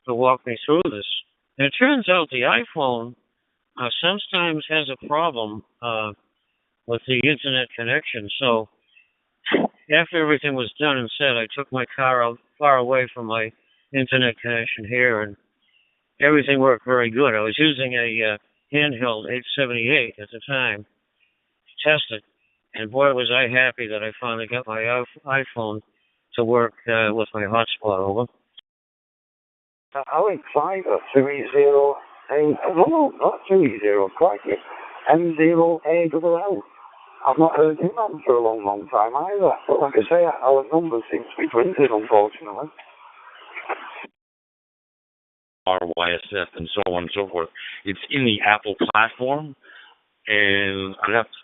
to walk me through this. And it turns out the iPhone sometimes has a problem with the internet connection. So after everything was done and said, I took my car out far away from my internet connection here, and everything worked very good. I was using a handheld 878 at the time to test it, and boy, was I happy that I finally got my iPhone to work with my hotspot over. Alex Fiver 280, no, not 280, quite it. M0ALL. I've not heard him on for a long, long time either. But like I say, our numbers seem to be printed, unfortunately. RYSF and so on and so forth. It's in the Apple platform, and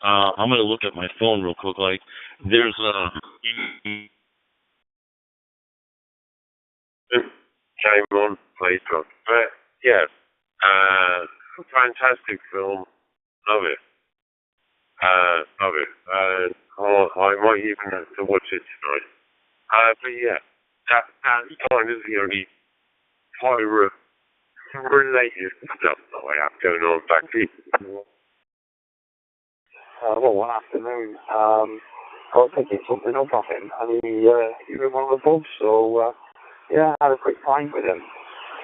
I'm going to look at my phone real quick. Like, there's came on later. But yeah, fantastic film. Love it. Love it. I might even have to watch it tonight. But yeah, that's kind of the only pirate related stuff that I have going on back here. Well, one afternoon, I was picking something up off him, and he was in one of the pubs, so yeah, I had a quick find with him.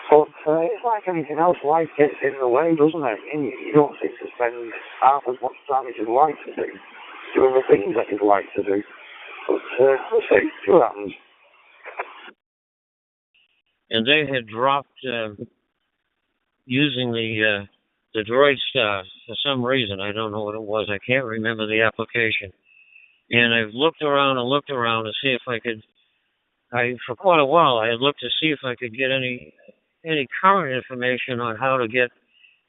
But it's like anything else, life gets in the way, doesn't it? And you don't seem to spend half as much time as you'd like to do, doing the things that you'd like to do. But we'll see what happens. And they had dropped using the Droid Star for some reason. I don't know what it was. I can't remember the application. And I've looked around to see if I could. For quite a while, I had looked to see if I could get any current information on how to get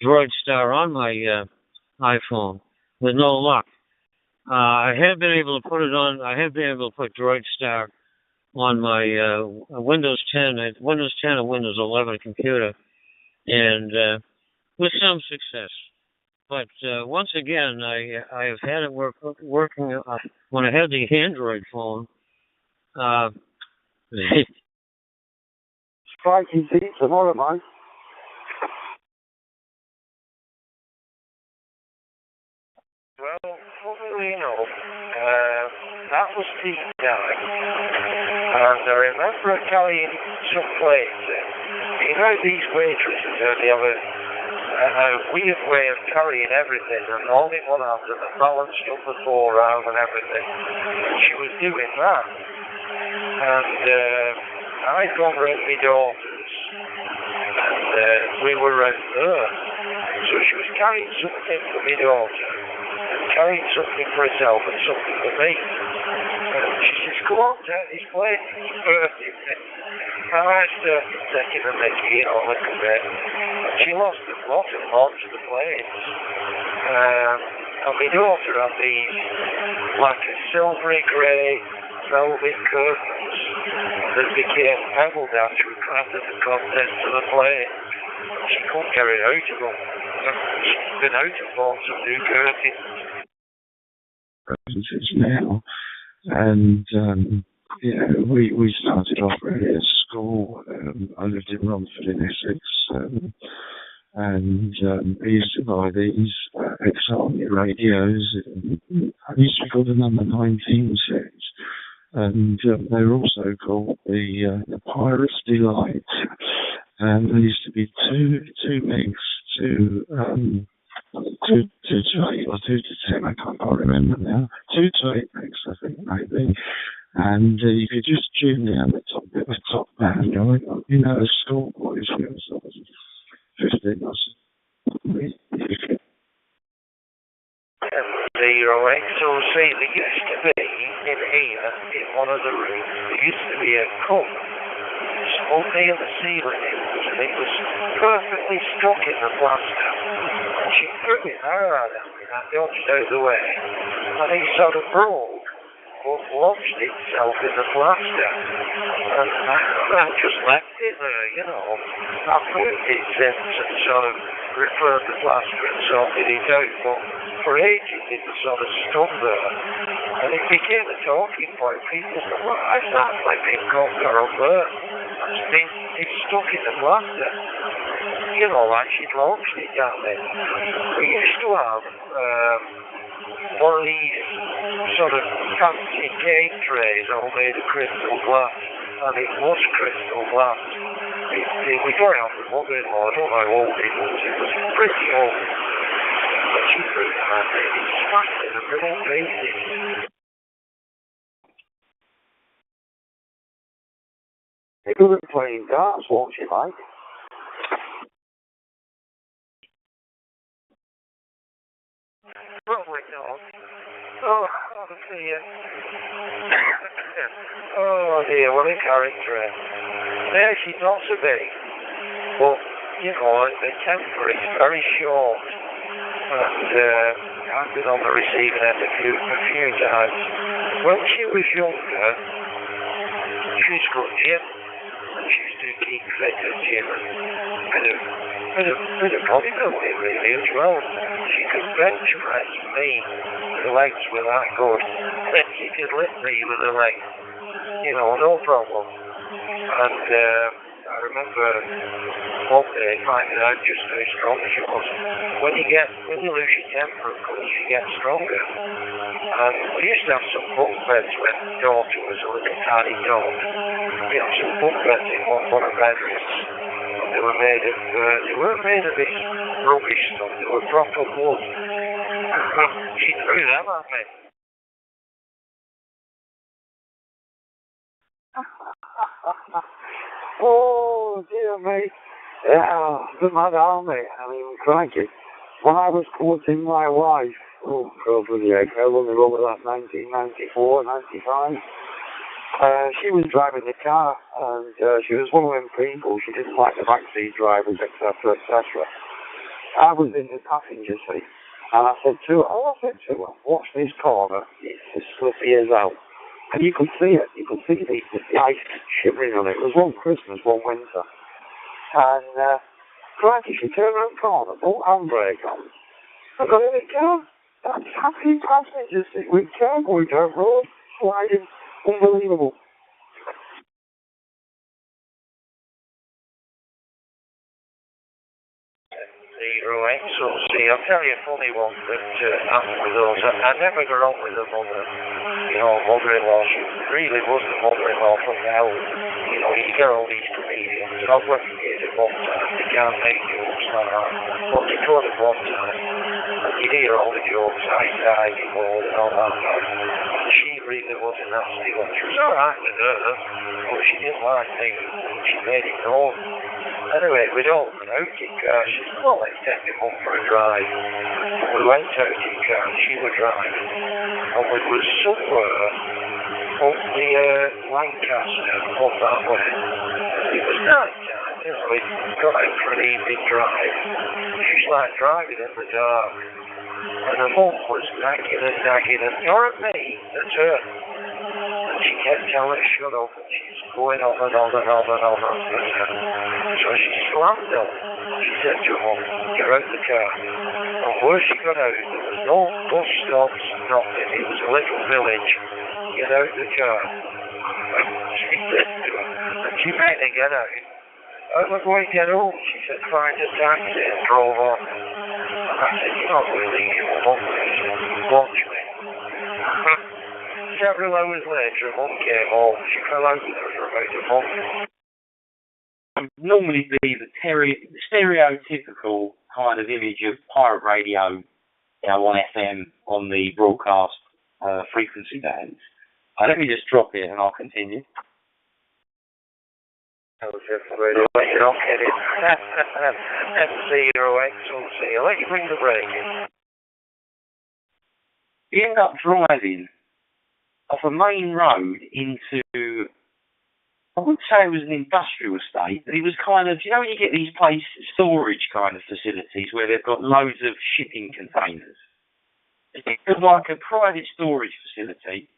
Droid Star on my iPhone, with no luck. I have been able to put it on. I have been able to put Droid Star on my Windows 10 and Windows 11 computer, and with some success. But once again, I have had it working when I had the Android phone. Striking seats tomorrow, mate. Well, you know, that was the guy. And I remember carrying some plates in. You know, these waitresses, they have a weird way of carrying everything, and all in one hand, and the balanced up the forearm and everything. She was doing that. And I got her at my daughter's, and we were at her. So she was carrying something for my daughter, carrying something for herself and something for me. And she says, "Come on, take this plate, it's birthday." And I started taking a mickey on a bit. She lost a lot of parts of the plates. And my daughter had these like a silvery grey velvet curtains that became pebbled after the contents of the plate. She couldn't get it out of them. She's been out of all some new curtains. Now, and we started off really at school. I lived in Romford in Essex, and I used to buy these ex-army radios. I used to call the number 19 sets, and they were also called the Pirate's Delight. And there used to be two megs to 2 to 8 or 2 to 10, I can't remember now. 2 to 8 megs, I think, maybe. And you could just tune down the top band. You know, the schoolboys, when I was 15 or so. So see, there used to be in here, in one of the rooms, there used to be a cup up near the ceiling, and it was perfectly stuck in the plaster. And she threw it hard at me, and I dodged out of the way, and it sort of broke, but lodged itself in the plaster. And I just left it there, you know. I put it in and sort of repaired the plaster and sorted it out, but for ages it sort of stood there. And it became a talking point. People said, "Well, I started like being called Carol Burr." I it's stuck in the plaster. You know, like she'd launched it down there. We used to have one of these sort of fancy cake trays all made of crystal glass, and it was crystal glass. We got it off with mother-in-law, I don't know how old it was. It was pretty old. But she threw it at it. It smashed it in little pieces. They were playing darts, won't you, Mike? Probably not. Oh dear. Oh dear, what a character. Yeah, she's not so big. But, you know, the temper is very short. And I've been on the receiving end a few times. When she was younger, she's got gym. She used to keep fit at gym. Bit of bodybuilding really as well. She could bench press me. The legs were that good. Then she could lift me with her legs. You know, no problem. And I remember one day finding out just how strong she was. When you lose your temper, of course, you get stronger. And we used to have some bunk beds when the daughter was a little tiny dog. We had some bunk beds in one of the bedrooms. They weren't made of this rubbish stuff. They were proper wood. She threw them at me. Oh, dear me. Yeah, the mad army. I mean, crikey. When I was courting my wife, probably how long ago was that, 1994, 95? She was driving the car, and she was one of them people, she didn't like the backseat drivers, etc., etc. I was in the passenger seat, and I said to her, watch this corner, it's as slippery as hell. And you could see it, the ice shivering on it. It was one Christmas, one winter. And, crikey, she turned around the corner, put handbrake on. I got in the car, that happy passenger seat with car going down road, sliding. Unbelievable. 08, so see, I'll tell you a funny one that happened with those. I never got on with the mother, you know, mother-in-law. She really was the mother-in-law from now. You know, you get all these comedians. I was working here at one time. They can't make jokes like that. But they could at one time. You'd hear all the jokes, I ignored and all that. She really was a nasty one. She was alright with her, but she didn't like me, and she made it known. Anyway, we'd all gone out in car. She said, well, let's take me home for a drive. We went out in car, and she was driving. And we were somewhere up the Lancaster, up that way. It was night time, you know, we'd got out for an evening drive. She's like driving in the dark. And her mum was nagging and you're at me, that's her. And she kept telling her, shut up, and she's going on and on and on and on. So she slammed up. She said to her mum, get out the car. And where she got out, there was no bus stops, nothing. It was a little village. Get out the car. She said to her, she made her get out. I was going to get home. She said, find a taxi and drove off. I said, you're not really your mum. Watch me. Several hours later, Mum came home. She fell out with her for about a month. Normally be the stereotypical kind of image of pirate radio, you know, on FM, on the broadcast frequency bands. Let me just drop it and I'll continue. I was just ready to wait, you're not kidding. MC08, so see, let's bring the break in. We end up driving off a main road into, I wouldn't say it was an industrial estate, but it was kind of, you know when you get these storage kind of facilities where they've got loads of shipping containers? It was like a private storage facility.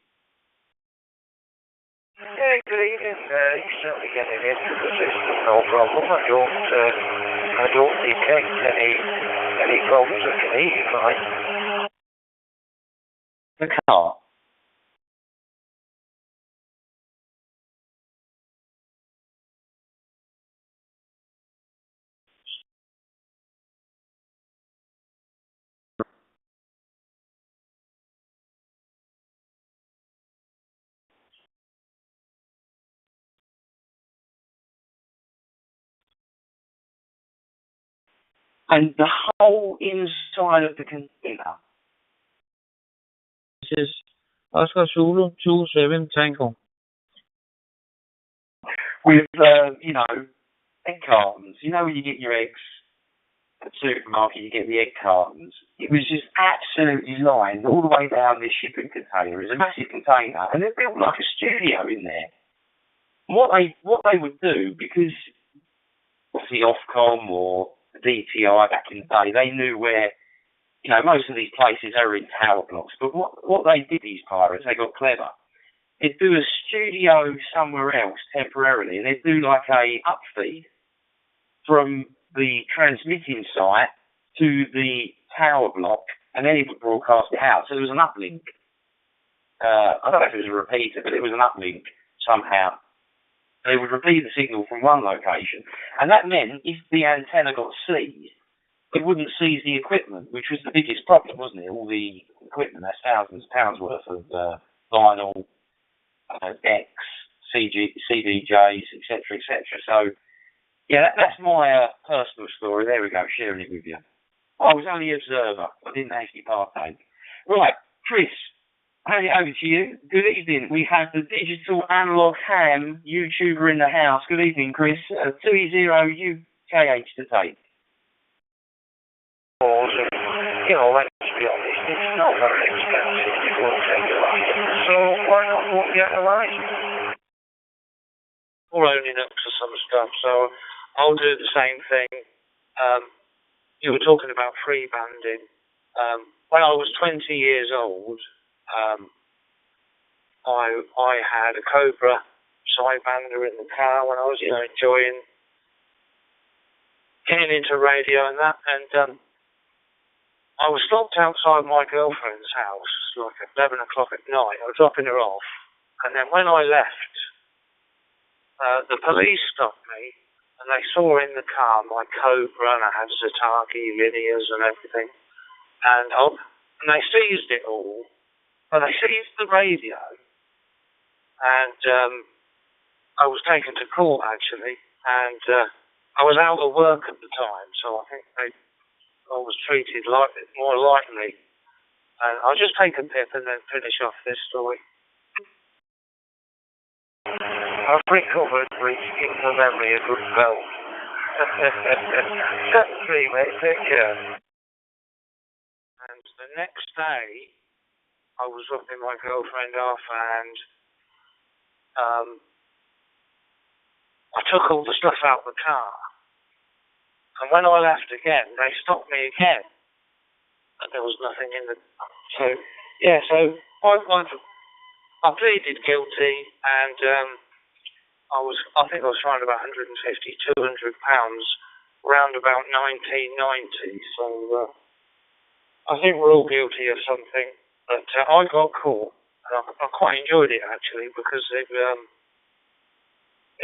Yeah, good evening. You're certainly getting into the system, no problem. I don't detect any problems that can eat it, right? The car. And the whole inside of the container. This is Oscar Zulu 27 Tango. With, egg cartons. You know when you get your eggs at the supermarket, you get the egg cartons. It was just absolutely lined all the way down this shipping container. It was a massive container, and they built like a studio in there. What they would do, because the Ofcom or the DTI back in the day, they knew where, most of these places are in tower blocks. But what they did, these pirates, they got clever. They'd do a studio somewhere else temporarily, and they'd do like a upfeed from the transmitting site to the tower block, and then it would broadcast it out. So there was an uplink. I don't know if it was a repeater, but it was an uplink somehow. They would repeat the signal from one location, and that meant if the antenna got seized, it wouldn't seize the equipment, which was the biggest problem, wasn't it? All the equipment, that's thousands of pounds worth of vinyl, decks, CDJs, etc., etc. So, yeah, that's my personal story. There we go, sharing it with you. I was only an observer. I didn't actually partake. Right, Chris, hand it over to you. Good evening. We have the digital analog ham YouTuber in the house. Good evening, Chris. 2E0 UKH to take. Let's be honest, it's not very expensive. It won't take a lot. So why not walk the other way? We're owning up to some stuff, so I'll do the same thing. You were talking about free banding. When I was 20 years old, I had a Cobra sidebander in the car when I was, enjoying getting into radio and that, and I was stopped outside my girlfriend's house like at 11 o'clock at night. I was dropping her off, and then when I left, the police stopped me, and they saw in the car my Cobra, and I had Zataki linears and everything, and they seized it all. But they seized the radio, and I was taken to court actually, and I was out of work at the time, so I think I was treated more lightly. And I'll just take a pip and then finish off this story. I've recovered, reaching the memory of good belt. That's three, mate. Take care. And the next day, I was dropping my girlfriend off, and I took all the stuff out of the car. And when I left again, they stopped me again, and there was nothing in the. So I pleaded guilty, and I think I was fined about 150, 200 pounds, around about 1990. So I think we're all guilty of something. But I got caught, and I quite enjoyed it actually, because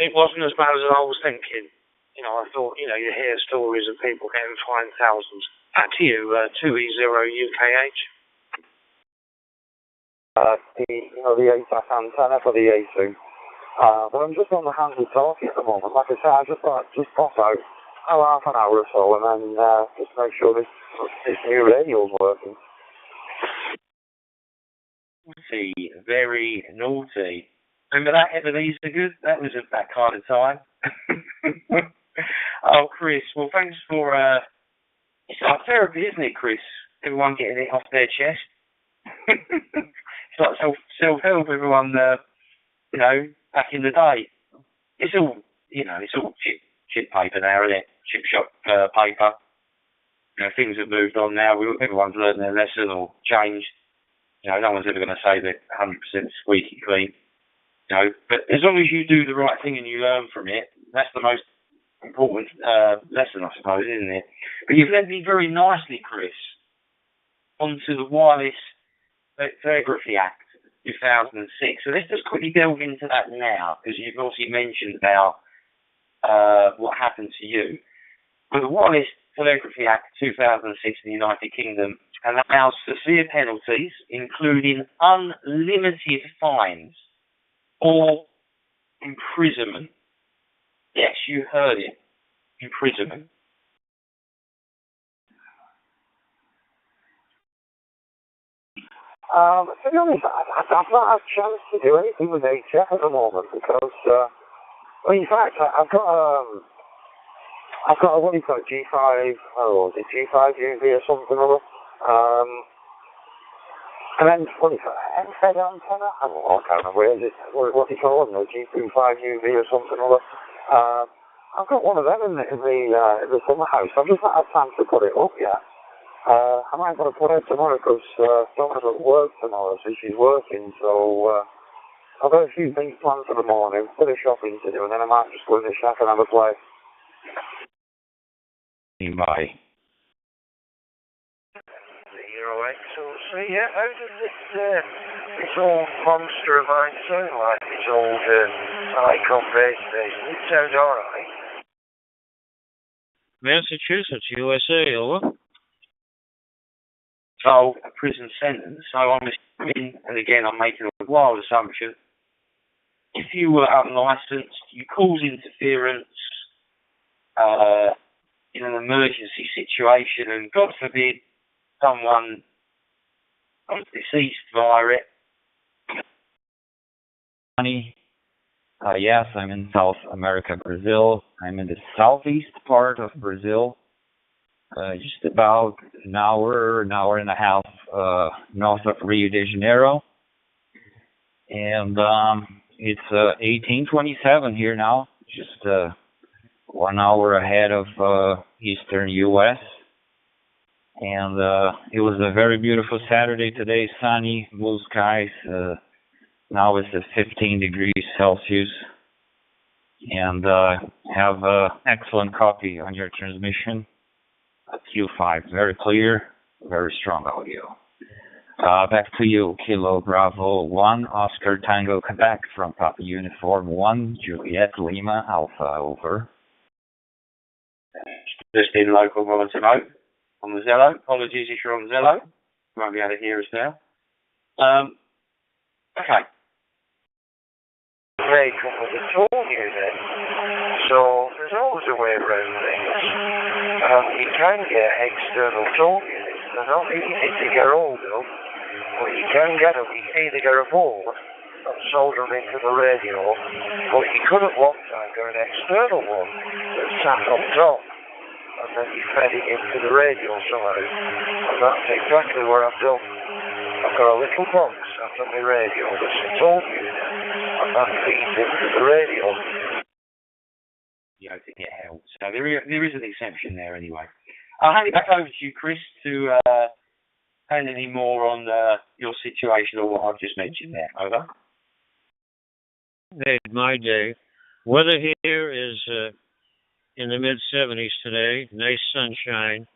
it wasn't as bad as I was thinking. I thought, you hear stories of people getting fined thousands. Back to you, 2E0 UKH. The ATAS antenna for the A2. But I'm just on the handy talkie at the moment. Like I said, I just thought just pop out half an hour or so, and then just make sure this new radio's working. Naughty, very naughty. Remember that, Ebenezer Good? That was at that kind of time. Oh, Chris, well, thanks for, it's like therapy, isn't it, Chris? Everyone getting it off their chest. It's like self-help, everyone, back in the day. It's all, it's all chip paper now, isn't it? Chip shop paper. Things have moved on now. Everyone's learned their lesson or changed. No one's ever going to say they're 100% squeaky clean. But as long as you do the right thing and you learn from it, that's the most important lesson, I suppose, isn't it? But you've led me very nicely, Chris, onto the Wireless Telegraphy Act 2006. So let's just quickly delve into that now, because you've obviously mentioned about what happened to you. But the Wireless Telegraphy Act 2006 in the United Kingdom allows severe penalties, including unlimited fines or imprisonment. Yes, you heard it. Imprisonment. To be honest, I've not had a chance to do anything with HF at the moment because, well, in fact, I've got a, what do you call it, G5, oh, is it G5 UV or something or other? And then, what do you call it, MFED antenna? I can't remember what do you call it, G25 UV or something or other. I've got one of them in the summer house. I've just not had time to put it up yet. I might want to put it tomorrow because Donna's at work tomorrow, so she's working, so I've got a few things planned for the morning, a bit of shopping to do, and then I might just go in the shack and have a play. Bye. 0X, so yeah, how does this old monster of mine sound like, this old icon base station? It sounds alright. Massachusetts, USA, over. So, a prison sentence, so I'm assuming, and again I'm making a wild assumption, if you were unlicensed, you cause interference in an emergency situation, and God forbid someone is deceased via it. Yes, I'm in South America, Brazil. I'm in the southeast part of Brazil. Just about an hour and a half north of Rio de Janeiro. And it's 1827 here now, just 1 hour ahead of eastern U.S. And it was a very beautiful Saturday today, sunny, blue skies. Now it's at 15 degrees Celsius. And have excellent copy on your transmission. Q5, very clear, very strong audio. Back to you, Kilo Bravo 1, Oscar Tango Quebec from Papa Uniform 1, Juliet Lima Alpha, over. Just in local monitor mode on the Zello. Apologies if you're on Zello. You won't be able to hear us now. Okay. Great, what I told you then. So there's always a way around things. You can get external toll units. They're not easy to get hold of, but you can get them. You can either get a board and solder them into the radio, but you could at one time get an external one that sat up top, and then you fed it into the radio somehow. And that's exactly what I've done. I've got a little box after my radio that's a toll unit, and that feeds into the radio. Yeah, so there is an exception there anyway. I'll hand it back over to you, Chris, to hand any more on your situation or what I've just mentioned there. Over. Made my day. Weather here is in the mid-70s today. Nice sunshine.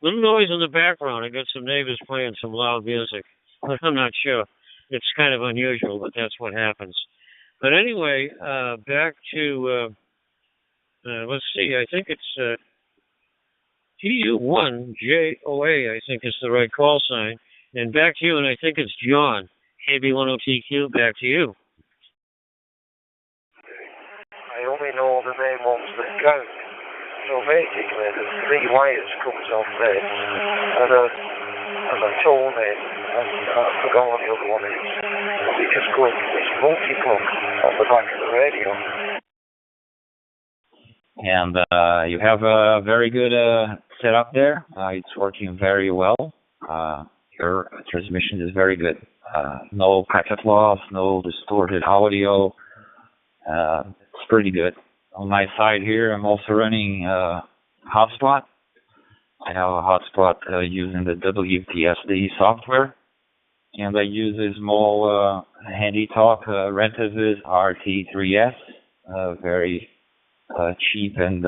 Little noise in the background. I got some neighbors playing some loud music. I'm not sure. It's kind of unusual, but that's what happens. But anyway, back to, let's see, I think it's TU1JOA, I think is the right call sign. And back to you, and I think it's John, KB10TQ, back to you. I only know the main ones that count. So basically, the 3 wires comes on this, and I told it, and I forgot what the other one is. You just go into this multi-plug on the back of the radio. And you have a very good setup there. It's working very well. Your transmission is very good. No packet loss, no distorted audio. It's pretty good. On my side here, I'm also running hotspot. I have a hotspot using the WPSD software. And I use a small handy talk Rentavis RT3S. Very cheap and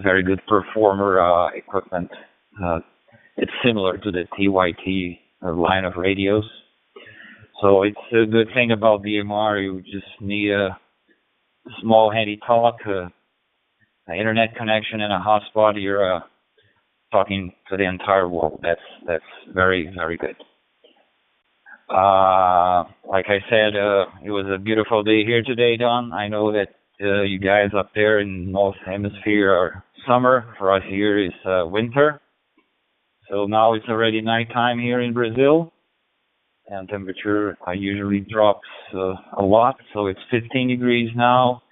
very good performer equipment. It's similar to the TYT line of radios. So it's a good thing about DMR. You just need a small handy talk, an internet connection, and a hotspot. You're talking to the entire world. That's very, very good. Like I said, it was a beautiful day here today, Don. I know that you guys up there in North Hemisphere are summer. For us here is winter. So now it's already nighttime here in Brazil, and temperature usually drops a lot. So it's 15 degrees now.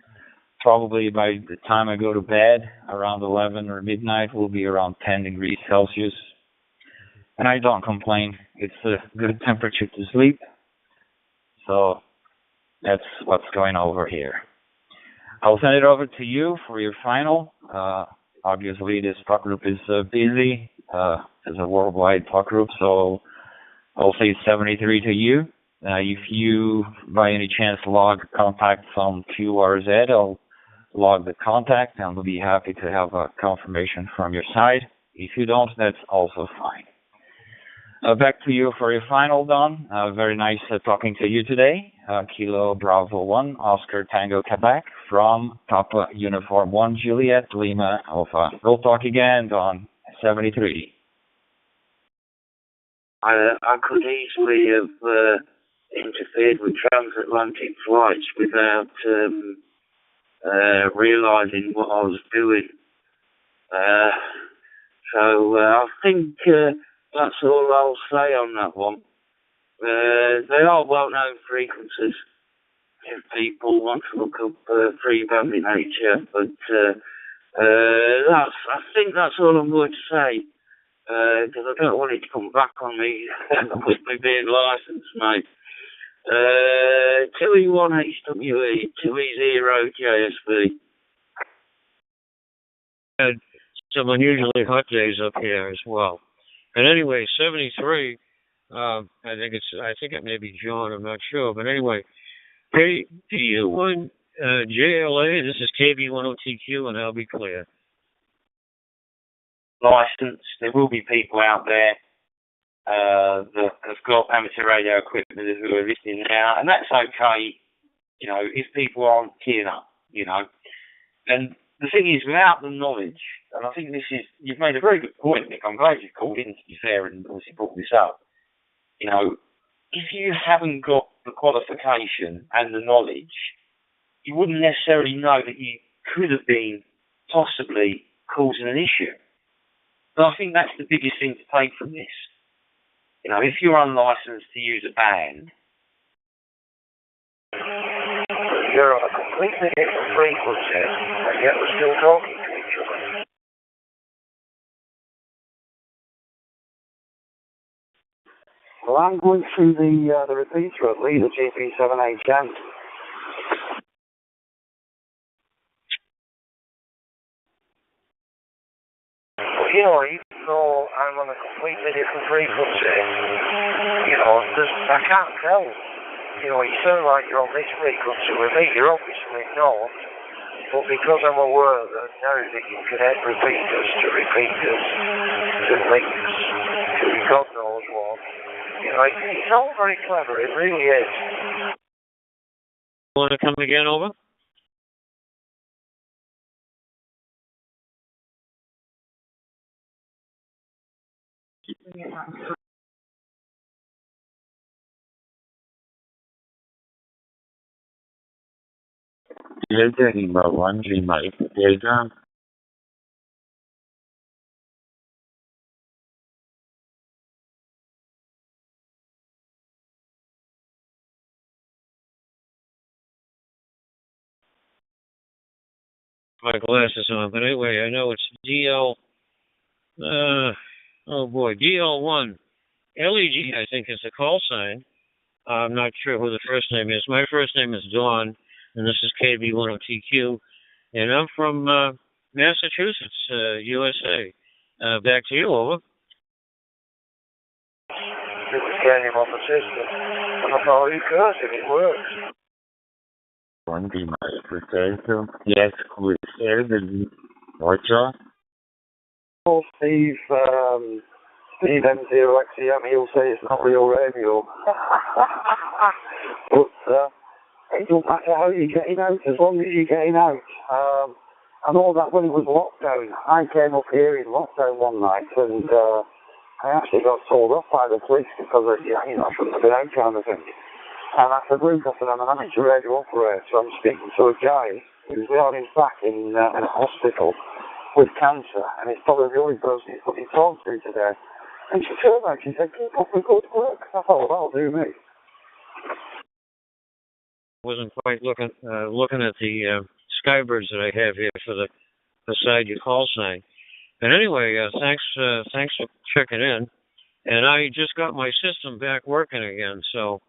Probably by the time I go to bed, around 11 or midnight, will be around 10 degrees Celsius. And I don't complain. It's a good temperature to sleep. So that's what's going over here. I'll send it over to you for your final. Obviously, this talk group is busy. It's a worldwide talk group, so I'll say 73 to you. If you, by any chance, log contact from QRZ, I'll log the contact, and we'll be happy to have a confirmation from your side. If you don't, that's also fine. Back to you for your final, Don. Very nice talking to you today. Kilo Bravo 1, Oscar Tango Quebec, from Papa Uniform 1, Juliet Lima Alpha. We'll talk again, Don. 73. I could easily have interfered with transatlantic flights without realising what I was doing. So I think that's all I'll say on that one. They are well-known frequencies if people want to look up free band in nature, but I think that's all I'm going to say, because I don't want it to come back on me with me being licensed, mate. 2E1HWE, 2E0JSV. Had some unusually hot days up here as well. And anyway, 73, I think it may be John, I'm not sure. But anyway, KPU1 JLA, this is KB10TQ, and I'll be clear. Licensed, there will be people out there that have got amateur radio equipment who are listening now, and that's okay, you know, if people aren't keen up, you know. And the thing is, without the knowledge, and I think you've made a very good point, Nick, I'm glad you've called in, to be fair, and obviously brought this up. You know, if you haven't got the qualification and the knowledge, you wouldn't necessarily know that you could have been possibly causing an issue. But I think that's the biggest thing to take from this. You know, if you're unlicensed to use a band, you're on a completely different frequency, and yet we're still talking to each other. Well, I'm going through the repeater at lead, the GP7HN. But, you know, even though I'm on a completely different frequency, you know, I can't tell. You know, you sound like you're on this frequency with me, you're obviously not. But because I'm aware that now that you connect repeaters to links to God knows what, you know, it's all very clever, it really is. Want to come again, over? Delta Lima 1 Lima Delta. My glasses on, but anyway, I know it's DL, DL1. LEG, I think, is the call sign. I'm not sure who the first name is. My first name is Dawn, and this is KB10TQ, and I'm from Massachusetts, USA. Back to you, over. It's getting him off the system. I thought, who cares if it works? 1 Lima Delta. Yes, who is there? Roger. Oh, Steve M0XEM, he'll say it's not real radio. But it don't matter how you're getting out, as long as you're getting out. I know that when it was lockdown, I came up here in lockdown one night, and I actually got told off by the police because I shouldn't have been out kind of thing. And I said, Luke, I'm an amateur radio operator, so I'm speaking to a guy who's on his back in a hospital with cancer, and it's probably the only person he's talked to today. And she turned back, she said, keep up the good work. I thought, well, that'll do me. Wasn't quite looking at the skybirds that I have here for the beside your call sign. But anyway, thanks for checking in. And I just got my system back working again, so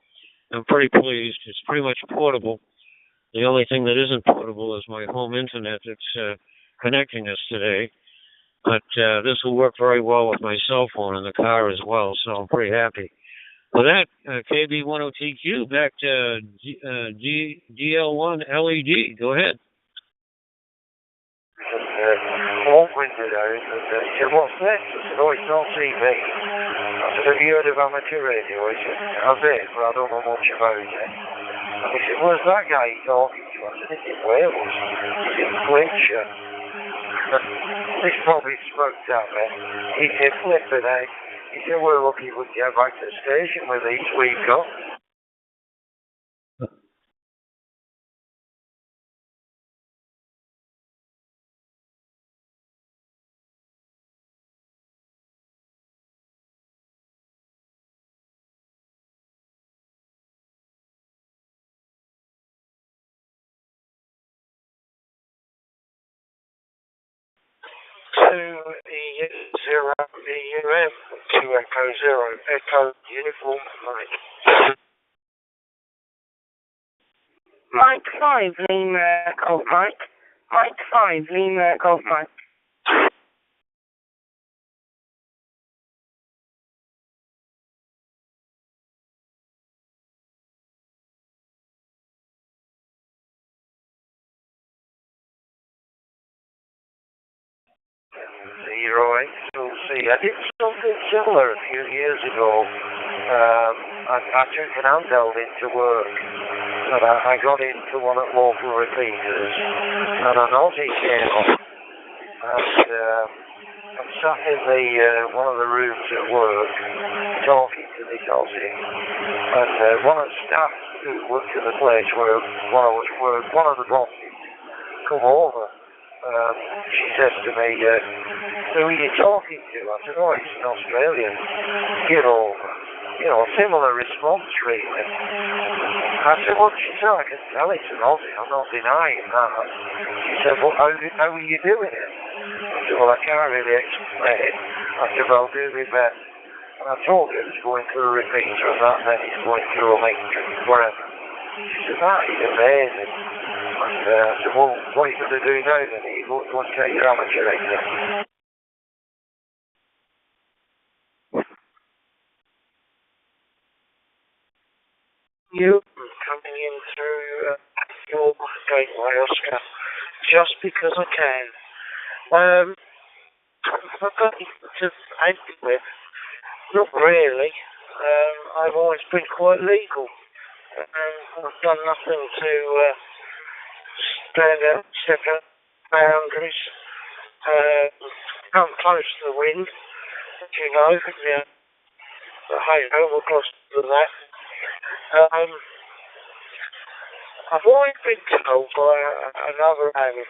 I'm pretty pleased. It's pretty much portable. The only thing that isn't portable is my home internet that's connecting us today. But this will work very well with my cell phone in the car as well, so I'm pretty happy. With that, KB10TQ, back to DL1 LED. Go ahead. One window down, and he said, what's this? I said, oh, it's not TV. I said, have you heard of amateur radio? He said, I've heard, but I don't know much about it. He said, where's that guy talking to? I said, it's in Wales. It's in Flintshire. This probably smoked at me. He said, flipping out. He said, we're lucky we get back to the station with these we've got. Zero EUM to Echo Zero, Echo Uniform Mike. Mike 5, Lima Golf Mike. Mike 5, Lima Golf Mike. Right, so see, I did something similar a few years ago. I took an handheld into work, and I got into one of local repeaters, and an Aussie came up, and I'm sat in one of the rooms at work, talking to this Aussie, and one of the staff who worked at the place where one of the bosses come over. She says to me, who are you talking to? I said, oh, it's an Australian. Similar response really. I said, well, she said, I can tell it's an Aussie. I'm not denying that. She said, well, how are you doing it? I said, well, I can't really explain it. I said, well, I'll do my best. And I told her it's going through a repeater and that, and then it's going through a matrix, whatever. She said, that is amazing. I said, well, what are you going to do now then? You go and take your amateur exam. You coming in through your gateway, Oscar, just because I can. I've got to act with. Not really. I've always been quite legal. I've done nothing to stand out, step out boundaries. I'm close to the wind, as you know. Yeah. But hey, we're close to that. I've always been told by another man,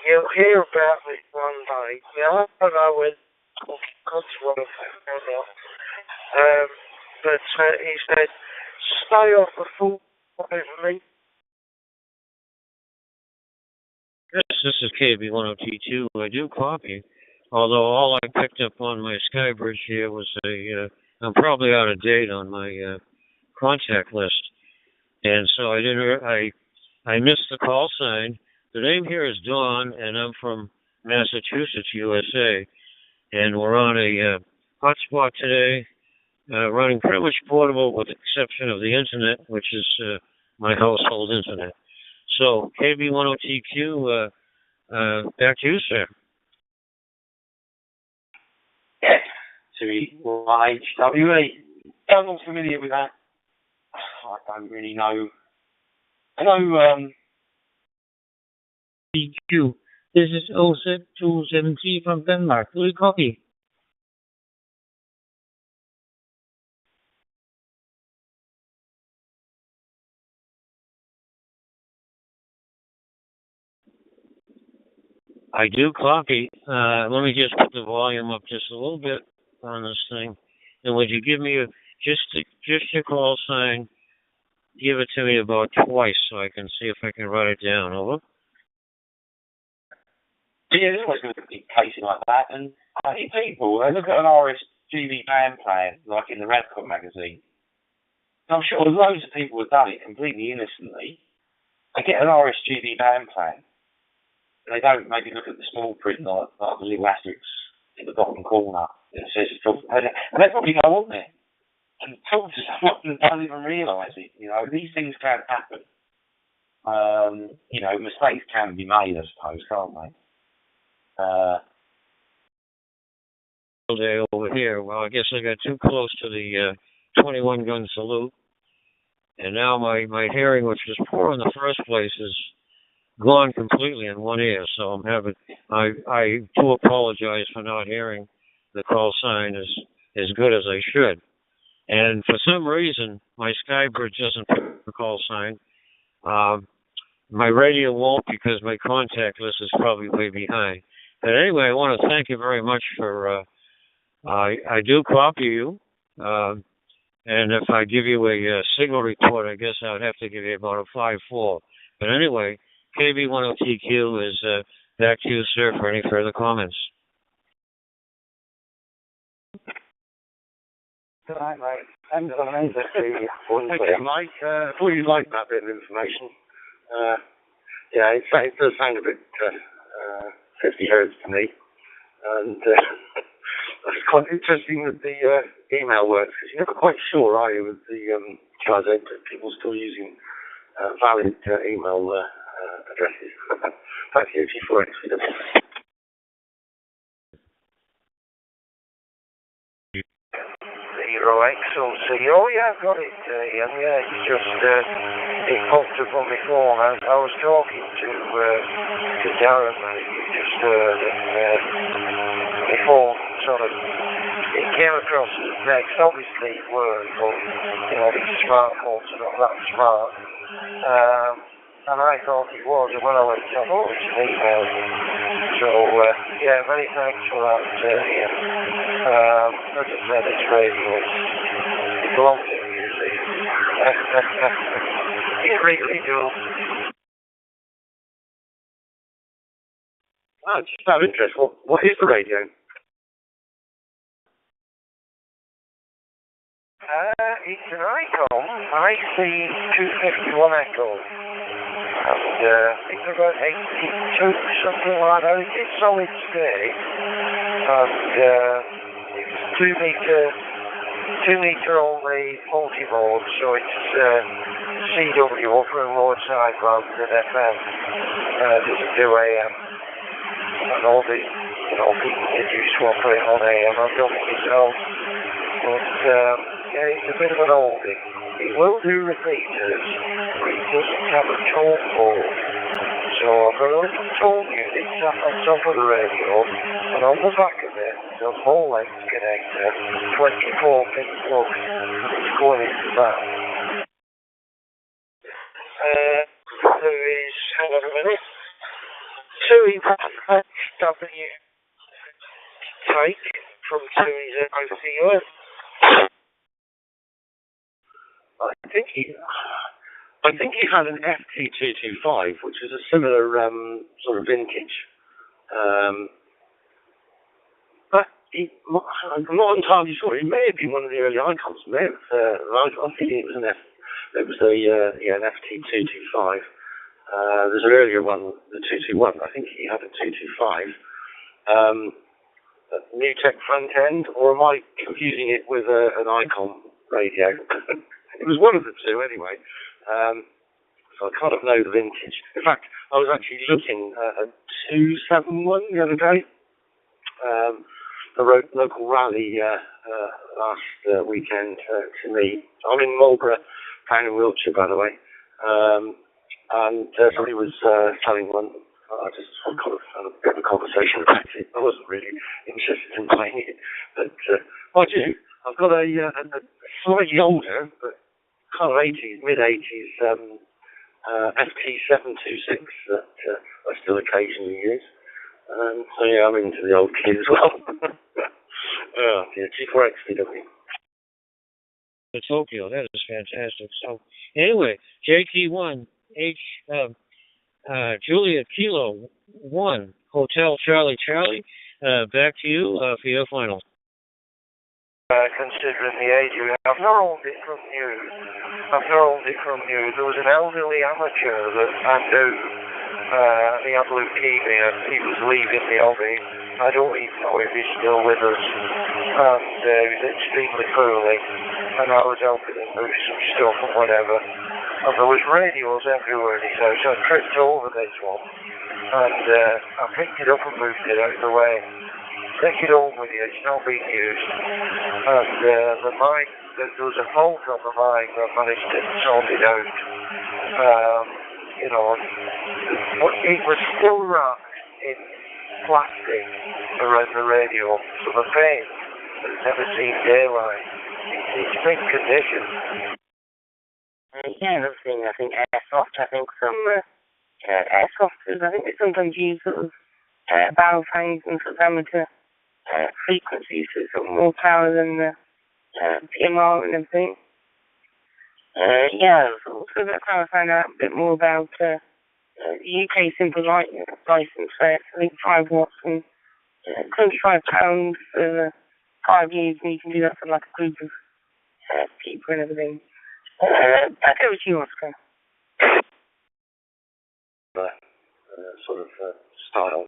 you'll hear about it one day. I don't know when God's will or not. But he said, stay off the full with me. Yes, this is KB10T2. I do copy. Although all I picked up on my Skybridge here was I'm probably out of date on my contact list. And so I missed the call sign. The name here is Dawn, and I'm from Massachusetts, USA. And we're on a hotspot today, running pretty much portable with the exception of the internet, which is my household internet. So, KB10TQ, back to you, sir. Yeah, so YHWA. I'm familiar with that. I don't really know. I know, TQ, this is 07270 from Denmark. Do you copy? I do copy. Let me just put the volume up just a little bit on this thing. And would you give me just your call sign? Give it to me about twice so I can see if I can write it down. Over. Yeah, there's always going to be cases like that, and I think people, they look at an RSGB band plan, like in the Radcom magazine, and I'm sure loads of people have done it completely innocently. They get an RSGB band plan, they don't maybe look at the small print like the little asterisks in the bottom corner that says it's talking, and they probably go on there and talk to someone and don't even realise it. You know, these things can happen. You know, mistakes can be made, I suppose, can't they? Day over here. Well, I guess I got too close to the 21 gun salute, and now my hearing, which was poor in the first place, is gone completely in one ear. So I'm having I do apologize for not hearing the call sign as good as I should. And for some reason, my Skybridge doesn't put the call sign. My radio won't because my contact list is probably way behind. But anyway, I want to thank you very much for. I do copy you, and if I give you a signal report, I guess I would have to give you about a 5-4. But anyway, KB10TQ is back to you, sir, for any further comments. Good night, mate. I'm going to end Okay, Mike. I thought you liked that bit of information. Yeah, it does sound a bit 50 hertz to me. And it's quite interesting that the email works, because you're never quite sure, are you, with the people still using valid email addresses. Thank you for it. Oh, yeah, I've got it, Ian. Yeah, it's just, it popped up on my phone. I was talking to Darren, and you just heard, and my phone sort of, it came across as next. Obviously it weren't, but, you know, these smartphones are not that smart. And I thought it was, and when I went to oh, it's an email. So, yeah, many thanks for that, Ian. As I said, it's radio. It belongs to me, you see. It really does. Oh, just out of interest, what is the radio? It's an ICOM, IC251 Echo. And I think they're about 82, something like that. It's solid state. And it's 2 meter only multi-mode, so it's CW over a roadside rather than FM. Doesn't do AM. And all the, you know, people that used to operate on AM, I've done it myself. But yeah, it's a bit of an oldie. It will do repeaters, but it doesn't have a tone port. So I've got a little tone unit sat on top of the radio, and on the back of it, there's a whole length connector, 24-pin plug. It's going into that. There is, hang on a minute, 2 W take from 2 to I think he had an FT225, which was a similar sort of vintage. But I'm not entirely sure. It may have been one of the early icons. I'm thinking it was an an FT225. There's an earlier one, the 221. I think he had a 225. A new tech front end, or am I confusing it with an icon radio? It was one of the two anyway. So I kind of know the vintage. In fact, I was actually looking at a 271 the other day. The local rally last weekend to me. I'm in Marlborough, town in Wiltshire, by the way. And somebody was selling one. I just kind of had a bit of a conversation about it. I wasn't really interested in buying it. But I do. I've got a slightly older, but kind of 80s, mid-80s FT726 that I still occasionally use. So yeah, I'm into the old kid as well. Yeah, G4XPW. To Tokyo. That is fantastic. So anyway, JT1 Juliet Kilo 1 Hotel Charlie Charlie. Back to you for your final. Considering the age we have, not owned it from you. I've not owned it from you. There was an elderly amateur that found out he had leukemia and he was leaving the hobby. I don't even know if he's still with us. And he was extremely poorly. And I was helping him move some stuff and whatever. And there was radios everywhere in his house. So I tripped over this one. And I picked it up and moved it out of the way. Take it home with you, it's not being used. And the mic, there was a fault on the mic, I managed to sort it out. But it was still wrapped in plastic around the radio, so the paint has never seen daylight. It's mint condition. Yeah, another thing, I think airsoft, some airsofters, I think they sometimes use sort of barrel fangs and sort of amateur frequencies, so it's got more power than the PMR and everything. So that's how I found out a bit more about the UK simple license for it. I think 5 watts and £25 for 5 years, and you can do that for like a group of people and everything. Back over to you, Oscar. Sort of style.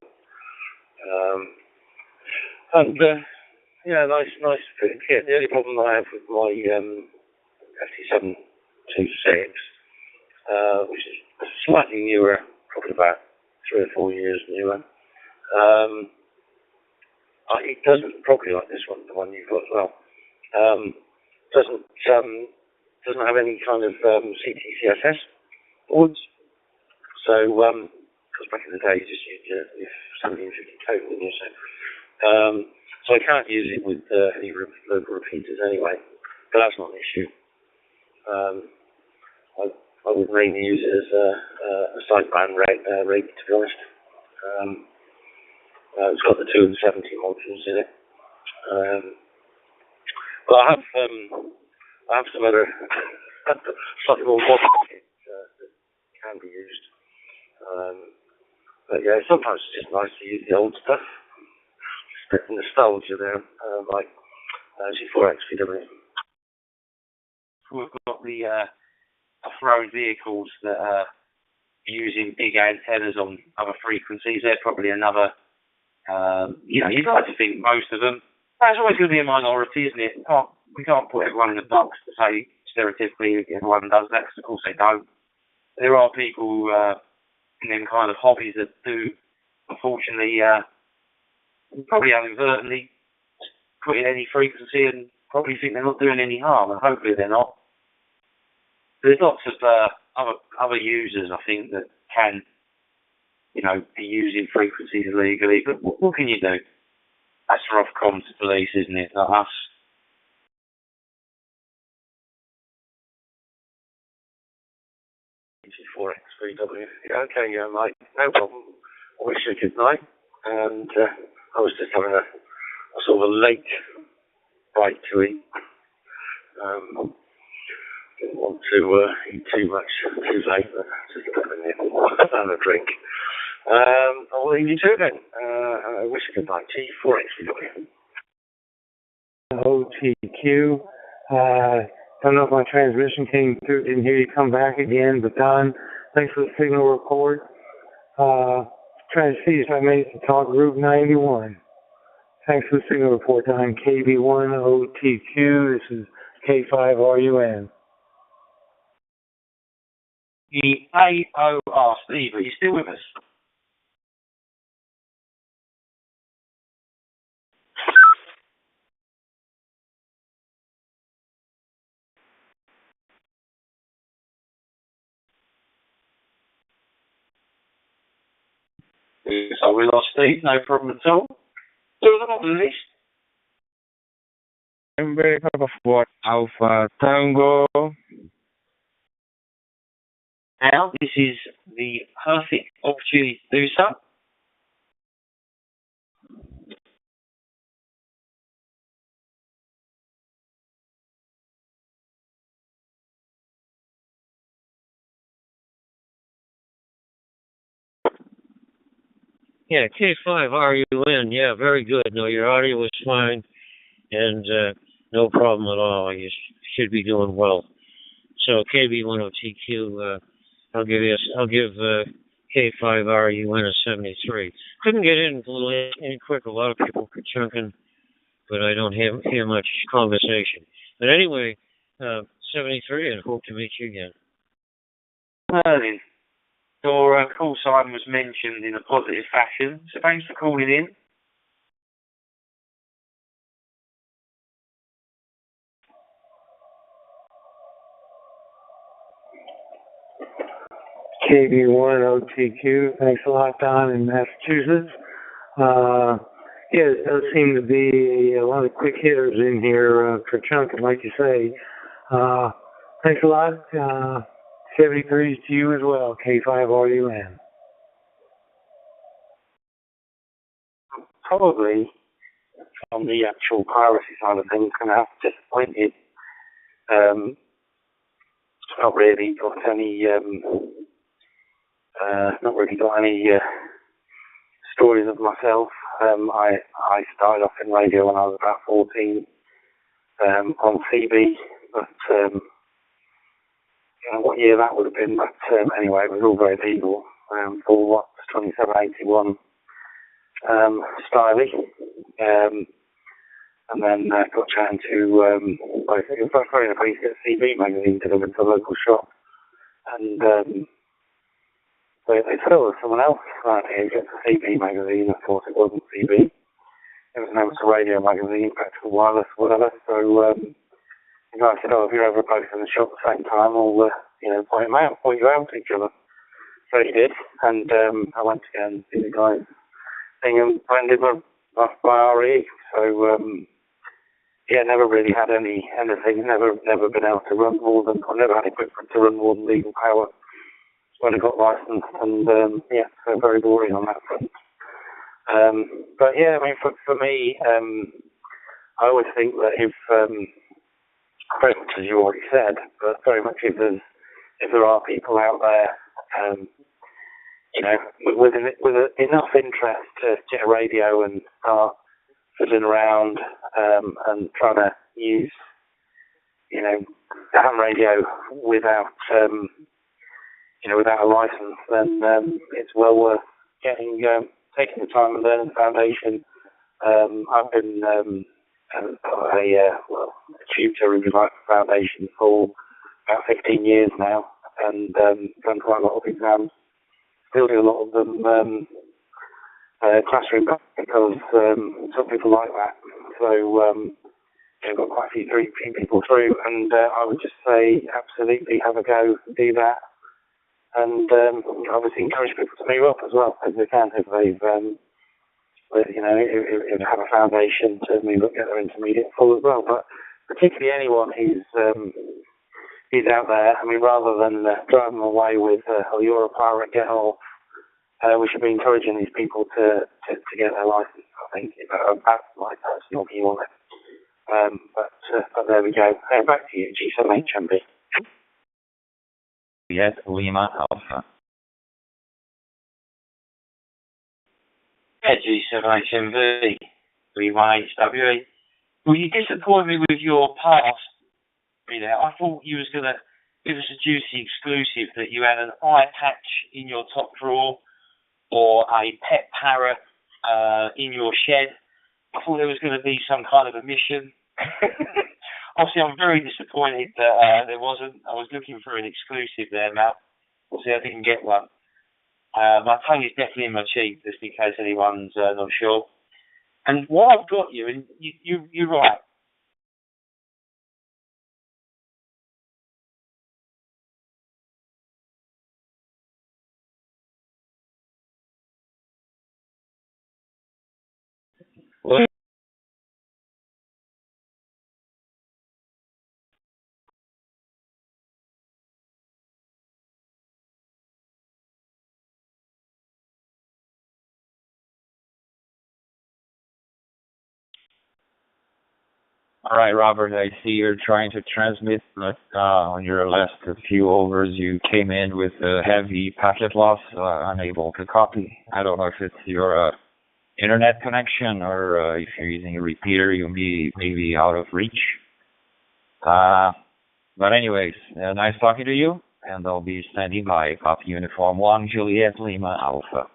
Nice fit kit. The only problem I have with my FT726, which is slightly newer, probably about 3 or 4 years newer, it doesn't, probably like this one, the one you've got as well, doesn't have any kind of CTCSS boards. So, because back in the day you just used your 1750 code, didn't you? So I can't use it with any local repeaters anyway, but that's not an issue. I would mainly use it as a sideband rig, to be honest. It's got the 2 and 70 modules in it. But I have some other slightly more modern kit that can be used. But yeah, sometimes it's just nice to use the old stuff. Just a bit of nostalgia there, like G4XPW. We've got the off-road vehicles that are using big antennas on other frequencies. They're probably another, you'd like to think most of them. That's always going to be a minority, isn't it? We can't put everyone in a box to say stereotypically everyone does that, 'cause of course they don't. There are people in them kind of hobbies that do, unfortunately, probably inadvertently put in any frequency and probably think they're not doing any harm, and hopefully they're not. There's lots of other users, I think, that can, be using frequencies illegally, but what can you do? That's for Ofcom to police, isn't it? Not us. G4XPW. Yeah, okay, mate. No problem. I wish you good night. And I was just having a sort of a late bite to eat. Didn't want to eat too much too late, but just a bit of a drink. I'll leave you to it then. I wish you good night. G4XPW. OTQ. Don't know if my transmission came through. Didn't hear you come back again, but Don, thanks for the signal report. Trying to see if I made it to talk Route 91. Thanks for the signal report, Don. KB1OTQ. This is K5RUN. The AOR, Steve, are you still with us? So we lost Steve, no problem at all. So we're on the list. Embrace Papa Fort Alpha Tango. Now, this is the perfect opportunity to do so. Yeah, K5RUN. Yeah, very good. No, your audio was fine, and no problem at all. You should be doing well. So KB10TQ, I'll give K5RUN a 73. Couldn't get in a little any quick. A lot of people were chunking, but I don't hear much conversation. But anyway, 73, and hope to meet you again. Merlin, your call sign was mentioned in a positive fashion, so thanks for calling in. KB10TQ, thanks a lot, Don, in Massachusetts. Yeah, it does seem to be a lot of quick hitters in here for chunking, like you say. Thanks a lot. 73s to you as well, K5RUN. Probably on the actual piracy side of things, kind of disappointed. Not really got any, stories of myself. I started off in radio when I was about 14 on CB, but what year that would have been. But anyway, it was all very legal for what 2781 Styly. And then got chatting to it was very nice to get a CB magazine delivered to the local shop, and they told someone else around here gets a CB magazine. Of course, it wasn't CB. It was an amateur radio magazine, practical wireless, whatever. So the guy said, "Oh, if you're ever both in the shop at the same time, we'll point you out to each other." So he did, and I went to go and see the guy thing and blended my RE. So yeah, never really had anything. Never been able to run more than. I never had equipment to run more than legal power when I got licensed, and yeah, so very boring on that front. But yeah, I mean, for me, I always think that if very much as you already said, but very much if there are people out there, with enough interest to get a radio and start fiddling around and trying to use, ham radio without without a license, then it's well worth taking the time and learning the foundation. I've been a tutor in the Life Foundation for about 15 years now, and done quite a lot of exams. Still do a lot of them classroom because some people like that. So I've got quite a few people through, and I would just say absolutely have a go, do that, and obviously encourage people to move up as well as they can if they've if they have a foundation to move up, get their intermediate full as well. But particularly anyone who's out there, I mean, rather than drive them away with "oh, you're a pirate, get off," we should be encouraging these people to get their license. I think that's my personal view on it. But there we go. Back to you, G7HMB. Yes, Lima Alpha. Yeah, G7HMB, V1HWE. Well, you disappointed me with your past. I thought you was going to give us a juicy exclusive that you had an eye patch in your top drawer or a pet parrot in your shed. I thought there was going to be some kind of a mission. Obviously, I'm very disappointed that there wasn't. I was looking for an exclusive there, Mal. Obviously, I didn't get one. My tongue is definitely in my cheek, just in case anyone's not sure. And what I've got you, and you're right. Well, All right, Robert, I see you're trying to transmit, but on your last few overs, you came in with a heavy packet loss, unable to copy. I don't know if it's your internet connection or if you're using a repeater, you may be out of reach. But anyways, nice talking to you, and I'll be standing by. Copy Uniform 1, Juliet Lima Alpha.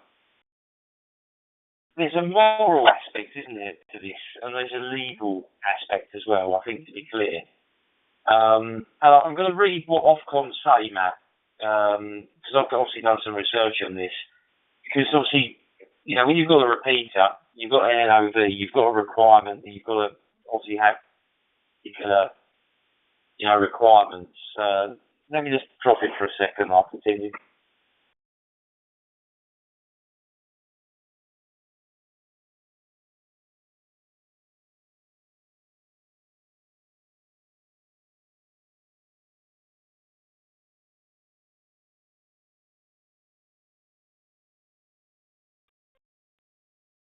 There's a moral aspect, isn't there, to this, and there's a legal aspect as well, I think, to be clear. And I'm going to read what Ofcom say, Matt, because I've obviously done some research on this. Because obviously, you know, when you've got a repeater, you've got an NOV, you've got a requirement, and you've got to obviously have, requirements. Let me just drop it for a second, I'll continue.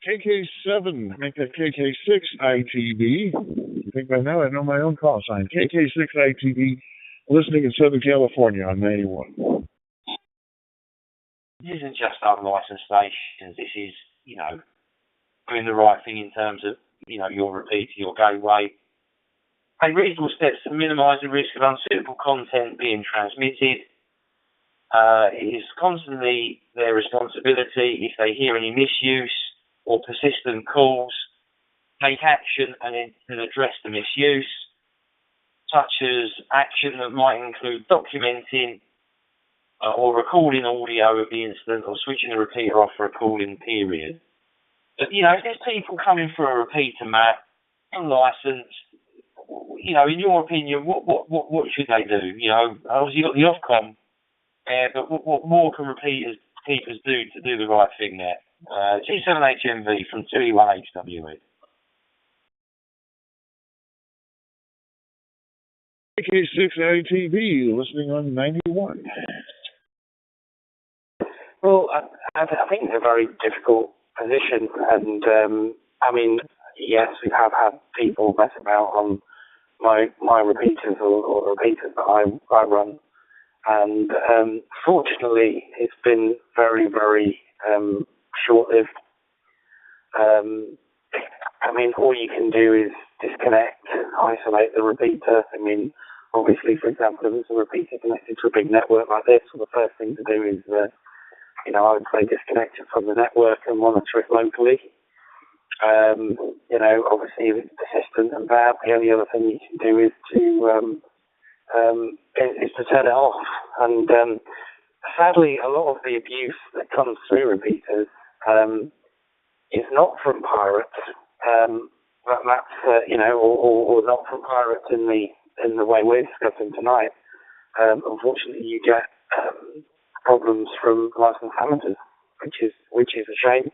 KK7, make that KK6 ITV. I think by now I know my own call sign. KK6 ITV, listening in Southern California on 91. This isn't just unlicensed stations. This is, doing the right thing in terms of, your repeater, your gateway. Take reasonable steps to minimise the risk of unsuitable content being transmitted. It is constantly their responsibility if they hear any misuse or persistent calls, take action and address the misuse, such as action that might include documenting or recording audio of the incident or switching the repeater off for a calling period. But, if there's people coming for a repeater, Matt, unlicensed, in your opinion, what should they do? Obviously you've got the Ofcom there, but what more can keepers do to do the right thing there? G7HMV from 2E1HWE. KK6 ITV, listening on 91. Well, I think it's a very difficult position, and yes, we have had people mess about on my repeaters or repeaters that I run, and fortunately, it's been very, very short-lived. All you can do is disconnect, isolate the repeater. Obviously, for example, if it's a repeater connected to a big network like this, well, the first thing to do is, I would say disconnect it from the network and monitor it locally. Obviously, if it's persistent and bad, the only other thing you can do is to turn it off. And sadly, a lot of the abuse that comes through repeaters is not from pirates. Or not from pirates in the way we're discussing tonight. Unfortunately, you get problems from licensed amateurs, which is a shame.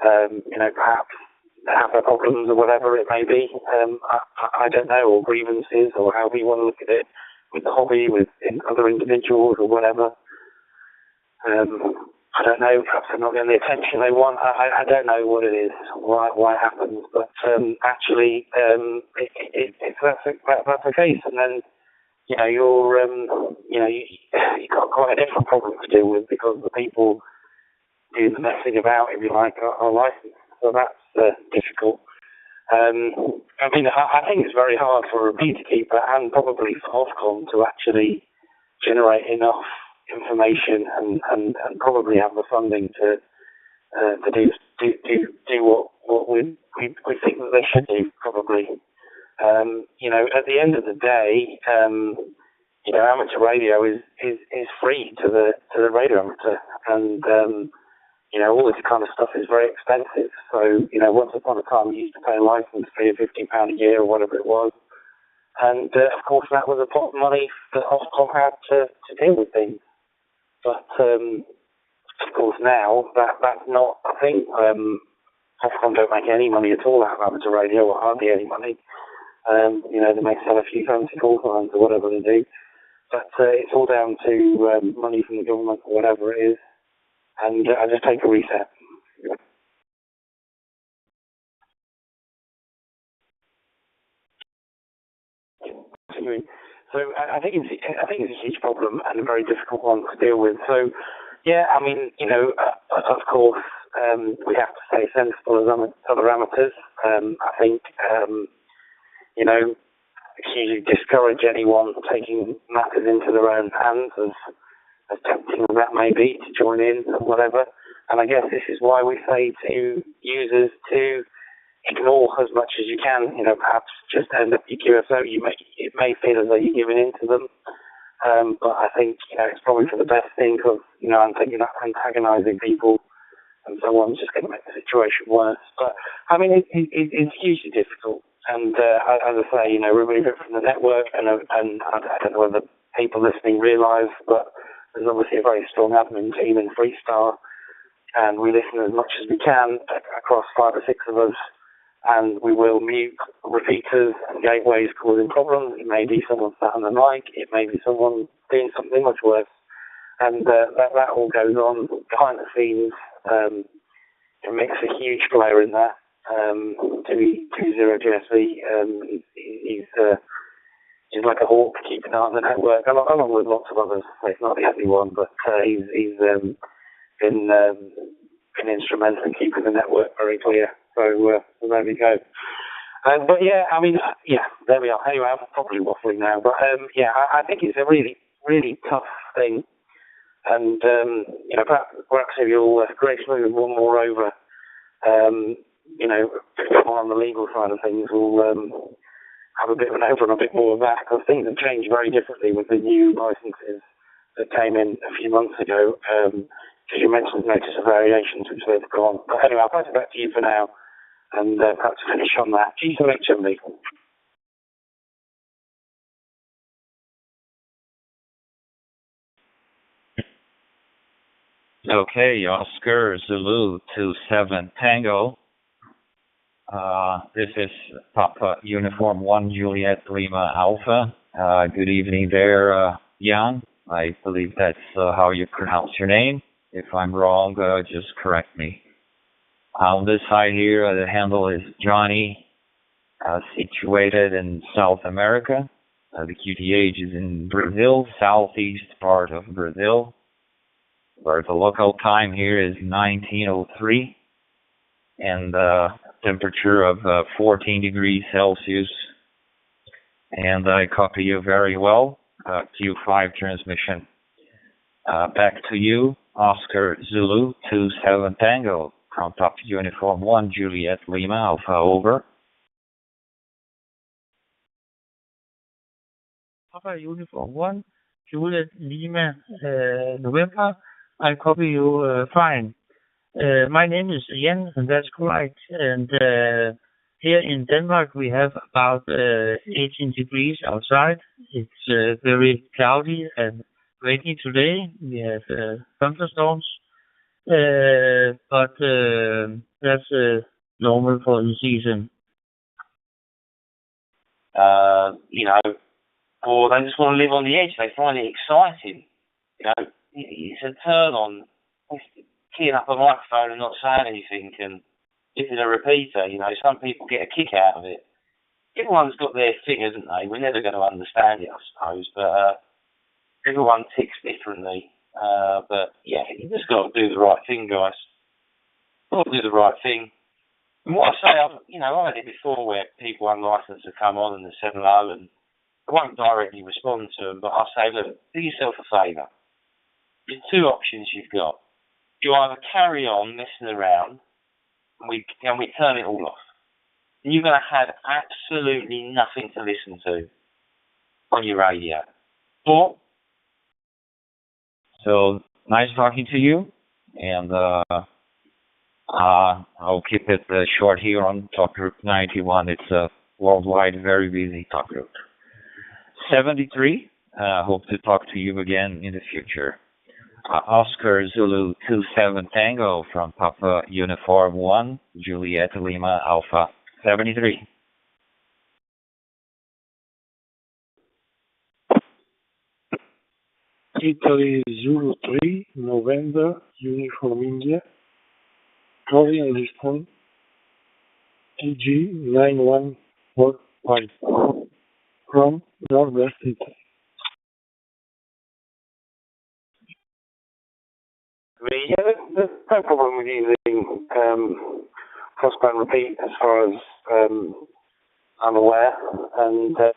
Perhaps they have their problems or whatever it may be. I don't know, or grievances, or however you want to look at it, with the hobby, with other individuals or whatever. I don't know, perhaps they're not getting the attention they want. I don't know what it is, why it happens, but actually, that's the case. And then, you've got quite a different problem to deal with, because the people doing the messing about, if you like, are licensed. So that's difficult. I think it's very hard for a repeater keeper and probably for Ofcom to actually generate enough information and probably have the funding to do what we think that they should do, probably. At the end of the day, amateur radio is free to the radio amateur, and all this kind of stuff is very expensive. So once upon a time we used to pay a license fee of £15 a year or whatever it was, and of course that was a pot of money that Ofcom had to deal with things. But of course now that's not a thing. Ofcom don't make any money at all out of amateur radio, or hardly any money. They may sell a few fancy call signs or whatever they do, but it's all down to money from the government or whatever it is. And I just take a reset. continuing. So I think it's a huge problem and a very difficult one to deal with. So yeah, I mean, of course, we have to stay sensible as other amateurs. I think hugely discourage anyone taking matters into their own hands, as tempting as that may be, to join in or whatever. And I guess this is why we say to users to ignore as much as you can. Perhaps just end up your QSO. It may feel as though you're giving in to them, but I think it's probably for the best thing, because I'm thinking that antagonising people and so on is just going to make the situation worse. But I mean, it's hugely difficult. And as I say, remove it from the network, and I don't know whether people listening realise, but there's obviously a very strong admin team in Freestar, and we listen as much as we can across 5 or 6 of us, and we will mute repeaters and gateways causing problems. It may be someone sat on the mic, it may be someone doing something much worse, and that all goes on behind the scenes. It makes a huge player in that. 20GSV, he's like a hawk keeping an eye on the network, along with lots of others. He's not the only one, but he's been instrumental in keeping the network very clear. So there we go. But yeah, I mean, there we are. Anyway, I'm probably waffling now, but I think it's a really, really tough thing. And perhaps if you'll grace me with one more over, more on the legal side of things, we'll have a bit of an over and a bit more of that, because things have changed very differently with the new licenses that came in a few months ago. Because you mentioned notice of variations, which they've gone. But anyway, I'll pass it back to you for now, and perhaps finish on that. HMV. Okay, Oscar Zulu 27 Tango. This is Papa Uniform 1 Juliet Lima Alpha. Good evening there, Jan. I believe that's how you pronounce your name. If I'm wrong, just correct me. On this side here, the handle is Johnny, situated in South America. The QTH is in Brazil, southeast part of Brazil, where the local time here is 1903, and temperature of 14 degrees Celsius. And I copy you very well. Q5 transmission. Back to you, Oscar Zulu 27 Tango, from Top Uniform 1 Juliet Lima Alpha, over. Papa Uniform 1 Juliet Lima November. I copy you fine. My name is Jan, and that's correct. And here in Denmark, we have about 18 degrees outside. It's very cloudy and rainy today. We have thunderstorms, but that's normal for the season. Or they just want to live on the edge. They find it exciting. It's a turn on. Keying up a microphone and not saying anything, and hitting a repeater. Some people get a kick out of it. Everyone's got their thing, hasn't they? We're never going to understand it, I suppose, but everyone ticks differently. But yeah, you just got to do the right thing, guys. Got to do the right thing. And what I say, I've had it before where people unlicensed have come on and they said hello, and I won't directly respond to them, but I'll say, look, do yourself a favour. There's 2 options you've got. You either carry on messing around, and we turn it all off. And you're going to have absolutely nothing to listen to on your radio. Or, so nice talking to you, and I'll keep it short here on Talk Group 91. It's a worldwide, very busy talk group. 73. Hope to talk to you again in the future. Oscar Zulu 27 Tango from Papa Uniform 1 Juliet Lima Alpha 73. Italy Zulu 3 November Uniform India. Cory on this time. TG 9145 from not arrested. Yeah, there's no problem with using crossband repeat as far as I'm aware, and so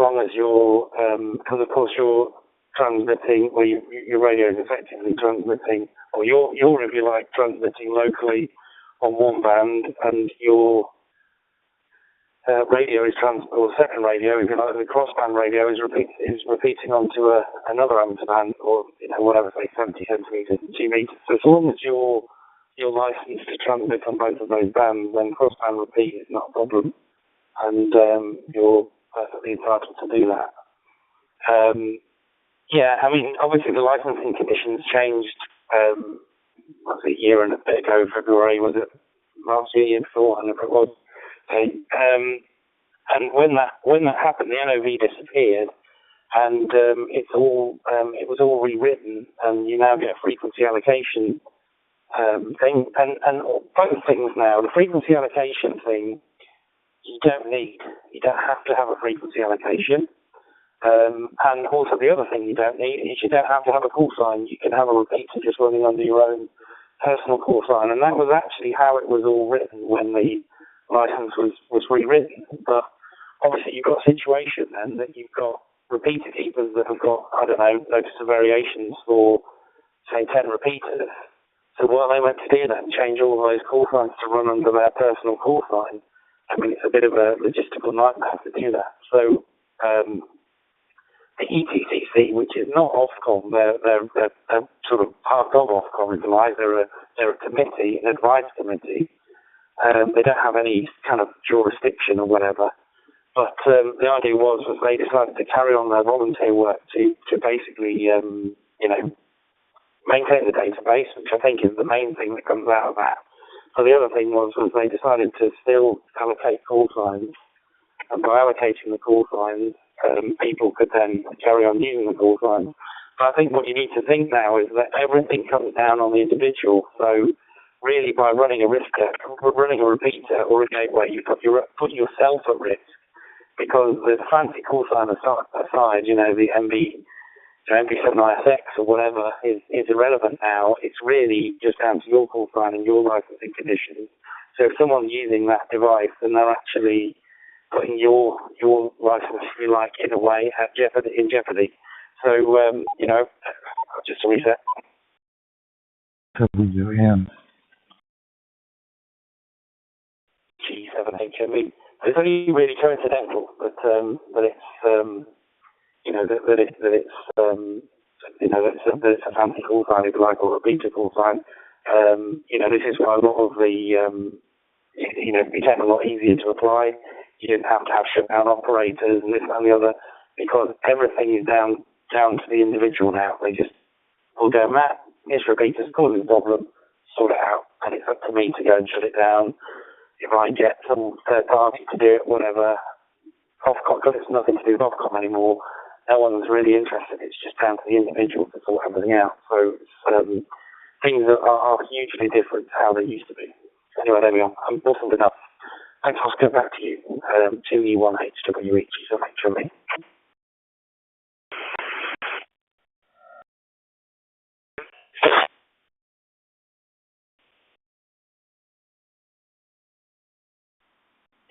long as you're, because of course you're transmitting, or your radio is effectively transmitting, or you're if you like transmitting locally on one band, and your radio is or second radio, if you like, the crossband radio is repeating onto another amateur band, or whatever, say 70 centimeters, 2 meters. So as long as you're licensed to transmit on both of those bands, then crossband repeat is not a problem, and you're perfectly entitled to do that. Obviously the licensing conditions changed. A year and a bit ago, February, was it last year before? I don't know if it was. And when that happened, the NOV disappeared, and it was all rewritten, and you now get a frequency allocation thing, and both things now. The frequency allocation thing, you don't have to have a frequency allocation, and also the other thing you don't need is you don't have to have a call sign. You can have a repeater just running under your own personal call sign, and that was actually how it was all written when the license was rewritten. But obviously you've got a situation then that you've got repeater keepers that have got, I don't know, notice of variations for, say, 10 repeaters. So while they went to do that and change all those call signs to run under their personal call sign, I mean, it's a bit of a logistical nightmare to do that. So the ETCC, which is not Ofcom, they're sort of part of Ofcom, if you like. They're a committee, an advice committee. They don't have any kind of jurisdiction or whatever. But the idea was they decided to carry on their volunteer work to basically, maintain the database, which I think is the main thing that comes out of that. So the other thing was they decided to still allocate call signs, and by allocating the call signs, people could then carry on using the call signs. But I think what you need to think now is that everything comes down on the individual. So really, by running a repeater or a gateway, you put yourself at risk, because the fancy call sign aside, the MB7ISX or whatever is irrelevant now. It's really just down to your call sign and your licensing conditions. So if someone's using that device, then they're actually putting your license, if you like, in a way, in jeopardy. So, just to reset. WM. G7HME. It's only really coincidental that it's that it's a fancy call sign, if you like, or a repeater call sign. This is why a lot of the it became a lot easier to apply. You didn't have to have shutdown operators and this and the other, because everything is down to the individual now. They just will go, Matt, this repeater's causing a problem, sort it out, and it's up to me to go and shut it down. If I get some third party to do it, whatever, Ofcom, because it's nothing to do with Ofcom anymore, no one's really interested. It's just down to the individual to sort everything out. So things are hugely different to how they used to be. Anyway, there we are. I'm awesome enough. Thanks, Oscar. Back to you. 2E1HWE, HME.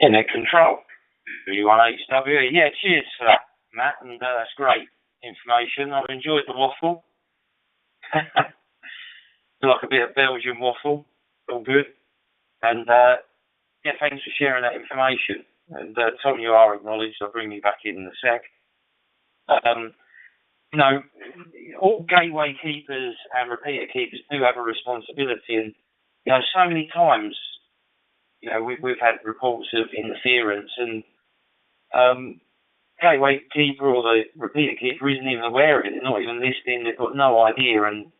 In control. 2E1HWE. Yeah, cheers for that, Matt, and that's great information. I've enjoyed the waffle. Like a bit of Belgian waffle. All good. And thanks for sharing that information. And something you are acknowledged. I'll bring you back in a sec. All gateway keepers and repeater keepers do have a responsibility, and so many times, we've had reports of interference, and gateway keeper or the repeater keeper isn't even aware of it. They're not even listening. They've got no idea, and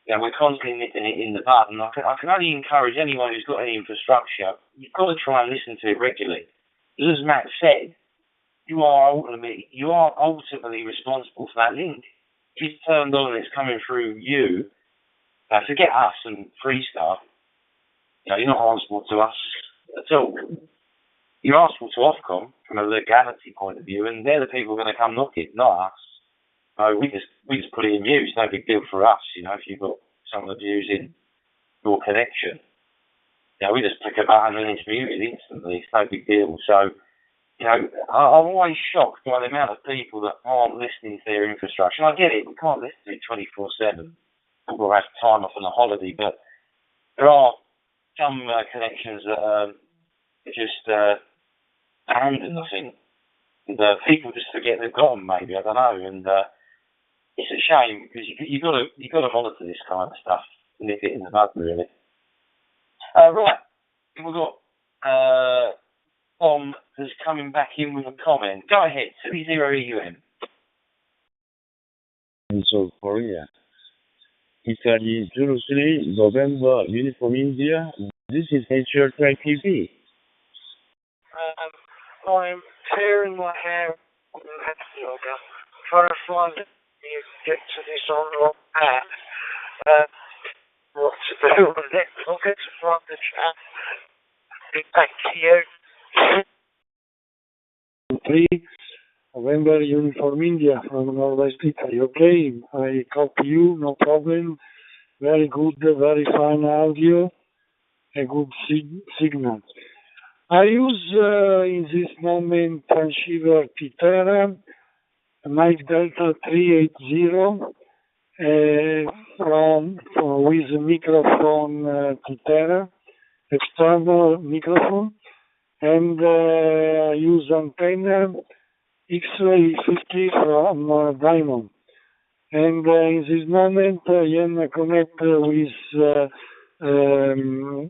we're constantly nipping it in the bud. And I can only encourage anyone who's got any infrastructure, you've got to try and listen to it regularly. As Matt said, you are ultimately responsible for that link. If it's turned on and it's coming through you, forget us and free stuff. You're not answerable to us at all. you're answerable to Ofcom from a legality point of view, and they're the people going to come knocking, not us. So we just put it in mute. It's no big deal for us, if you've got someone abusing your connection. We just click a button and it's muted instantly. It's no big deal. So, I'm always shocked by the amount of people that aren't listening to their infrastructure. And I get it, we can't listen to it 24/7. People have time off on a holiday, but there are some connections that are just abandoned, I think. And, people just forget they've got them, maybe, I don't know. And it's a shame because you've got to monitor this kind of stuff and nip it in the bud, really. Right, we've got Tom is coming back in with a comment. Go ahead, 30EUM. In South Korea. Italy, 03, November, Uniform India. This is HRTI TV. I'm tearing my hair on the head yoga, trying to find you get to this on the path. What to do with it? I'll get to front the chat. Be back to you. 3 November, Uniform India from Northwest Italy. Okay, I copy you, no problem. Very good, very fine audio, a good signal. I use in this moment transceiver Pitera, Mike Delta 380 with microphone Pitera, external microphone, and use antenna X-ray 50 from Diamond. And in this moment, I am connected with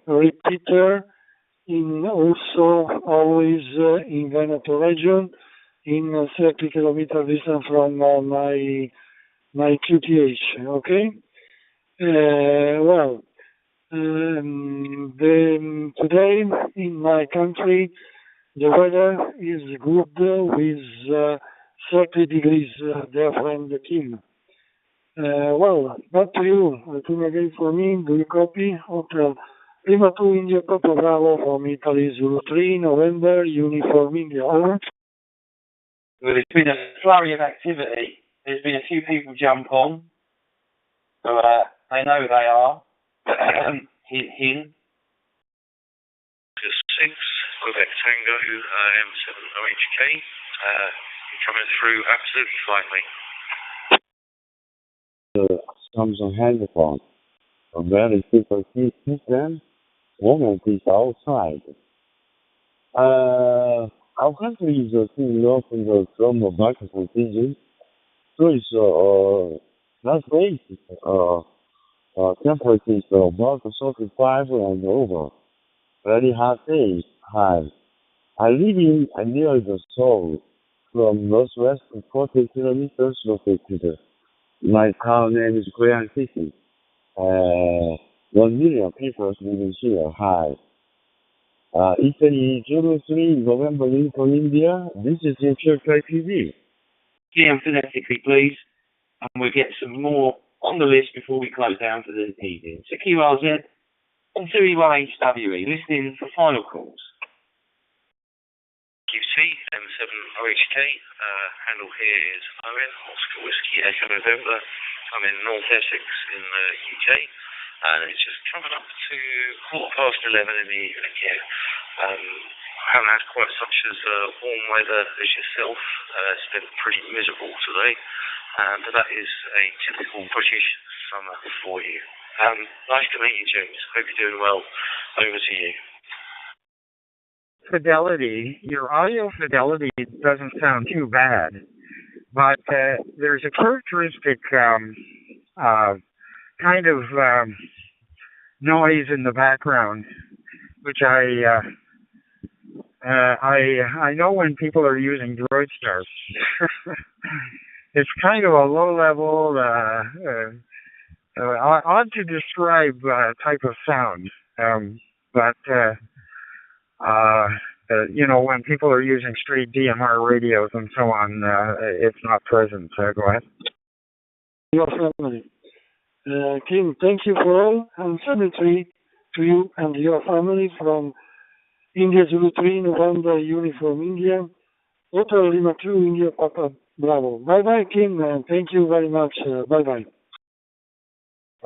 repeater also always in Veneto region, in 30 kilometer distance from my QTH. Okay. Today in my country the weather is good with 30 degrees there from the Kim. Back to you. Tune again for me. Do you copy? Hotel Lima 2 India Papa Bravo from Italy 03 November Uniform India. Over. Well, there's been a flurry of activity. There's been a few people jump on. So they know who they are. Him. 6, Quebec Tango, M7OHK. You're coming through absolutely finely. Samsung handphone. A very simple system. Woman is outside. Our country is still not in the global market contingent. So it's last week temperature is about 35 and over. Very hot days, high. I live near the Seoul, from northwest 40 kilometers located. My town name is Korean City. 1 million people living here, high. Italy, 03, November, from India. This is HRTI TV. Yeah, phonetically, please. And we'll get some more on the list before we close down for the evening. So QRZ and 2E1HWE, listening for final calls. QT, M7OHK, handle here is Owen, Oscar Whiskey, Echo November. I'm in North Essex in the UK, and it's just coming up to 11:15 in the evening here. I haven't had quite such as warm weather as yourself. It's been pretty miserable today, but that is a typical British summer for you. Nice to meet you, James. Hope you're doing well. Over to you. Fidelity, your audio fidelity doesn't sound too bad, but there's a characteristic kind of noise in the background, which I know when people are using Droid Stars. It's kind of a low level, odd to describe type of sound, but when people are using straight DMR radios and so on, it's not present. Go ahead. Your family. Kim, thank you for all, and 73 to you and your family from India Zulu 3, November, Uniform India, Hotel Lima 2, India Papa Bravo. Bye-bye, Kim, and thank you very much. Bye-bye.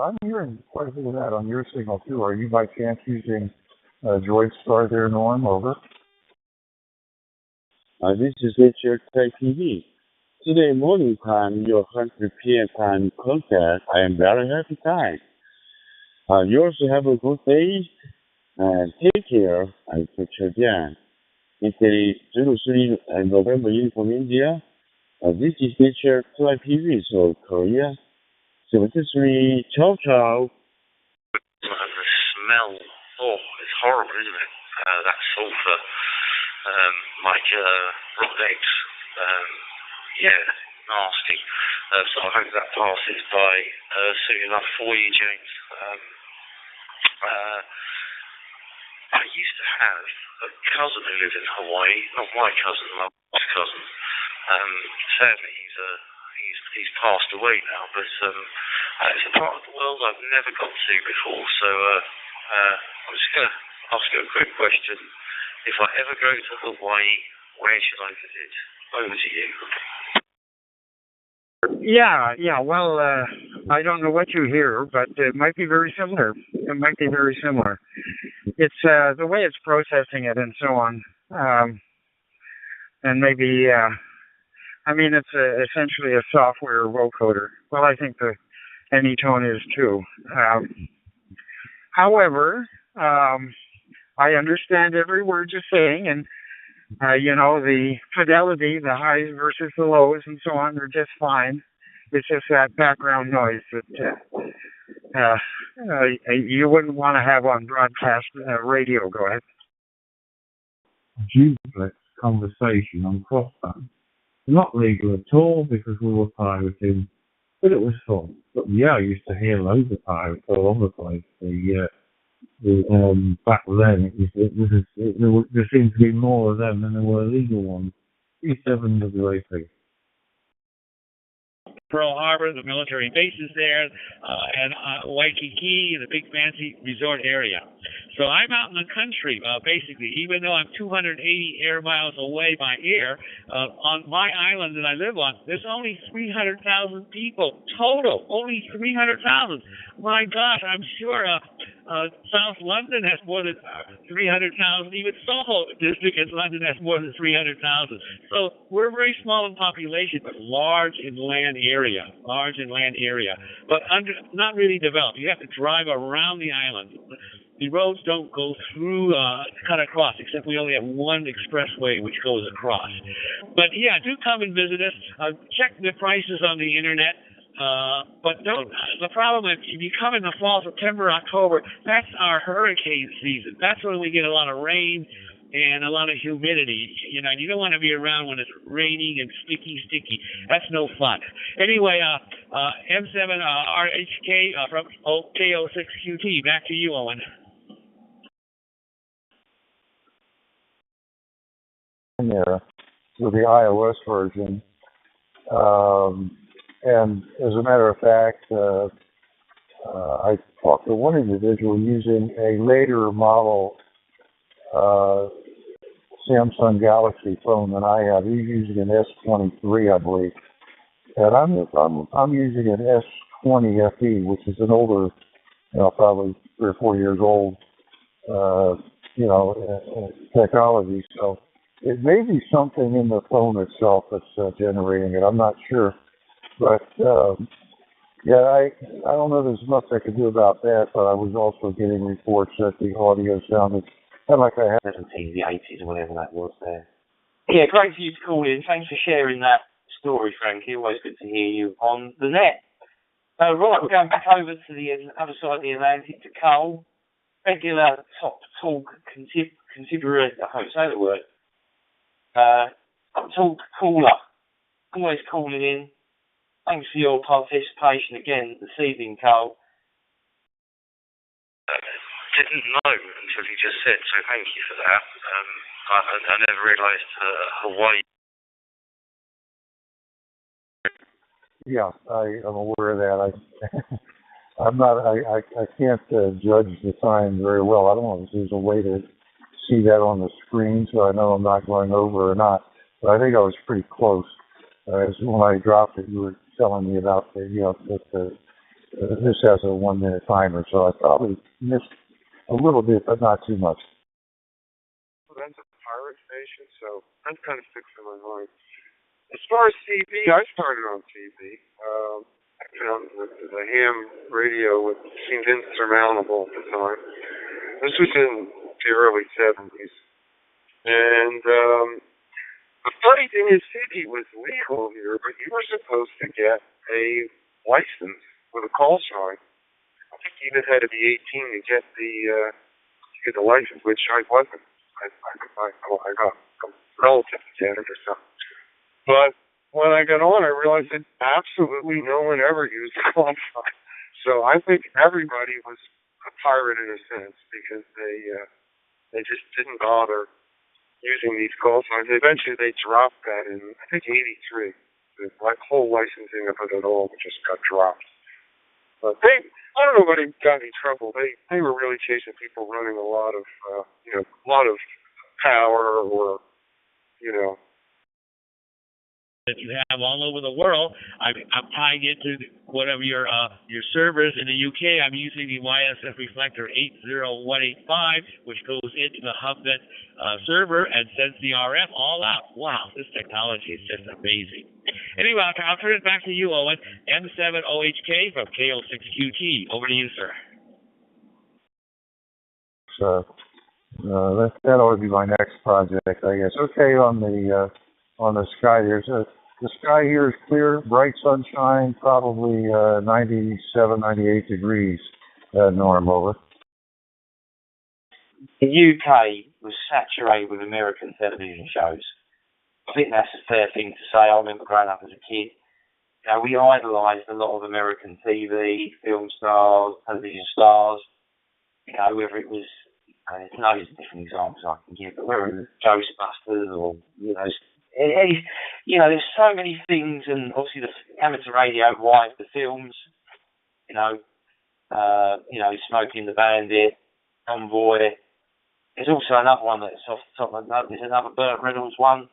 I'm hearing quite a bit of that on your signal, too. Are you by chance using Droid Star there, Norm? Over. This is Richard TV. Today morning time, your 100 p.m. time contact. I am very happy time. You also have a good day and take care. I picture again. Italy 03 November Uniform India. This is Richard TV, so Korea 73. Ciao, ciao. The smell, it's horrible, isn't it? That sulfur, like rotten eggs. Yeah, nasty. So I hope that passes by soon enough for you, James. I used to have a cousin who lived in Hawaii. Not my cousin, my wife's cousin. Sadly, he's passed away now, but it's a part of the world I've never got to before. So I'm just going to ask you a quick question. If I ever go to Hawaii, where should I visit? Over to you. Yeah. Well, I don't know what you hear, but it might be very similar. It's the way it's processing it and so on, and maybe. It's essentially a software vocoder. Well, I think the Anytone is too. However, I understand every word you're saying, and the fidelity, the highs versus the lows, and so on, are just fine. It's just that background noise that you wouldn't want to have on broadcast radio. Go ahead. Duplex conversation on crossband. Not legal at all because we were pirating, but it was fun. But yeah, I used to hear loads of pirates all over the place. Back then, there seemed to be more of them than there were legal ones. E7 WAP. Pearl Harbor, the military bases there, and Waikiki, the big fancy resort area. So I'm out in the country, basically, even though I'm 280 air miles away by air, on my island that I live on, there's only 300,000 people total, only 300,000. My gosh, I'm sure South London has more than 300,000. Even Soho district in London has more than 300,000. So we're very small in population, but large in land area, but not really developed. You have to drive around the island. The roads don't go through, cut across, except we only have one expressway which goes across. But yeah, do come and visit us. Check the prices on the internet. But don't. The problem is, if you come in the fall, September, October, that's our hurricane season. That's when we get a lot of rain and a lot of humidity. You don't want to be around when it's raining and sticky. That's no fun. Anyway, M7 RHK from KO6QT. Back to you, Owen. There with the iOS version. And as a matter of fact, I talked to one individual using a later model Samsung Galaxy phone than I have. He's using an S23, I believe, and I'm using an S20 FE, which is an older, probably 3 or 4 years old, technology. So it may be something in the phone itself that's generating it. I'm not sure. But, I don't know there's much I could do about that, but I was also getting reports that the audio sounded like I had 70s, the 80s, or whatever that was there. Yeah, great for you to call in. Thanks for sharing that story, Frankie. Always good to hear you on the net. Right, we're going back over to the other side of the Atlantic to Cole. Regular top talk contributor, I hope I say the word. Top talk caller. Always calling in. Thanks for your participation again this evening, Cole. Didn't know until you just said, so thank you for that. I never realised Hawaii. Yeah, I'm aware of that. I'm not. I can't judge the time very well. I don't know if there's a way to see that on the screen, so I know I'm not going over or not. But I think I was pretty close. As when I dropped it, you were telling me about the, that this has a 1 minute timer, so I probably missed a little bit, but not too much. Well, that's a pirate station, so that kind of sticks in my mind. As far as TV, I started on TV. The ham radio seemed insurmountable at the time. This was in the early 70s. And the funny thing is, TV was legal here, but you were supposed to get a license with a call sign. I think you even had to be 18 to get the license, which I wasn't. I got a relative to get it or something. But when I got on, I realized that absolutely no one ever used the call sign. So I think everybody was a pirate in a sense because they just didn't bother using these call signs. Eventually, they dropped that in, I think, '83. The whole licensing of it at all just got dropped. But I don't know if they got any trouble. They were really chasing people running a lot of power or, that you have all over the world. I'm tying into whatever your servers in the UK. I'm using the YSF reflector 80185, which goes into the HubNet server and sends the RF all out. Wow, this technology is just amazing. Anyway, I'll turn it back to you, Owen. M7OHK from KO6QT. Over to you, sir. So that ought to be my next project, I guess. Okay, on the sky, the sky here is clear, bright sunshine, probably 97, 98 degrees over. The UK was saturated with American television shows. I think that's a fair thing to say. I remember growing up as a kid. We idolised a lot of American TV, film stars, television stars. Whether it was, there's loads of different examples I can give, but whether it was Ghostbusters or, there's so many things, and obviously the amateur radio wide the films, Smoking the Bandit, Convoy. There's also another one that's off the top of my head. There's another Burt Reynolds one,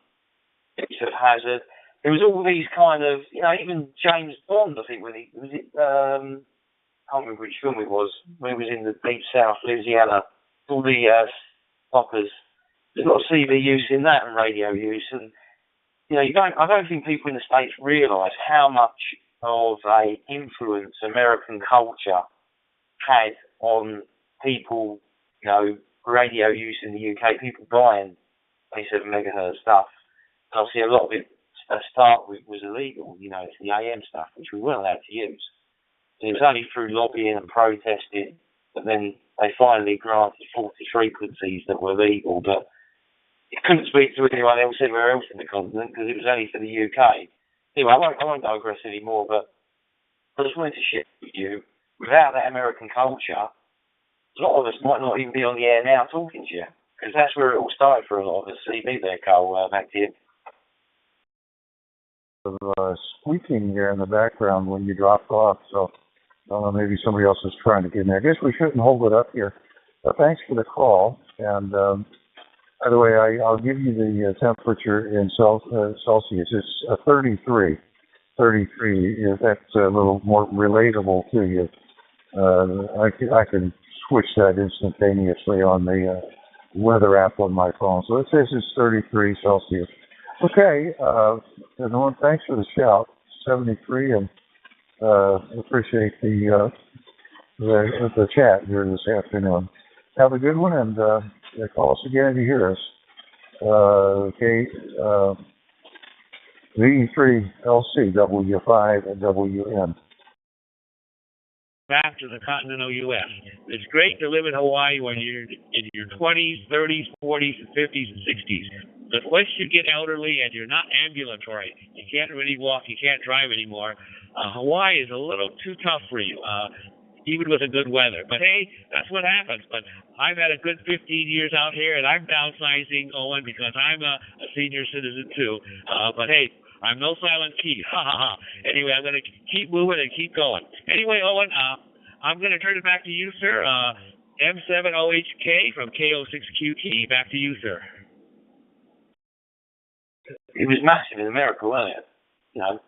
Dukes of Hazzard. There was all these kind of, even James Bond, I think, when he was it, I can't remember which film it was, when he was in the Deep South, Louisiana, all the poppers. There's a lot of CV use in that and radio use, and I don't think people in the States realise how much of a influence American culture had on people, radio use in the UK, people buying 27 megahertz stuff. And obviously a lot of it to start with was illegal, it's the AM stuff, which we weren't allowed to use. And it was only through lobbying and protesting that then they finally granted 40 frequencies that were legal, but you couldn't speak to anyone else anywhere else in the continent because it was only for the UK. Anyway, I won't digress anymore, but I just wanted to share with you, without that American culture, a lot of us might not even be on the air now talking to you, because that's where it all started for a lot of us. See me there, Carl, back to you. Squeaking here in the background when you dropped off, so I don't know, maybe somebody else is trying to get in there. I guess we shouldn't hold it up here. Thanks for the call, and by the way, I'll give you the temperature in Celsius. It's 33. 33, if that's a little more relatable to you. I can switch that instantaneously on the weather app on my phone. So it says it's 33 Celsius. Okay, everyone, thanks for the shout. 73, and appreciate the chat here this afternoon. Have a good one, and call us again if you hear us. V3LC W5WN. Back to the continental U.S. It's great to live in Hawaii when you're in your 20s, 30s, 40s, and 50s, and 60s. But once you get elderly and you're not ambulatory, you can't really walk, you can't drive anymore, Hawaii is a little too tough for you, even with the good weather. But hey, that's what happens. But I've had a good 15 years out here, and I'm downsizing, Owen, because I'm a senior citizen too. But hey, I'm no silent key. Ha ha ha. Anyway, I'm going to keep moving and keep going. Anyway, Owen, I'm going to turn it back to you, sir. M7OHK from KO6QT. Back to you, sir. It was massive in America, wasn't it? You know,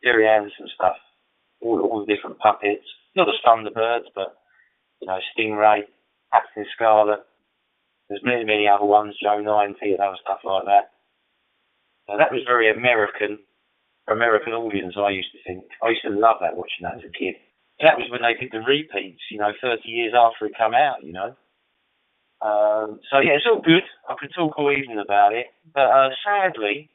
Jerry Anderson stuff, all the different puppets, not the Thunderbirds, but, you know, Stingray, Captain Scarlet. There's many other ones, Joe 90 and other stuff like that. So that was very American audience, I used to think. I used to love that, watching that as a kid. And that was when they did the repeats, you know, 30 years after it come out, you know. So yeah, it's all good. I could talk all evening about it. But sadly,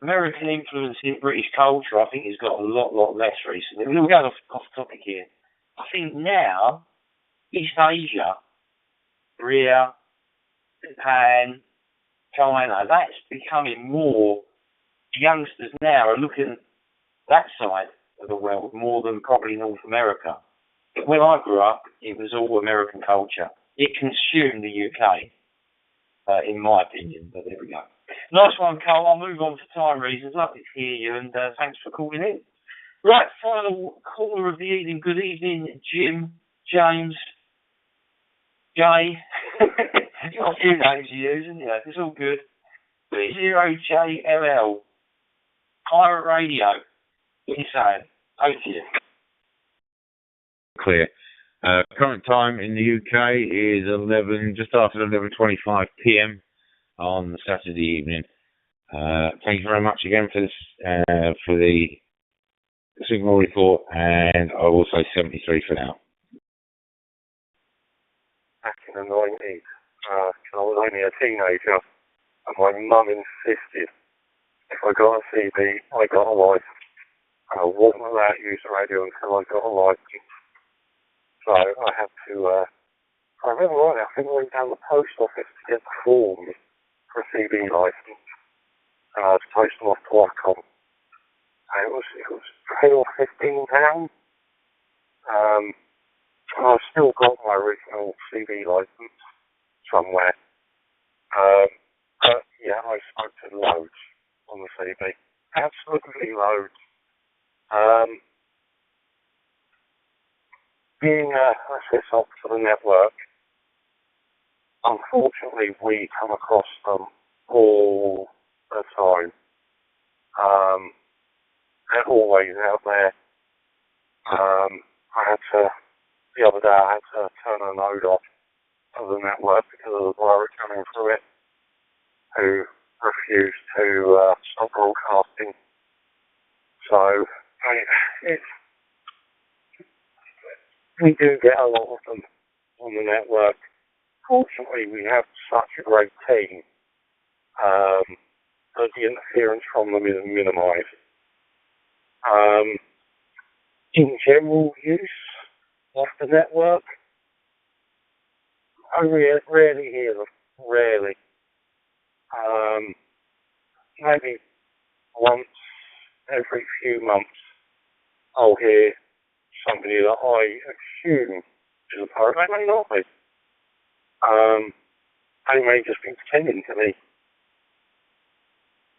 American influence in British culture, I think, has got a lot less recently. We're going off topic here. I think now, East Asia, Korea, Japan, China, that's becoming more, youngsters now are looking that side of the world more than probably North America. But when I grew up, it was all American culture. It consumed the UK, in my opinion, but there we go. Nice one, Cole. I'll move on for time reasons. Lovely to hear you, and thanks for calling in. Right, final caller of the evening. Good evening, Jim, James, Jay. You've got a few names you use, isn't you? It's all good. 0JLL. Pirate Radio. What are you saying? Over to you. Clear. Current time in the UK is just after 11:25 p.m. on Saturday evening. Thank you very much again for this, for the signal report, and I will say 73 for now. Back in the 90s, I was only a teenager, and my mum insisted if I got a CD, I got a license. And I wasn't allowed to use the radio until I got a license. So I had to, I remember right, I think I went down the post office to get the forms for a CD license, to post them off to Wacom. And it was £10 or £15. I've still got my original CD license somewhere. But yeah, I spoke to loads on the CD. Absolutely loads. Being a sys-op for the network, unfortunately we come across them all the time. They're always out there. The other day I had to turn a node off of the network because of the virus coming through it, who refused to stop broadcasting. So, we do get a lot of them on the network. Fortunately, we have such a great team that the interference from them is minimised. In general use of the network, I rarely hear them. Rarely. Maybe once every few months I'll hear somebody that I assume is a pirate. They may not be. They may just be pretending to be.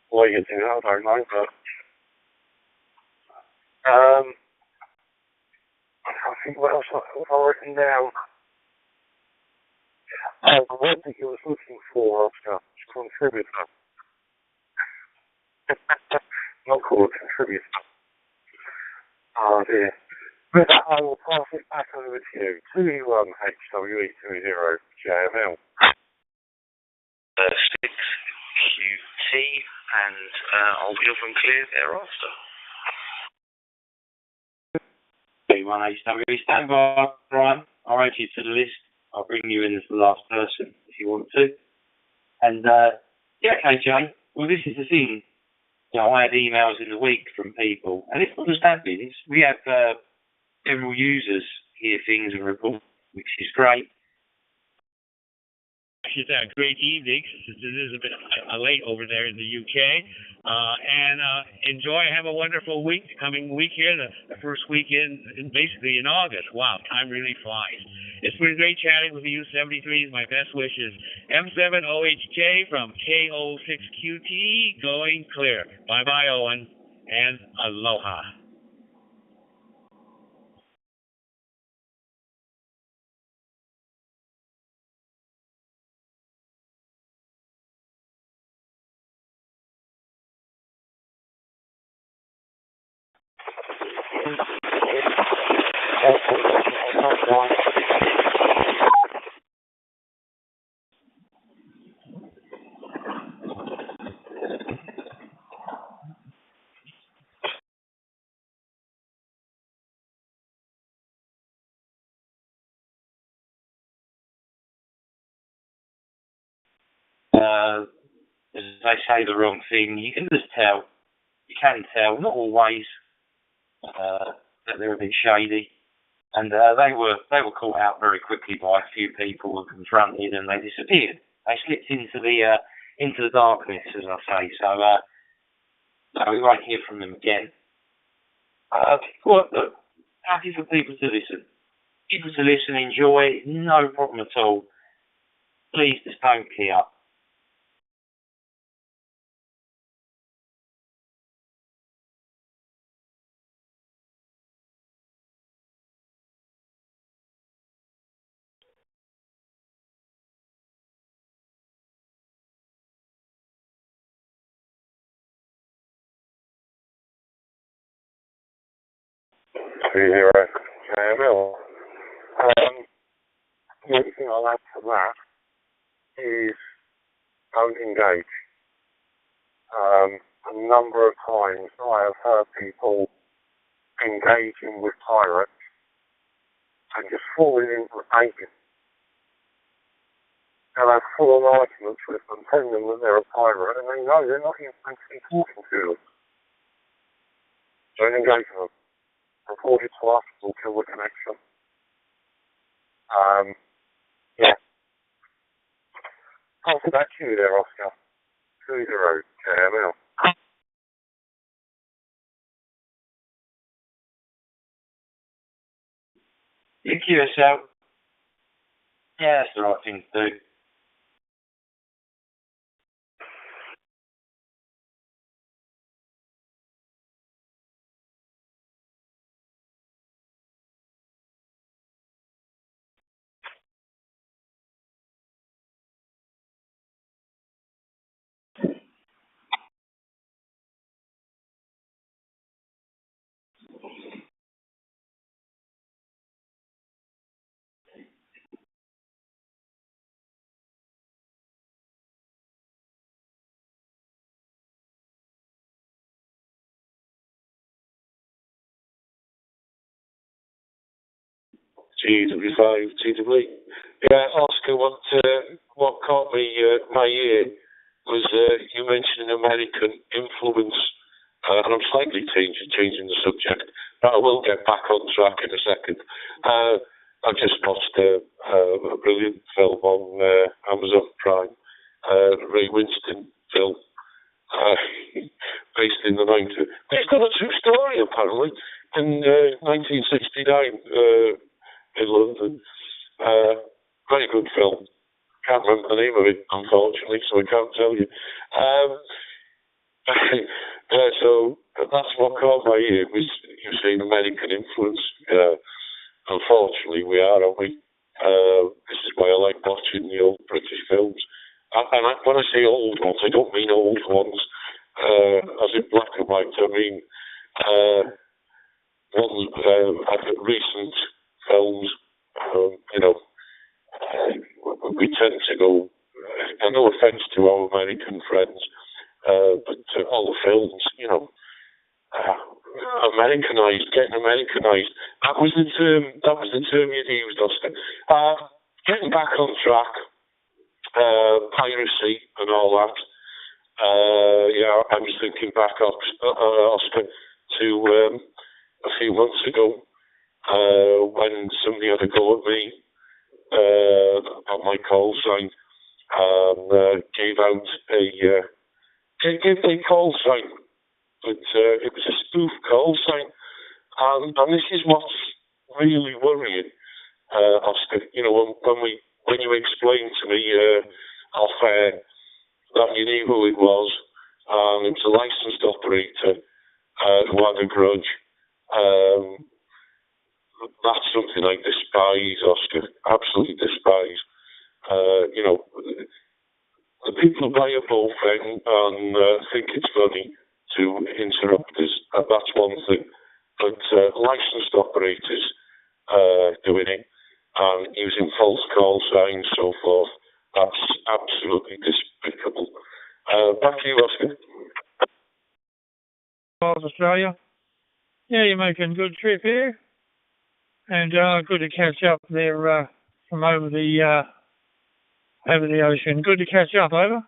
Why you do that, I don't know, but I think what else I've written down. The word that you was looking for, Oscar, is contributor. Not called contributor. Oh dear. But I will pass it back over to you. 2E1HWE20JML. 6QT, and I'll be up and clear thereafter. 1HWE, stand by, Brian. I'll add you to the list. I'll bring you in as the last person if you want to. And yeah, okay, Jay. Well, this is the thing. You know, I had emails in the week from people, and it's not just admins. We have several users hear things and report, which is great. She's had a great evening. It is a bit late over there in the UK. And enjoy. Have a wonderful week. Coming week here, the first weekend, basically in August. Wow, time really flies. It's been great chatting with you. 73 is my best wishes. M7OHK from KO6QT going clear. Bye-bye, Owen. And aloha. As they say the wrong thing, you can just tell. You can tell, not always, that they're a bit shady. And they were caught out very quickly by a few people and confronted, and they disappeared. They slipped into the darkness, as I say. So we won't hear from them again. Look, happy for people to listen. People to listen, enjoy, no problem at all. Please just don't key up. Well, the only thing I'll add to that is don't engage. A number of times I have heard people engaging with pirates and just falling into the bacon. They'll have full-on arguments with them, telling them that they're a pirate, and they know they're not even actually talking to them. Don't engage with them. Report it to us, we'll kill the connection. Yeah. I'll come back to you there, Oscar. 2-0, KML. You cue yourself. Yeah, that's the right thing to do. GW5, GW. Yeah, Oscar, what caught me my ear was you mentioning American influence, and I'm slightly changing the subject, but I will get back on track in a second. I just watched a brilliant film on Amazon Prime, Ray Winston film, based in the 90s. It's got a true story, apparently, in 1969. In London. Very good film. Can't remember the name of it, unfortunately, so I can't tell you. So that's what caught my ear. You've seen American influence. Unfortunately, we are, aren't we? This is why I like watching the old British films. When I say old ones, I don't mean old ones as in black and white. I mean recent films, we tend to go, no offence to our American friends, but all the films, Americanized, getting Americanized. That was the term you'd used, Oscar. Getting back on track, piracy and all that. I was thinking back, Oscar, to a few months ago, when somebody had a go at me about my call sign, and gave out a call sign, but it was a spoof call sign, and this is what's really worrying, Oscar. When you explained to me off air that you knew who it was, and it was a licensed operator who had a grudge. That's something I despise, Oscar. Absolutely despise. The people buy a bullpen and think it's funny to interrupt us. That's one thing. but licensed operators doing it and using false call signs, so forth. That's absolutely despicable. Back to you, Oscar. Australia. Yeah, you're making a good trip here. And good to catch up there from over the ocean. Good to catch up, over.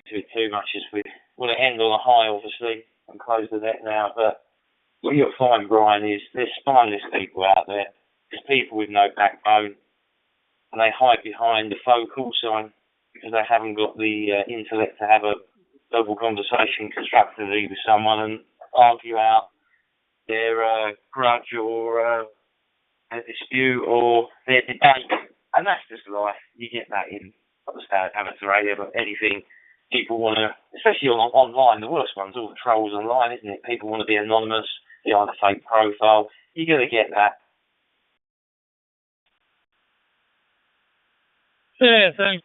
Too much as we want to end on a high, obviously, and close the net now. But what you'll find, Brian, is there's spineless people out there. There's people with no backbone, and they hide behind the faux call sign because they haven't got the intellect to have a double conversation constructively with someone and argue out their grudge or a dispute or their debate. And that's just life. You get that in not the standard amateur radio, but anything. People want to, especially online, the worst ones, all the trolls online, isn't it? People want to be anonymous behind a fake profile. You're going to get that. Yeah, thanks.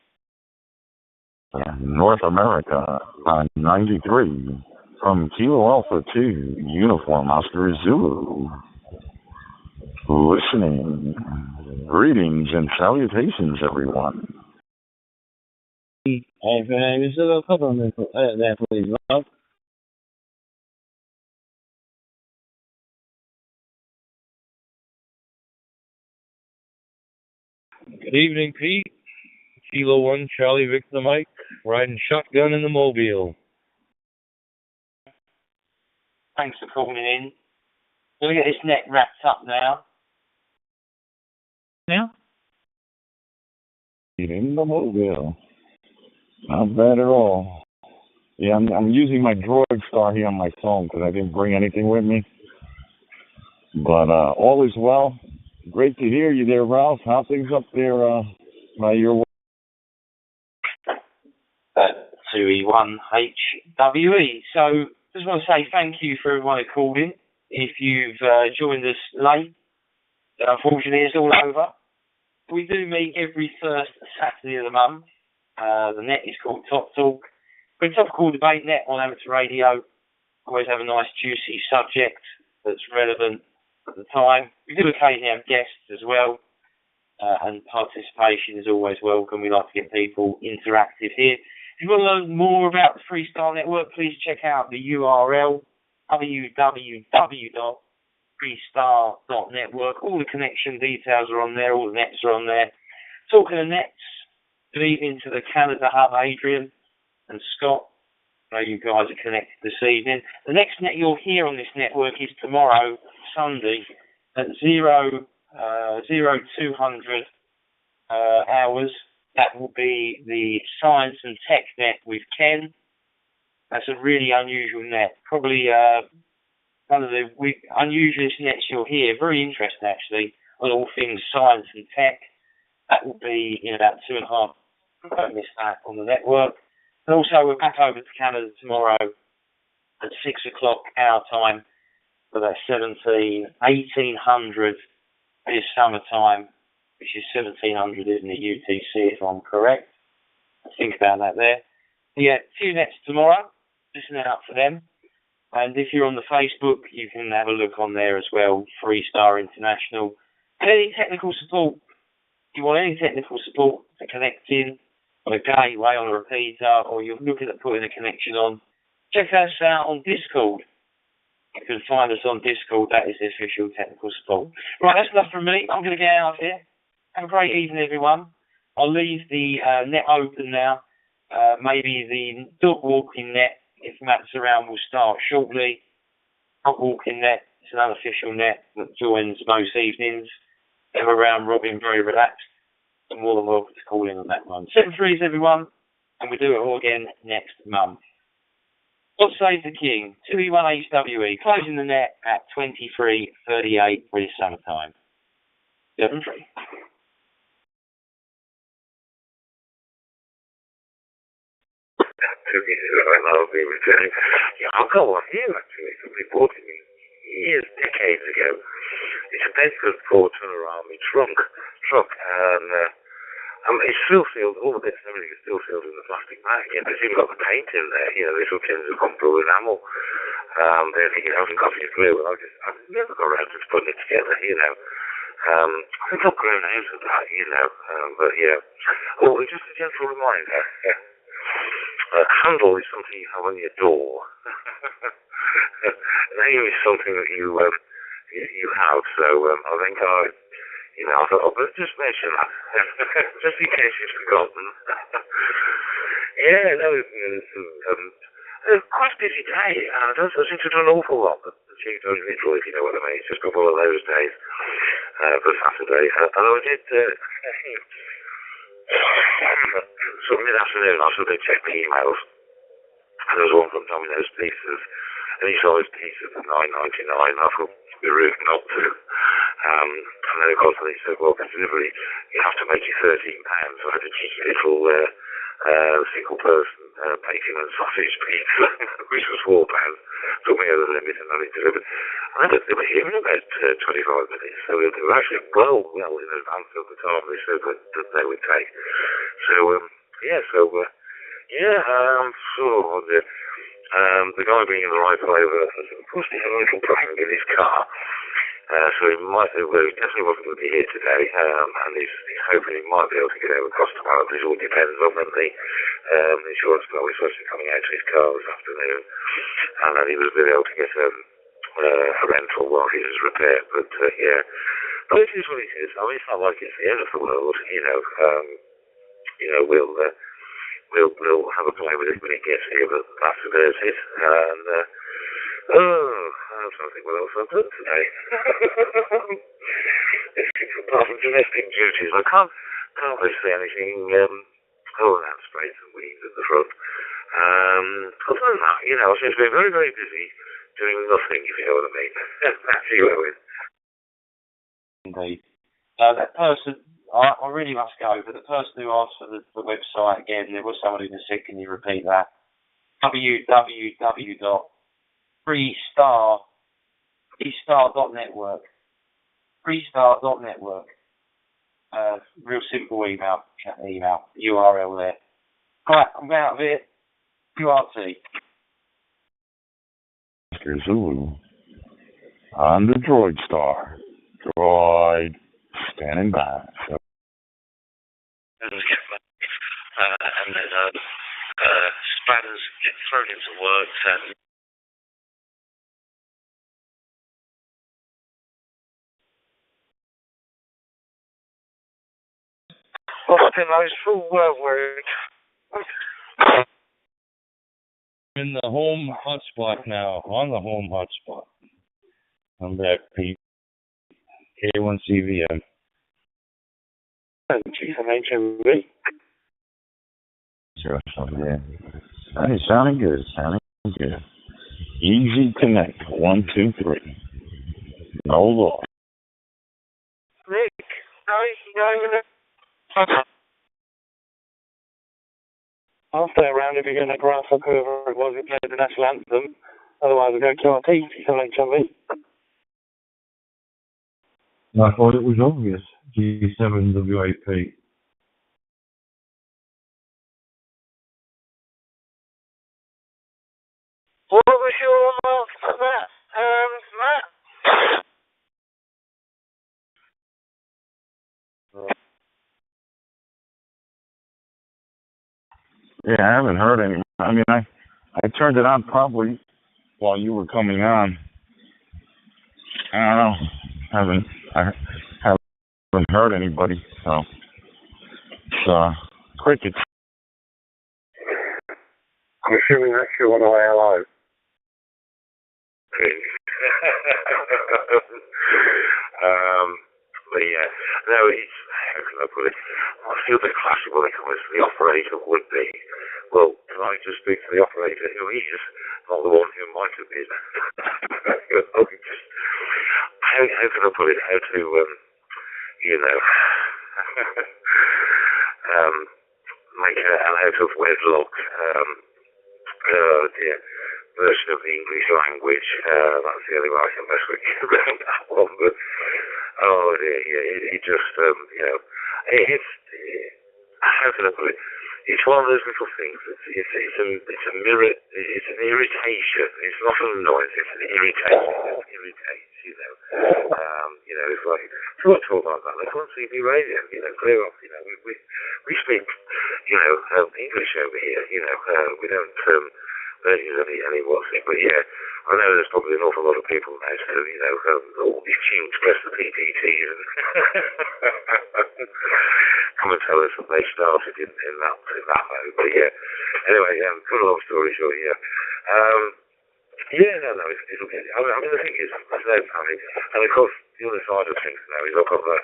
North America on 93 from Kilo Alpha 2, Uniform Oscar Zulu. Listening. Greetings and salutations, everyone. Hey, is there a couple there, please, love? Good evening, Pete. Kilo 1, Charlie Victor Mike, riding shotgun in the Mobile. Thanks for calling in. We're going to get this net wrapped up now. Now? In the Mobile. Not bad at all. Yeah, I'm using my Droid Star here on my phone because I didn't bring anything with me. But all is well. Great to hear you there, Ralph. How things up there by your way? 2E1HWE. So, just want to say thank you for everyone who called in. If you've joined us late, unfortunately it's all over. We do meet every first Saturday of the month. The net is called Top Talk. We're a topical debate net on amateur radio. Always have a nice juicy subject that's relevant at the time. We do occasionally have guests as well, and participation is always welcome. We like to get people interactive here. If you want to learn more about the Freestyle Network, please check out the URL, www.freestyle.network. All the connection details are on there, all the nets are on there. Talking of nets, good evening to the Canada Hub, Adrian and Scott. I know you guys are connected this evening. The next net you'll hear on this network is tomorrow, Sunday, at 0200 hours. That will be the Science and Tech net with Ken. That's a really unusual net. Probably one of the unusualest nets you'll hear. Very interesting, actually, on all things science and tech. That will be in about 2.5. Don't miss that on the network. And also, we're back over to Canada tomorrow at 6 o'clock our time for that 1800 is summertime, which is 1700, isn't it, UTC, if I'm correct? Think about that there. Yeah, 2 nets tomorrow. Listen out for them. And if you're on the Facebook, you can have a look on there as well, Freestar International. Any technical support, if you want any technical support to connect in on a gateway, on a repeater, or you're looking at putting a connection on, check us out on Discord. You can find us on Discord. That is the official technical support. Right, that's enough from me. I'm going to get out of here. Have a great evening, everyone. I'll leave the net open now. Maybe the dog walking net, if Matt's around, will start shortly. Dog walking net, it's an unofficial net that joins most evenings. They're around Robin, very relaxed. And more than welcome to call in on that one. 7-3s, everyone. And we'll do it all again next month. God save the King. 2E1HWE. Closing the net at 23:38 for this summertime. 7-3. Yeah, I'll go on here actually. Somebody bought it me years, decades ago. It's a Bedford Porter Army truck, and it's still sealed. All the bits and everything is still sealed in the plastic bag. Yeah, but it's even got the paint in there. You know, the little tins of gone blue enamel. He hasn't got his glue, and I've never got around to putting it together, I think I've grown out of that, but yeah. Oh, just a gentle reminder, handle is something you have on your door. Name is something that you have, so I think I thought, oh, but just mention that, just in case you've forgotten. Yeah, no, quite a busy day. I seem to do an awful lot, but achieved only little, if you know what I mean. It's just a couple of those days for Saturday. Although I did, sort of mid-afternoon, I sort of checked my emails. And there was one from Domino's Pizzas, any size pizza for $9.99. I thought it'd be rude not to. And then of course they said, well, for delivery, you have to make it £13. So I had a cheeky little single person bacon and sausage pizza, which was £4. Took me over the limit and had it delivered. And they were here in about 25 minutes, so they were actually well in advance of the time they said that they would take. So, the guy being in the right flavour, of course he had a little prank in his car. So he definitely wasn't going to be here today, and he's hoping he might be able to get over cost tomorrow, but it all depends on when the insurance bill is supposed to be coming out to his car this afternoon, and then he was able to get a rental while he was repaired, but but it is what it is. I mean, it's not like it's the end of the world, we'll have a play with it when it gets here, but that's about it, and I'm trying to think what else I've done today. Apart from domestic duties, I can't really see anything, that sprays and weeds at the front. Other than that, I seem to be very, very busy doing nothing, if you know what I mean. Back to you, Owen. Indeed. That person, I really must go, but the person who asked for the website again, there was somebody who said, can you repeat that? Freestar.network. Freestar.network. Real simple email URL there. Right, I'm out of it. QRT. Oscar Zulu. On the Droid Star. Droid. Standing by. So. And then splatters get thrown into work and optimized for work. I'm in the home hotspot now. On the home hotspot. I'm back, Pete. K1CVM. Geez, I'm HMV. Sure, yeah. Hey, sounding good. Easy connect. 1, 2, 3. No law. Nick, I'll stay around if you're going to graph up whoever it was who played the national anthem. Otherwise, we'll go QRT from HMV. I thought it was obvious. G7 WAP. What was your mark for that, Matt? Yeah, I haven't heard any. I mean, I turned it on probably while you were coming on. I don't know. I haven't heard anybody, so it's crickets. I'm assuming that's you on the way hello. But yeah, no, it's, how can I put it? I feel a bit classy when it comes to the operator would be. Well, can I just speak to the operator who is, not the one who might have been? How can I put it? How to, make an out of wedlock, version of the English language. That's the only way I can best get around that one. But oh dear, it just, it's how can I put it? it's one of those little things. It's a mirror. It's an irritation. It's not an annoyance. It's an irritation. It irritates, you know. It's like, if I talk like that, they can't see me radio, you know, clear off, you know. We speak, you know, English over here, you know. We don't use any what's it, but yeah, I know there's probably an awful lot of people now still, you know, all these tuned to press the PPTs and come and tell us that they started in that mode. But yeah, anyway, cut a long story short, yeah. It'll get. I mean, the thing is, there's no panic, and of course, the other side of things now is I've got the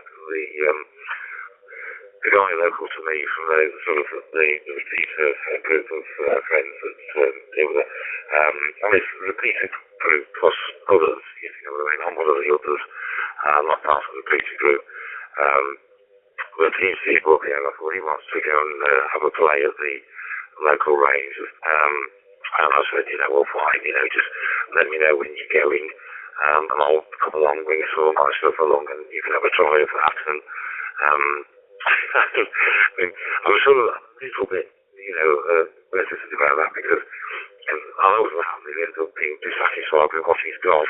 guy local to me from the sort of the repeater group of friends that deal with it. And it's the repeater group plus others, you know what I mean? I'm one of the others. I'm not part of the repeater group. But he's working out what he wants to go and have a play at the local range. And I said, you know, well, fine, you know, just let me know when you're going, and I'll come along, bring some of my stuff along, and you can have a try of that. And I mean, I'm sort of a little bit, you know, reticent about that because I always laugh and end up being dissatisfied with what he's got.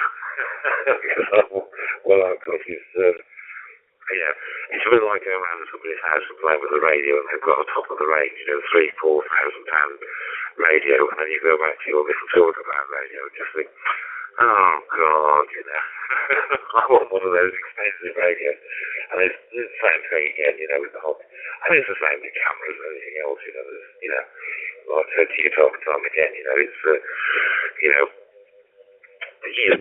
Because he's, it's a bit like going around to somebody's house and playing with the radio and they've got a top of the range, you know, £3,000-4,000 radio, and then you go back to your little talk-about radio and just think, oh God, you know, I want one of those expensive radios. And it's the same thing again, you know, with the whole, I mean, it's the same with cameras and anything else, you know, there's, you know, like I said to you time and time again, you know, it's, you know,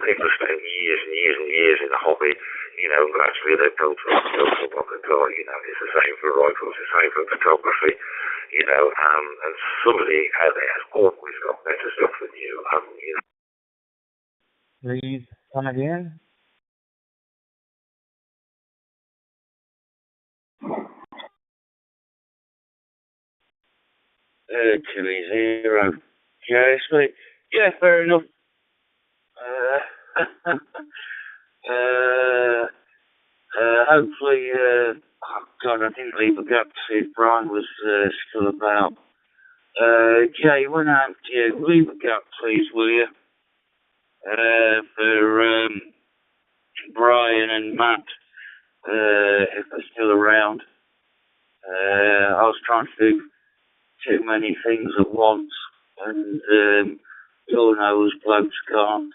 people have spent years and years and years in the hobby, you know, and actually they've built up what they've got, you know, it's the same for rifles, it's the same for photography, you know, and somebody out there has always got better stuff than you, you know. Please come again. Chili 0. Yes, mate. Yeah, fair enough. Hopefully, oh God, I didn't leave a gap to see if Brian was still about. Jay, when out to you, leave a gap, please, will you? For Brian and Matt, if they're still around. I was trying to do too many things at once, and you all know those blokes can't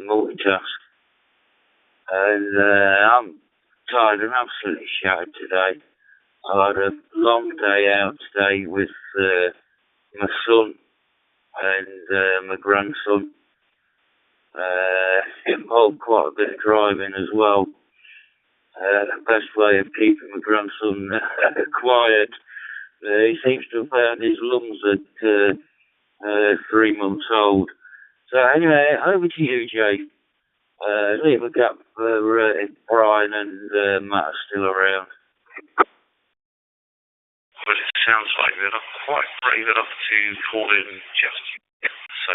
multitask. And I'm tired and absolutely shattered today. I had a long day out today with my son and my grandson. Involved quite a bit of driving as well. The best way of keeping my grandson quiet. He seems to have found his lungs at 3 months old. So anyway, over to you, Jay. Leave a gap for Brian and Matt are still around. But it sounds like they're not quite brave enough to call in just yet, so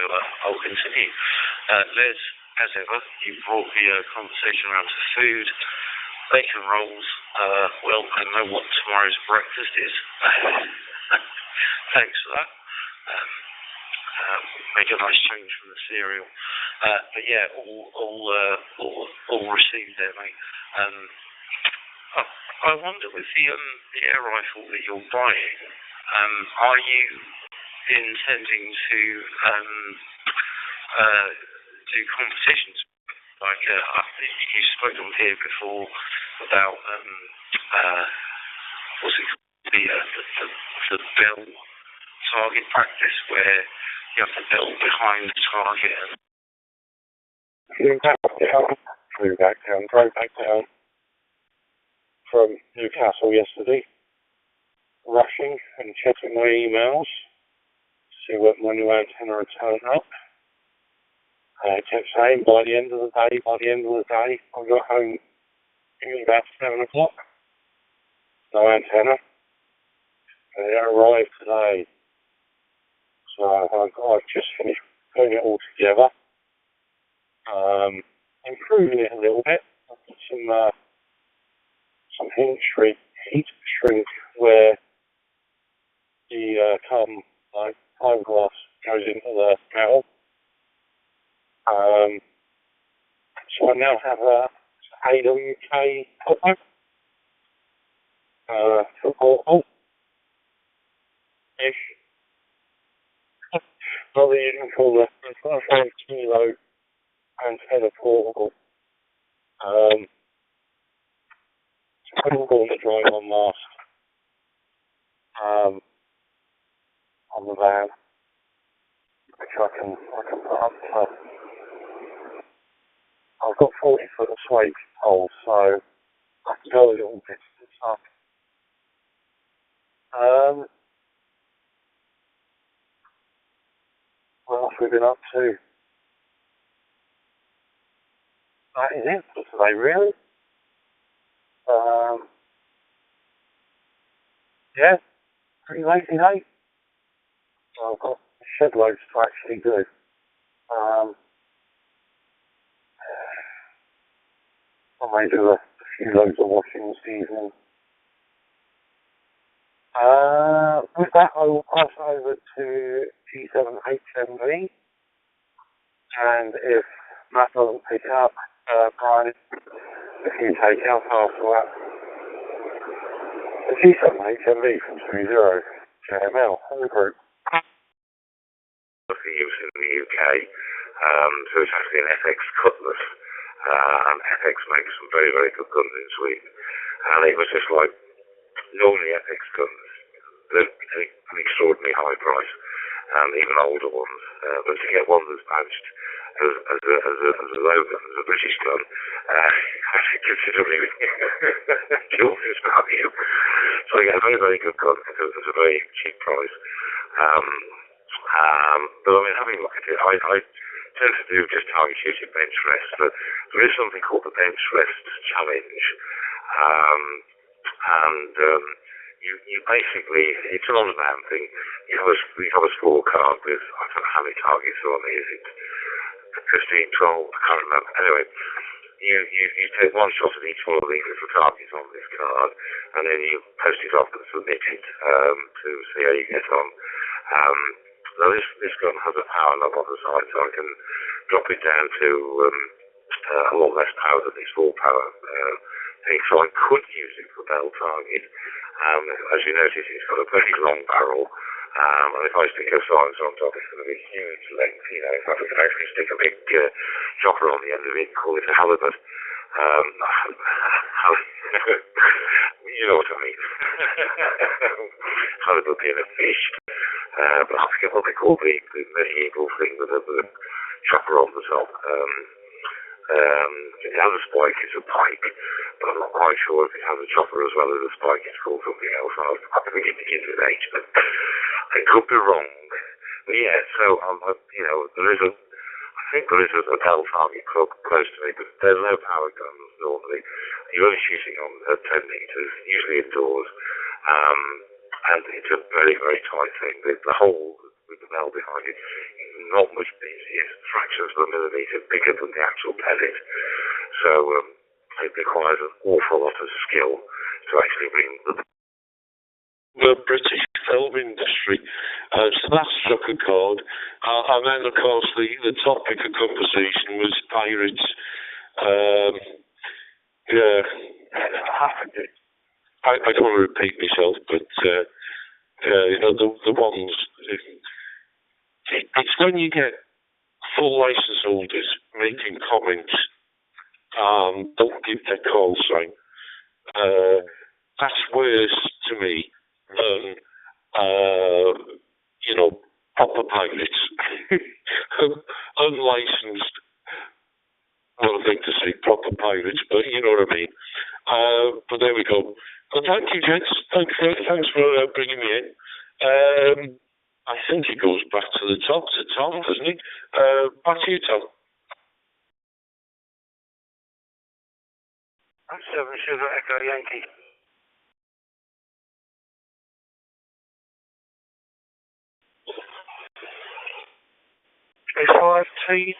I'll continue. Les, as ever, you brought the conversation around to food, bacon rolls. Well, I know what tomorrow's breakfast is. Thanks for that. Make a nice change from the cereal. But yeah, all received there, mate. I wonder with the air rifle that you're buying, are you intending to do competitions? Like I think you spoke on here before about what's it called, the bell target practice, where you have to build behind the target. Flew back down, drove back down from Newcastle yesterday, rushing and checking my emails to see what my new antenna had turned up. I kept saying by the end of the day, I got home about 7 o'clock. No antenna. And it arrived today. So I've just finished putting it all together. Improving it a little bit. I've got some heat shrink where the carbon fiberglass goes into the metal. So I now have a AWK copper support ish. Not the usual for the kilo antenna portable. Portable to drive on mast on the van, which I can put up to. I've got 40 foot of sway poles, so I can go a little bit up. What else we've been up to? That is it for today, really. Yeah, pretty lazy day. So I've got shed loads to actually do. I may do a few loads of washing this evening. With that, I will pass over to G7HMV, and if Matt doesn't pick up, Brian, if you take out after that, the G7HMV from 30 JML, home group. For use in the UK, so it's actually an FX cutlass, and FX makes some very, very good guns in Sweden, and it was just like, normally FX guns, they're an extraordinarily high price, even older ones, but to get one that's badged as a Logan, as a British gun, considerably kills its value. So you get a very, very good gun because it's a very cheap price. But I mean, having a look at it, I tend to do just target shooting bench rest, but there is something called the bench rest challenge, and you basically, it's an on-demand thing. You have a scorecard with, I don't know how many targets are on it, is it 15, 12, I can't remember. Anyway, you take one shot at each one of these little targets on this card, and then you post it off and submit it to see how you get on. Now this gun has a power knob on the side, so I can drop it down to a lot less power than these full power things. So I could use it for bell target. As you notice, it's got a very long barrel, and if I stick a silencer on top, it's going to be huge length. You know, if I could actually stick a big chopper on the end of it, call it a halibut. You know what I mean. Halibut being a fish. But I forget what they call the medieval thing with a chopper on the top. The other spike is a pike, but I'm not quite sure if it has a chopper as well as a spike. It's called something else. I think it begins with H, but I could be wrong. But yeah, so I think there is a bell target club close to me, but there's no power guns normally. You're only shooting on 10 metres, usually indoors. And it's a very, very tight thing. The hole with the bell behind it is not much bigger. It's fractions of a millimetre bigger than the actual pellet. So it requires an awful lot of skill to actually bring the British film industry. So that struck a chord. And then, of course, the topic of conversation was pirates. Yeah. I don't want to repeat myself, but the ones. It's when you get full license holders making comments, don't give their call sign. That's worse to me than proper pirates, unlicensed. Well, I think to say proper pirates, but you know what I mean. But there we go. Well, thank you, gents. Thanks for bringing me in. I think it goes back to the top, to Tom, doesn't it? Back to you, Tom. I'm 7 Sugar Echo Yankee. A5T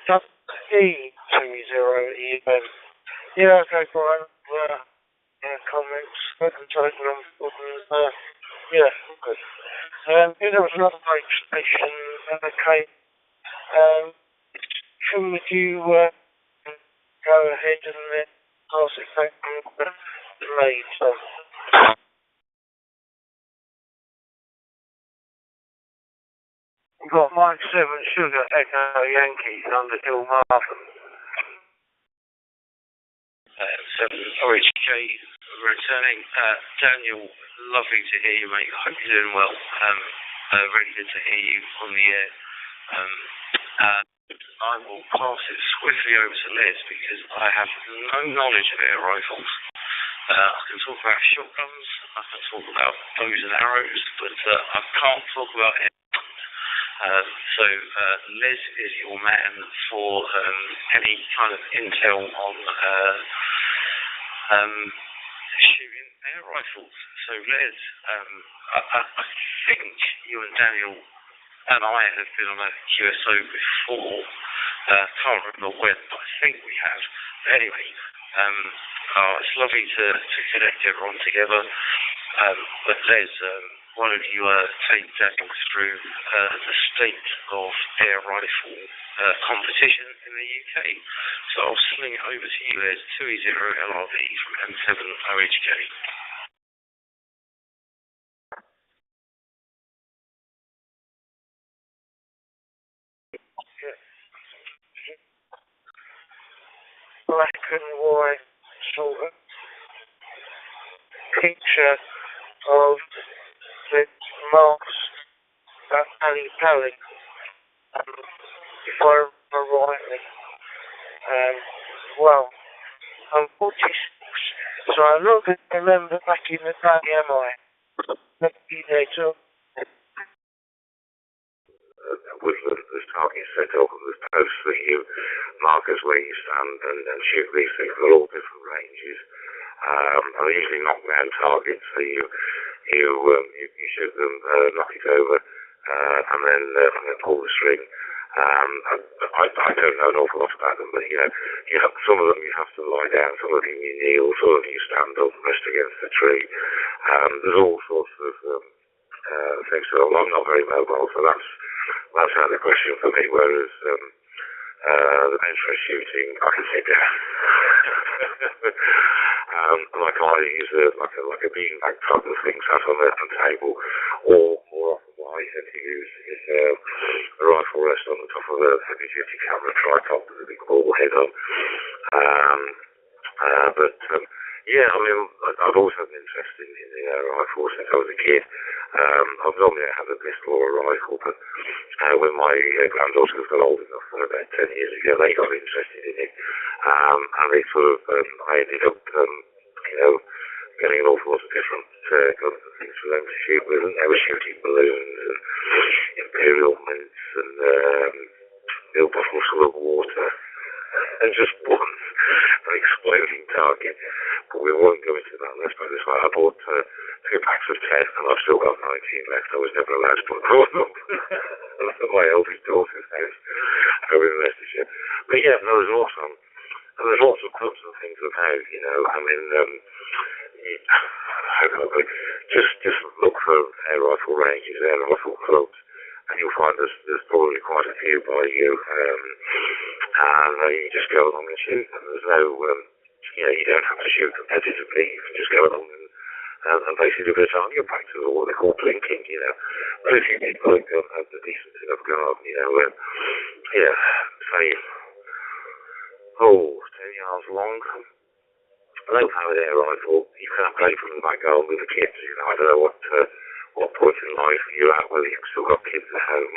E20EM. Yeah, okay, Brian. Comments, concentrating on, yeah, good. It was not a great station, okay. Would you go ahead and pass it back to the maid? We've got Mike 7 Sugar Echo Yankee under Hill Markham. 7 OHK returning. Daniel, lovely to hear you, mate. Hope you're doing well. Really good to hear you on the air. I will pass it swiftly over to Les because I have no knowledge of air rifles. I can talk about shotguns, I can talk about bows and arrows, but I can't talk about air. So Les is your man for any kind of intel on shooting air rifles. So Les, I think you and Daniel and I have been on a QSO before. Can't remember when, but I think we have. Anyway, it's lovely to connect everyone together. But Les, why don't you take Daniel through the state of air rifle competition in the UK? So I'll sling it over to you, Les. 2E0 LRV from M7 OHK. Black and white sort of picture of the marks that Ali Pally, if I remember rightly. Well, I'm 46, so I don't remember back in the day, am I? Maybe they do. With the target set up and there's posts that you mark as where you stand and shoot these things at all different ranges. They're usually knockdown targets, so you shoot them, knock it over, and then pull the string. I don't know an awful lot about them, but some of them you have to lie down, some of them you kneel, some of them you stand up, rest against the tree. There's all sorts of things. So I'm not very mobile, so that's out of the question for me. Whereas the bench press shooting, I can sit down. Like I use like a beanbag type of thing sat on a table, or more often what I tend to use is a rifle rest on the top of a heavy duty camera tripod with a big ball head on. Yeah, I mean, I've always had an interest in the air rifle since I was a kid. I've normally had a pistol or a rifle, but when my granddaughters got old enough, about 10 years ago, they got interested in it. And they sort of, I ended up, getting an awful lot of different guns and things for them to shoot with. And they were shooting balloons and imperial mints and little bottles full of water. And just one an exploding target. But we won't go into that. Let's put it this way. I bought 2 packs of 10 and I've still got 19 left. I was never allowed to put more up. At my eldest daughter's house over in Leicestershire. But yeah, no, it was awesome. And there's lots of clubs and things about, I mean, just look for air rifle ranges, air rifle clubs, and you'll find there's probably quite a few by you. And you just go along and shoot. And there's no, you don't have to shoot competitively. You can just go along and basically do a bit of target practice, or what they call blinking, But if you get a gun, have the decent enough guard, say, 10 yards long, low-powered air rifle, you can upgrade from the back garden with the kids. I don't know what point in life you're at, whether you've still got kids at home,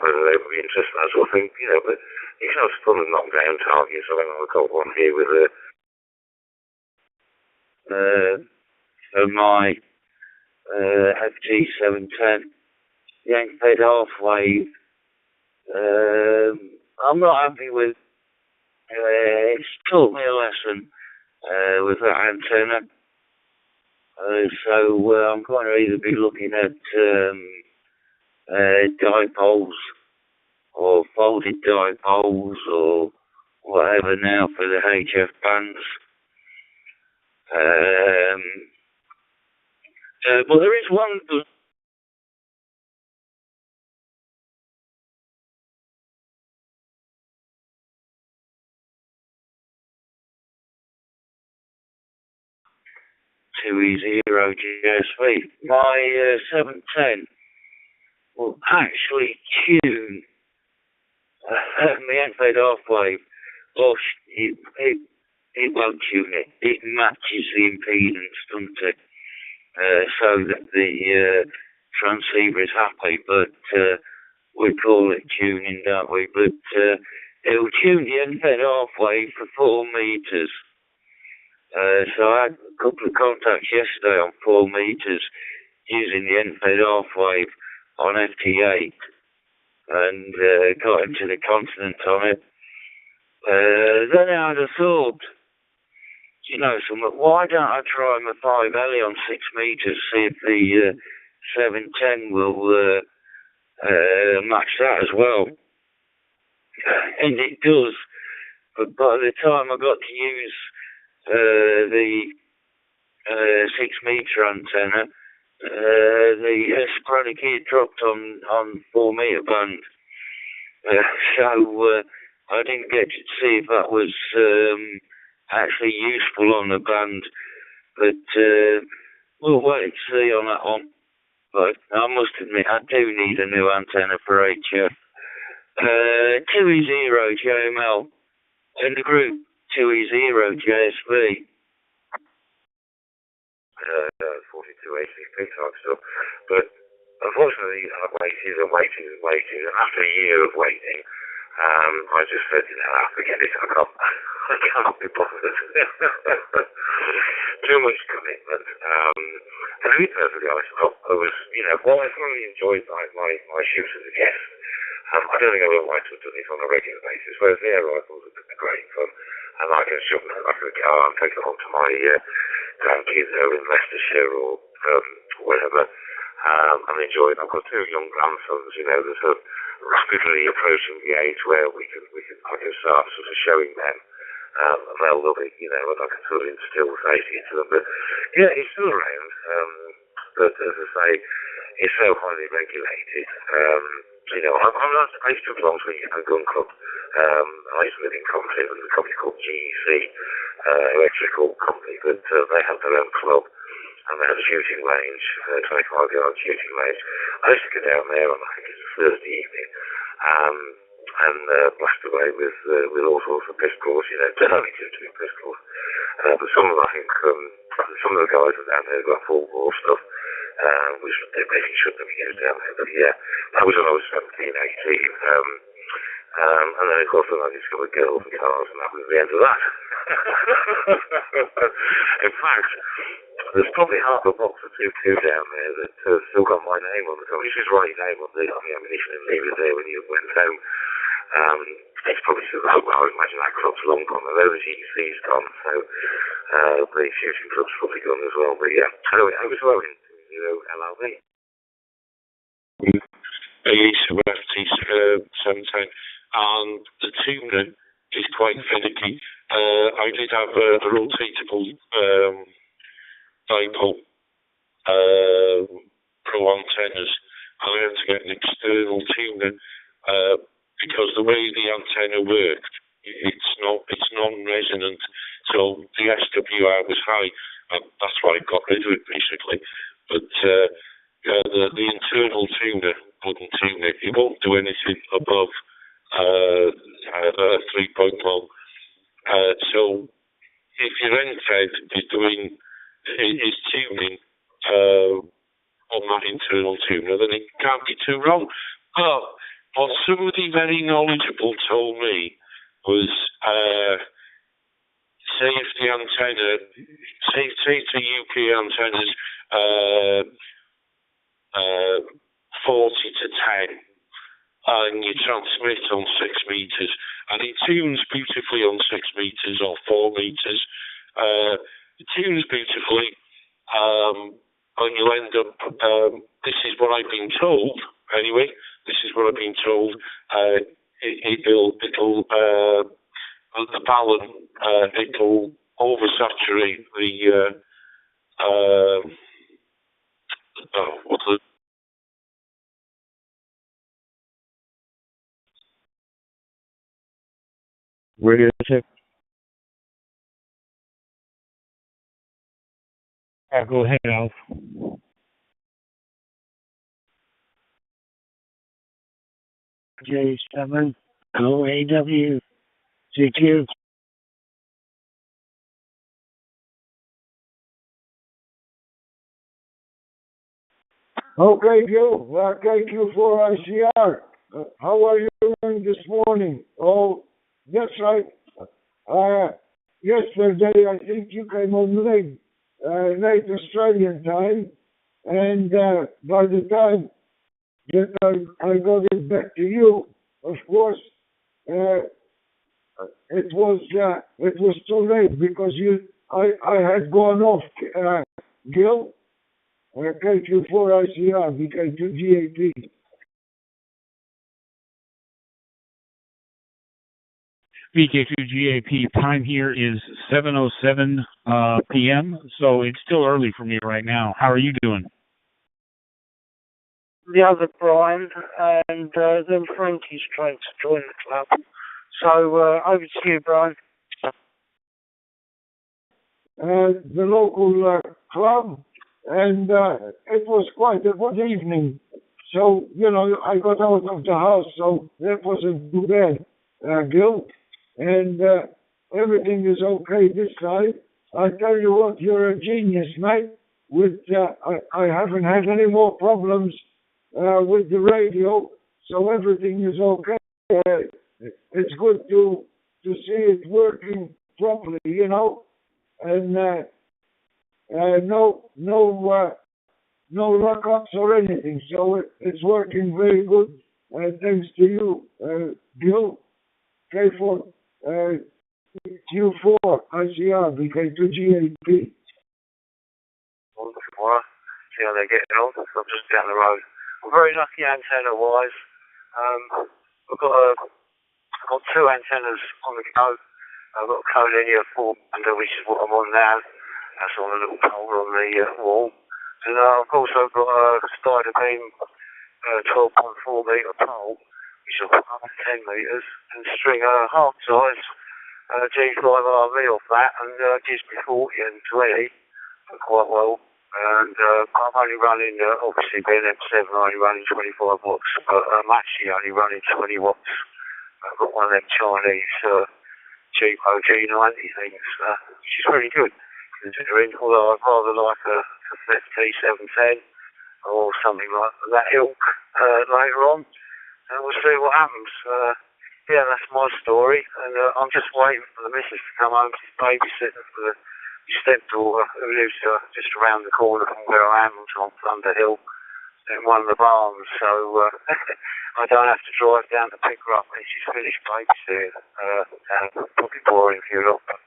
whether they would be interested in that sort of thing, but you can have fun and knock down targets. I don't know, I've got one here with so my FG710 yanked head halfway. I'm not happy with. It's taught me a lesson with that antenna. So I'm going to either be looking at dipoles or folded dipoles or whatever now for the HF bands. But there is one 2E0 GSV. My 710 will actually tune the end-fade half-wave. It won't tune it. It matches the impedance, doesn't it? So that the transceiver is happy, but we call it tuning, don't we? But it'll tune the end-fade half-wave for 4 meters. So I had a couple of contacts yesterday on 4 meters using the end-fade half-wave on FT8 and got into the continent on it. Then I had a thought, you know, why don't I try my 5LE on 6 meters, see if the 710 will match that as well. And it does, but by the time I got to use the 6 meter antenna, the sporadic heat dropped on 4 meter band. So I didn't get to see if that was actually useful on the band, but we'll wait and see on that one. But I must admit, I do need a new antenna for HF. 2E0 JML and the group 2E0 JSV. 42 ACP type stuff, but unfortunately I've waited and waited and waited, and after a year of waiting, I just said, you know, forget it, I can't be bothered. Too much commitment. And to be perfectly honest, I was, you know, while I thoroughly enjoyed my shoots as a guest, I don't think I would like to have done it on a regular basis, whereas the air rifles have been great fun, and I can shove them back in the car and take it home to my grandkids over in Leicestershire or wherever, and enjoy it. I've got 2 young grandsons, you know, that are rapidly approaching the age where I can start sort of showing them, and they'll love it, you know, and I can sort of instill safety into them. But yeah, it's still around, but as I say, it's so highly regulated. You know, I used to belong to a gun club. I used to live in Coventry. There was a company called GEC, electrical company, but they had their own club, and they had a shooting range, 25-yard shooting range. I used to go down there on, I think it was a Thursday evening, and blast away with all sorts of pistols, you know, only 2 pistols. But some of them, I think, some of the guys were down there got full bore stuff, which they basically shouldn't have used down there. But yeah, that was when I was 17, 18. And then, of course, when I discovered girls and cars, and that was the end of that. In fact, there's probably half a box of 2.2 down there that still got my name on the top. This is Ronnie's name on the ammunition and leave it there when you went home. It's probably still, I would imagine that club's long gone, although the GC's gone, so the shooting club's probably gone as well. But yeah, anyway, I was well into, you know, LLB. YAVAPI 710, and the tuner is quite finicky. I did have a rotatable dipole pro antennas, and I had to get an external tuner because the way the antenna worked, it's non-resonant, so the SWR was high, and that's why I got rid of it basically. But the internal tuner wouldn't tune it. It won't do anything above 3.1. So if your end-fed is tuning on that internal tuner, then it can't be too wrong. But what somebody very knowledgeable told me was, say if the antenna, say the UK antennas 40 to 10, and you transmit on 6 meters, and it tunes beautifully on 6 meters or 4 meters. It tunes beautifully, and you'll end up, this is what I've been told, anyway, this is what I've been told, it'll the balance, it'll oversaturate the, what's the, radio tech. Go ahead, Alf. J7 OAW CQ. Okay, Joe. Thank you for ICR. How are you doing this morning? Oh, that's right. Yesterday, I think you came on late Australian time, and by the time that I got it back to you, of course, it was too late because I had gone off, Gil. Thank you for ICR, VK2GAP. VK2GAP time here is 7:07 p.m., so it's still early for me right now. How are you doing? The other Brian, and then Frankie's trying to join the club. So over to you, Brian. The local club, and it was quite a good evening. So, I got out of the house, so that wasn't too bad, Gil. And everything is okay this side. I tell you what, you're a genius, mate. I haven't had any more problems with the radio, so everything is okay. It's good to see it working properly, and no lockups or anything. So it's working very good. Thanks to you, Bill. K4, Q4, ICR, VK2GAP. Tomorrow, see how they're getting on. So I'm just down the road. I'm very lucky antenna-wise. I've got two antennas on the go. I've got a Colinia 4 under, which is what I'm on now. That's on a little pole on the wall. And I've also got a spider beam 12.4 metre pole, which I'll put up to 10 metres, and string a half size G5RV off that, and gives me 40 and 20 quite well. And I'm only running, obviously being M7, I'm only running 25 watts, but I'm actually only running 20 watts. I've got one of them Chinese cheapo G90 things, which is really good, considering, although I'd rather like a FT710 or something like that ilk later on. And we'll see what happens. Yeah, that's my story, and I'm just waiting for the missus to come home. She's babysitting for the stepdaughter who lives just around the corner from where I am on Thunder Hill in one of the barns, so I don't have to drive down to pick her up when she's finished babysitting. Probably boring for you lot, but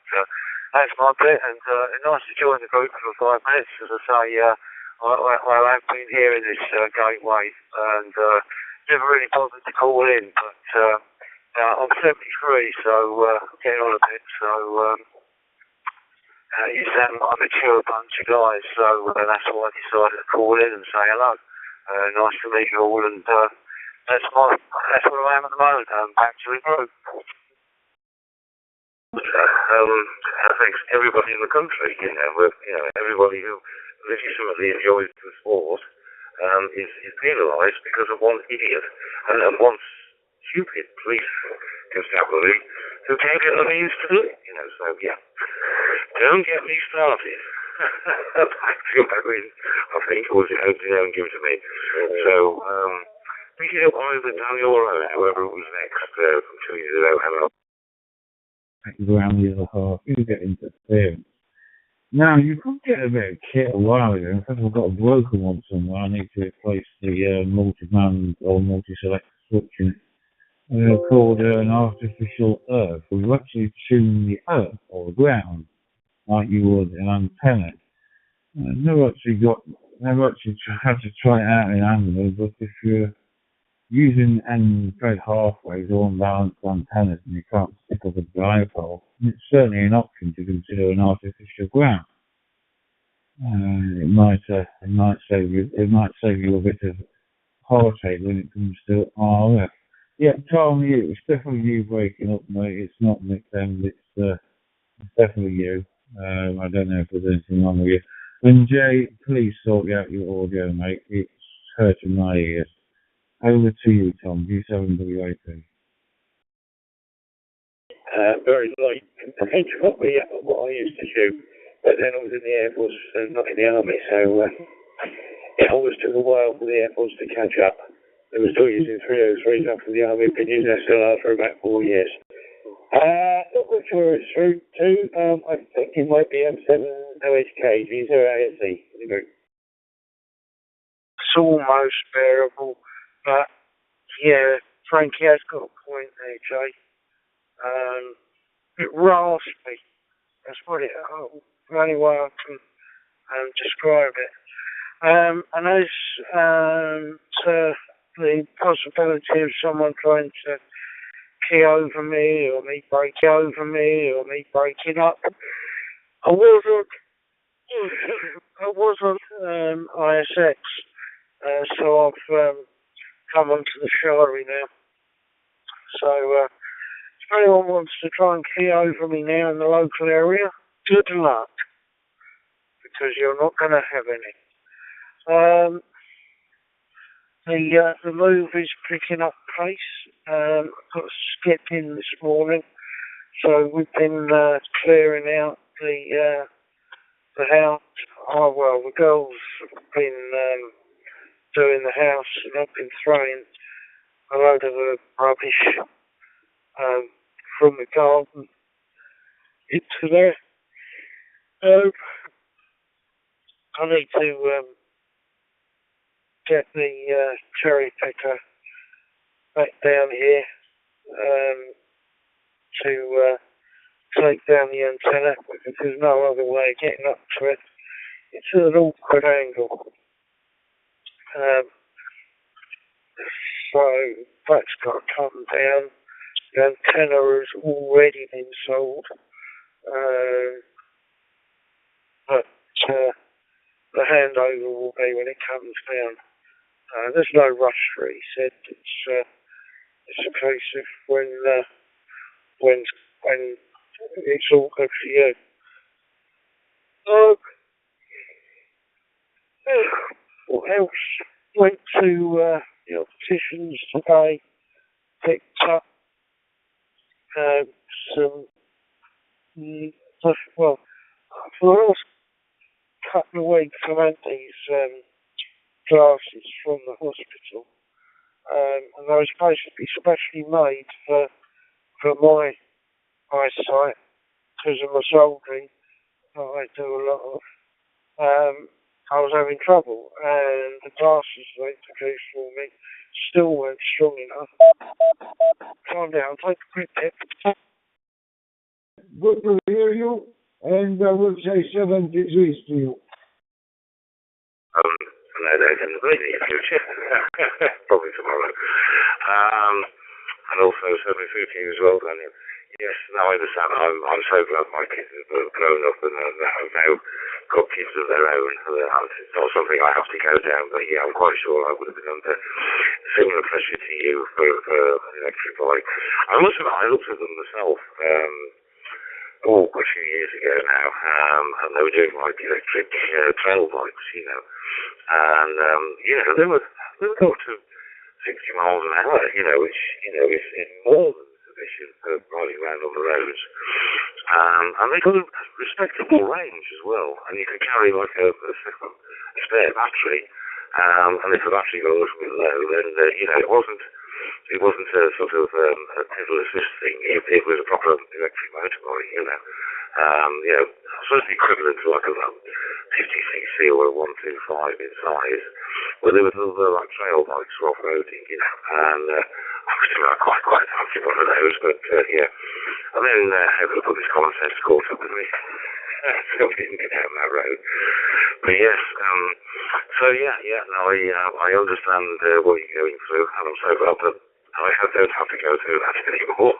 that's my bit, and nice to join the group for 5 minutes. As I say, I have been hearing this gateway, and never really bothered to call in, but I'm 73, so getting on a bit, so you sound like a mature bunch of guys, so that's why I decided to call in and say hello. Nice to meet you all, and that's where I am at the moment. Back to the group. I think everybody in the country, everybody who legitimately enjoys the sport is penalised because of one idiot and one stupid police constabulary who can't get the means to do it. So yeah, don't get me started. Back to Owen, I think, or was it Owen give it to me? So, thinking of either Daniel or whoever it was next from 2 years ago, hello. Around the other half, you get interference. Now, you could get a bit of kit a while ago. In fact, I've got a broken one somewhere. I need to replace the multi-band or multi-select switch in it. Called an artificial earth. We've actually tuned the earth or the ground like you would an antenna. Never actually had to try it out in animal, but if you're using and trade halfways or unbalanced antennas and you can't stick up a dipole, it's certainly an option to consider an artificial ground. It might save you a bit of heartache when it comes to RF. Yeah, Tom, it's definitely you breaking up, mate. It's not Nick, it's definitely you. I don't know if there's anything wrong with you. And Jay, please sort out your audio, mate. It's hurting my ears. Over to you, Tom. U7 WAP. Very light compared to what I used to shoot. But then I was in the Air Force and not in the Army, so it always took a while for the Air Force to catch up. There was 2 years in 303s after the Army finished, SLR for about 4 years. Not quite sure it's true too. I think it might be M7 OHK, 0 ASE. It's almost bearable, but yeah, Frankie has got a point there, Jay. Bit raspy. That's what the only way I can describe it. And as to the possibility of someone trying to key over me, or me breaking up, I wasn't ISX, so I've come onto the Shari now. So if anyone wants to try and key over me now in the local area, good luck, because you're not going to have any. The move is picking up pace. I got a skip in this morning, so we've been clearing out the house. Oh well, the girls have been doing the house, and I've been throwing a load of rubbish from the garden into there. I need to get the cherry picker back down here to take down the antenna, because there's no other way of getting up to it. It's at an awkward angle. So that's got to come down. The antenna has already been sold. But the handover will be when it comes down. There's no rush for it, he said. It's a case of when it's all good for you. What else? Went to the opticians today, picked up some, well, for the last couple of weeks I had these glasses from the hospital, and they were supposed to be specially made for my eyesight because of my soldering that I do a lot of. I was having trouble, and the glasses they produced for me still weren't strong enough. Calm down, take a quick tip. Good to hear you, and I will say 73 to you. No, they can in the future. Probably tomorrow. And also 73 to you as well, Daniel. Yes, no, I understand. I'm so glad my kids have grown up and have now got kids of their own. It's not something I have to go down, but yeah, I'm quite sure I would have been under similar pressure to you for an electric bike. I must admit, I looked at them myself a few years ago now, and they were doing like electric trail bikes, and they were up to 60 miles an hour, which is more than sufficient for riding around on the roads. And they got a respectable range as well, and you could carry like a spare battery. And if the battery got a little bit low, then it wasn't a sort of a pedal assist thing. It was a proper electric motorbike, sort of equivalent to like a 50cc or a 125 in size. But there was other like trail bikes for off-roading, and I was quite happy with one of those. But and then how could I put this common sense caught up with me? So we didn't get down that road. But yes, I understand what you're going through, and I'm so glad that I don't have to go through that anymore.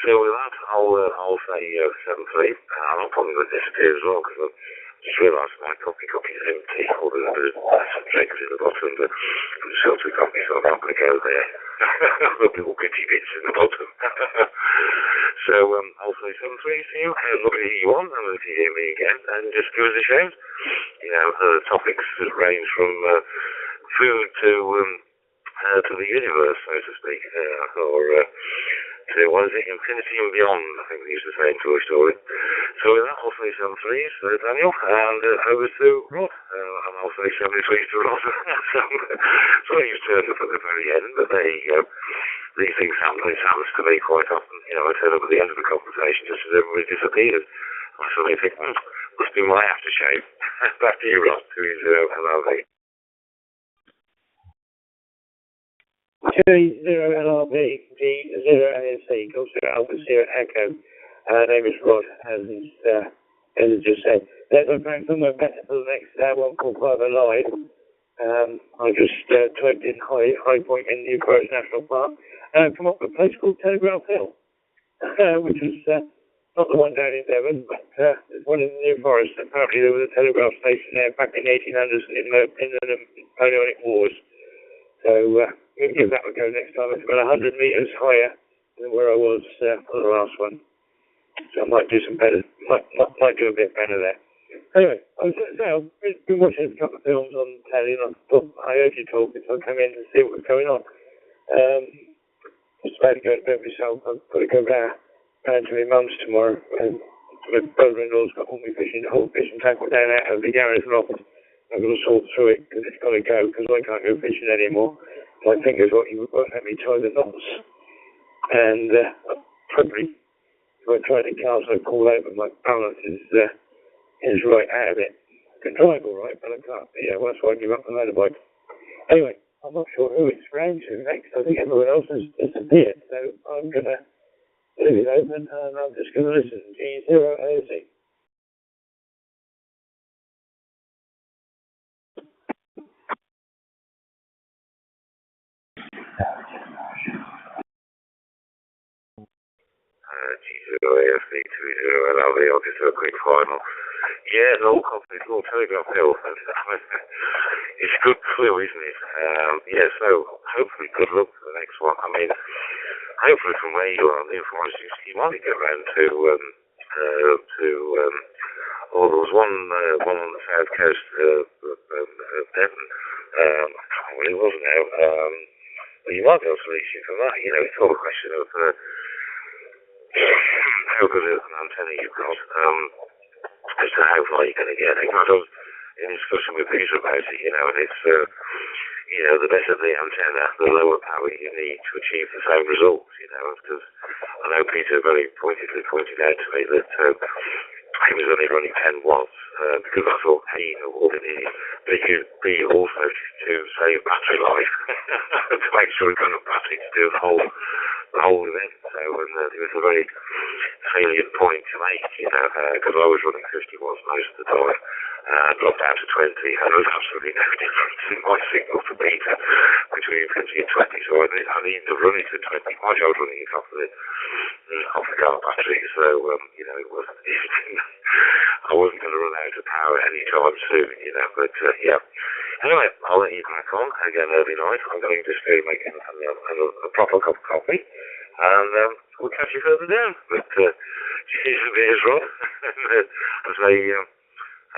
So with that, I'll say 7-3, and I'll probably going to disappear as well, because I just realised my coffee cup is empty, although there's some drinks in the bottom, but I'm still too coffee, so I'm not going to go there. There'll be all goody bits in the bottom. So, hopefully some three to you, and look at you on, and if you hear me again, and just give us a shout. You know, the topics that range from food to the universe, so to speak, or to, what is it, infinity and beyond, I think they used to say in Toy Story. So with that, I'll say some threes to Daniel, and over to Rod, and I'll say 73 to Rod. So he's turned up at the very end, but there you go. These things happen. It happens to me quite often. You know, I turn up at the end of the conversation just as everybody disappeared. I suddenly think, must be my aftershave. Back to you, Rod, 20 LRV. 20 LRB, G0 ASC, goes to Alpha Sierra Echo. Name is Rod, as he just said. Let's look back somewhere better for the next 145 alive. I just typed in High Point in New Forest National Park, and I've come up with a place called Telegraph Hill, which is not the one down in Devon, but it's one in the New Forest. Apparently there was a telegraph station there back in the 1800s in the Napoleonic Wars. So we'll give that a go next time. It's about 100 metres higher than where I was for the last one. So I might do some better, might do a bit better there. Anyway, I've been watching a couple of films on telly, and I thought I heard you talking, so I come in and see what was going on. Just about to go to bed myself. I've got to go round to my mum's tomorrow, and my brother-in-law's got all my fishing, the whole fishing tackle down out of the garage loft. I've got to sort through it because it's got to go, because I can't go fishing anymore. My fingers won't let me tie the knots. And probably, if I try to cast, I fall over. My balance is right out of it. I can drive all right, but I can't. Yeah, well, that's why I give up the motorbike. Anyway, I'm not sure who it's round to next. I think everyone else has disappeared, so I'm going to leave it open, and I'm just going to listen. G0 AZ. G0 AFC 20 LRV, I'll just do a quick final. Yeah, the whole company's called Telegraph Hill. It's a good clue, isn't it? Yeah, so hopefully good luck for the next one. I mean, hopefully from where you are in the Forest, you might get around to there was one on the south coast of Devon. I can't remember what it was now. But you might be able to reach it from that. You know, it's all a question of how good an antenna you've got, as to how far you're going to get. I was in discussion with Peter about it, you know, and it's, you know, the better the antenna, the lower power you need to achieve the same results, you know, because I know Peter very pointedly pointed out to me that he was only running 10 watts, because I thought, hey, you know, all it is, but it could be also to save battery life, to make sure we've got enough battery to do the whole event. So, and it was a very salient point to make, you know, because I was running 50 watts most of the time, dropped down to 20, and there was absolutely no difference in my signal to Peter between 50 and 20, so I needed to run it to 20. I was running it off the car battery, so, you know, I wasn't going to run out of power anytime soon, you know, but, yeah. Anyway, I'll let you crack on. Again, early night. I'm going to just make a proper cup of coffee, and we'll catch you further down. But cheers and beers, Rob. As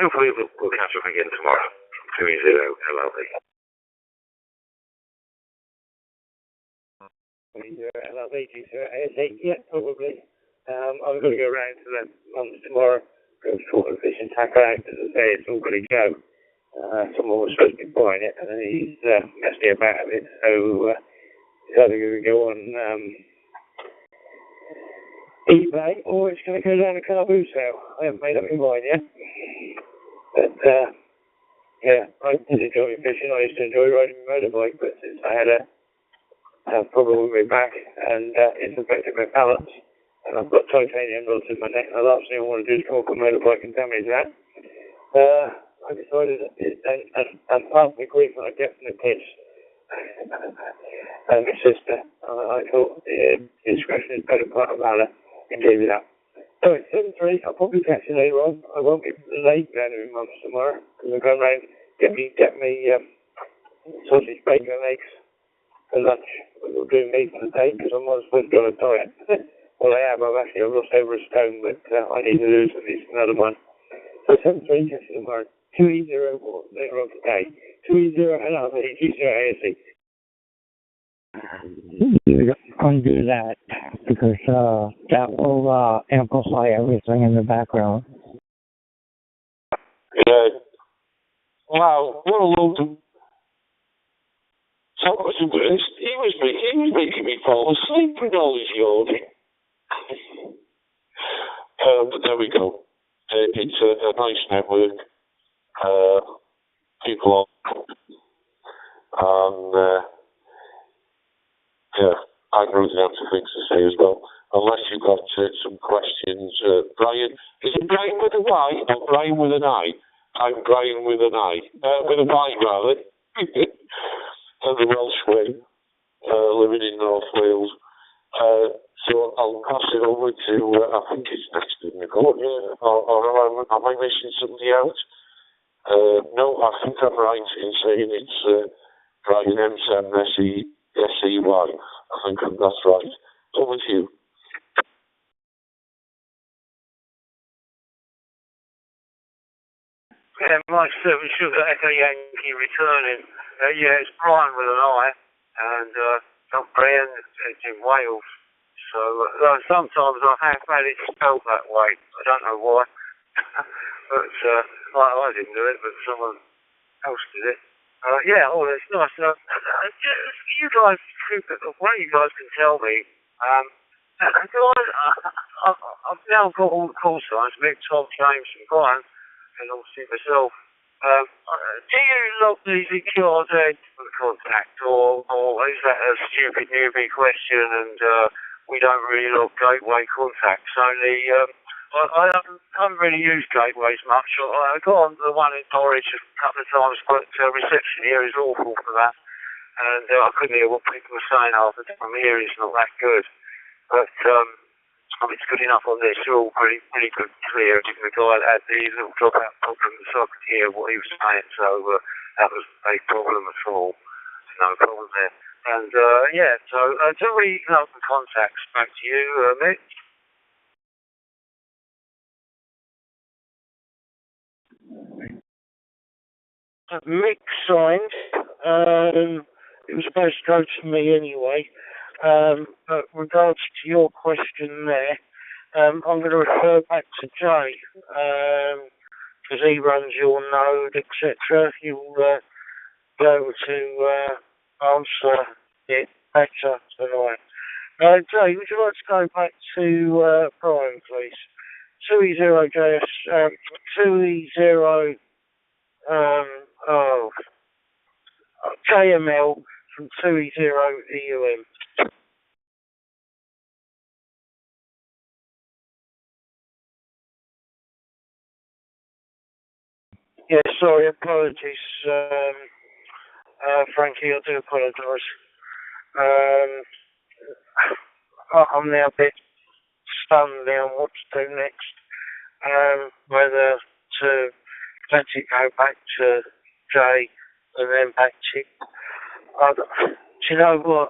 hopefully we'll catch up again tomorrow. 20 LRV. Yeah, probably. I'm going to go round to the mum's tomorrow, go sort of fish and tackle out. As I say, it's all going to go. Someone was supposed to be buying it, and then he's messed me about a bit, so it's either going to go on eBay, or it's going to go down a Caribou sale. I haven't made up my mind yet. But, yeah, I did enjoy fishing. I used to enjoy riding my motorbike, but since I had a problem with my back, and it's affected my balance, and I've got titanium rods in my neck, and the last thing I want to do is come up a motorbike and damage that. I decided and part of the grief that I get from the kids and my sister, I thought discretion is better part of valor, and gave it up. So it's 7-3, I'll probably catch you later on. I won't be late down in my mum's tomorrow, because I'm going round get me sausage, bacon and eggs for lunch. We'll do meat for the day, because I'm not supposed to go on a diet. Well, I have. I've actually lost over a stone, but I need to lose at least another one. So 7-3 just in the 2E0 later on today. 2E0 and I'll say 20 You undo that because that will amplify everything in the background. Yeah. Wow, what a load of... So he was making me fall asleep with all his yawning. But there we go. It's a nice network. People on... yeah, I don't really have things to say as well. Unless you've got some questions. Brian, is it Brian with a Y or Brian with an I? I'm Brian with an I. With a Y, rather. I'm a Welsh way, living in North Wales. So I'll pass it over to, I think it's next to Nicole, yeah. Or am I missing somebody out? No, I think I'm right in saying it's Brian M7SEY. I think that's right. Over to you. Yeah, Mike Seven Sugar Echo Yankee returning. Yeah, it's Brian with an I, and not Brian, it's in Wales. So sometimes I have had it spelled that way. I don't know why. But I didn't do it, but someone else did it. Yeah, oh, it's nice. You guys, one of you guys can tell me. I've now got all the call signs, Mick, Tom, James, and Brian, and obviously myself. Do you log these EQRZ for contact, or is that a stupid newbie question and we don't really log gateway contacts? Only I haven't really used gateways much. I got on the one in Norwich a couple of times, but reception here is awful for that. And I couldn't hear what people were saying half the time. Here is not that good. But it's good enough on this. They're all pretty good, clear. Even the guy that had the little dropout problem, so I could hear what he was saying. So that was a problem at all. No problem there. And yeah, so do we have the contacts? Back to you, Mick. Mick signed. It was supposed to go to me anyway. But regards to your question there, I'm going to refer back to Jay, because he runs your node, etc. He'll be able to answer it better tonight. Jay, would you like to go back to Brian, please? 2E0JS, 2E0 KML from 2E0EUM. Yeah, sorry, apologies, Frankie, I do apologise. I'm now a bit stunned now on what to do next. Whether to let it go back to Jay and then back to do you know what?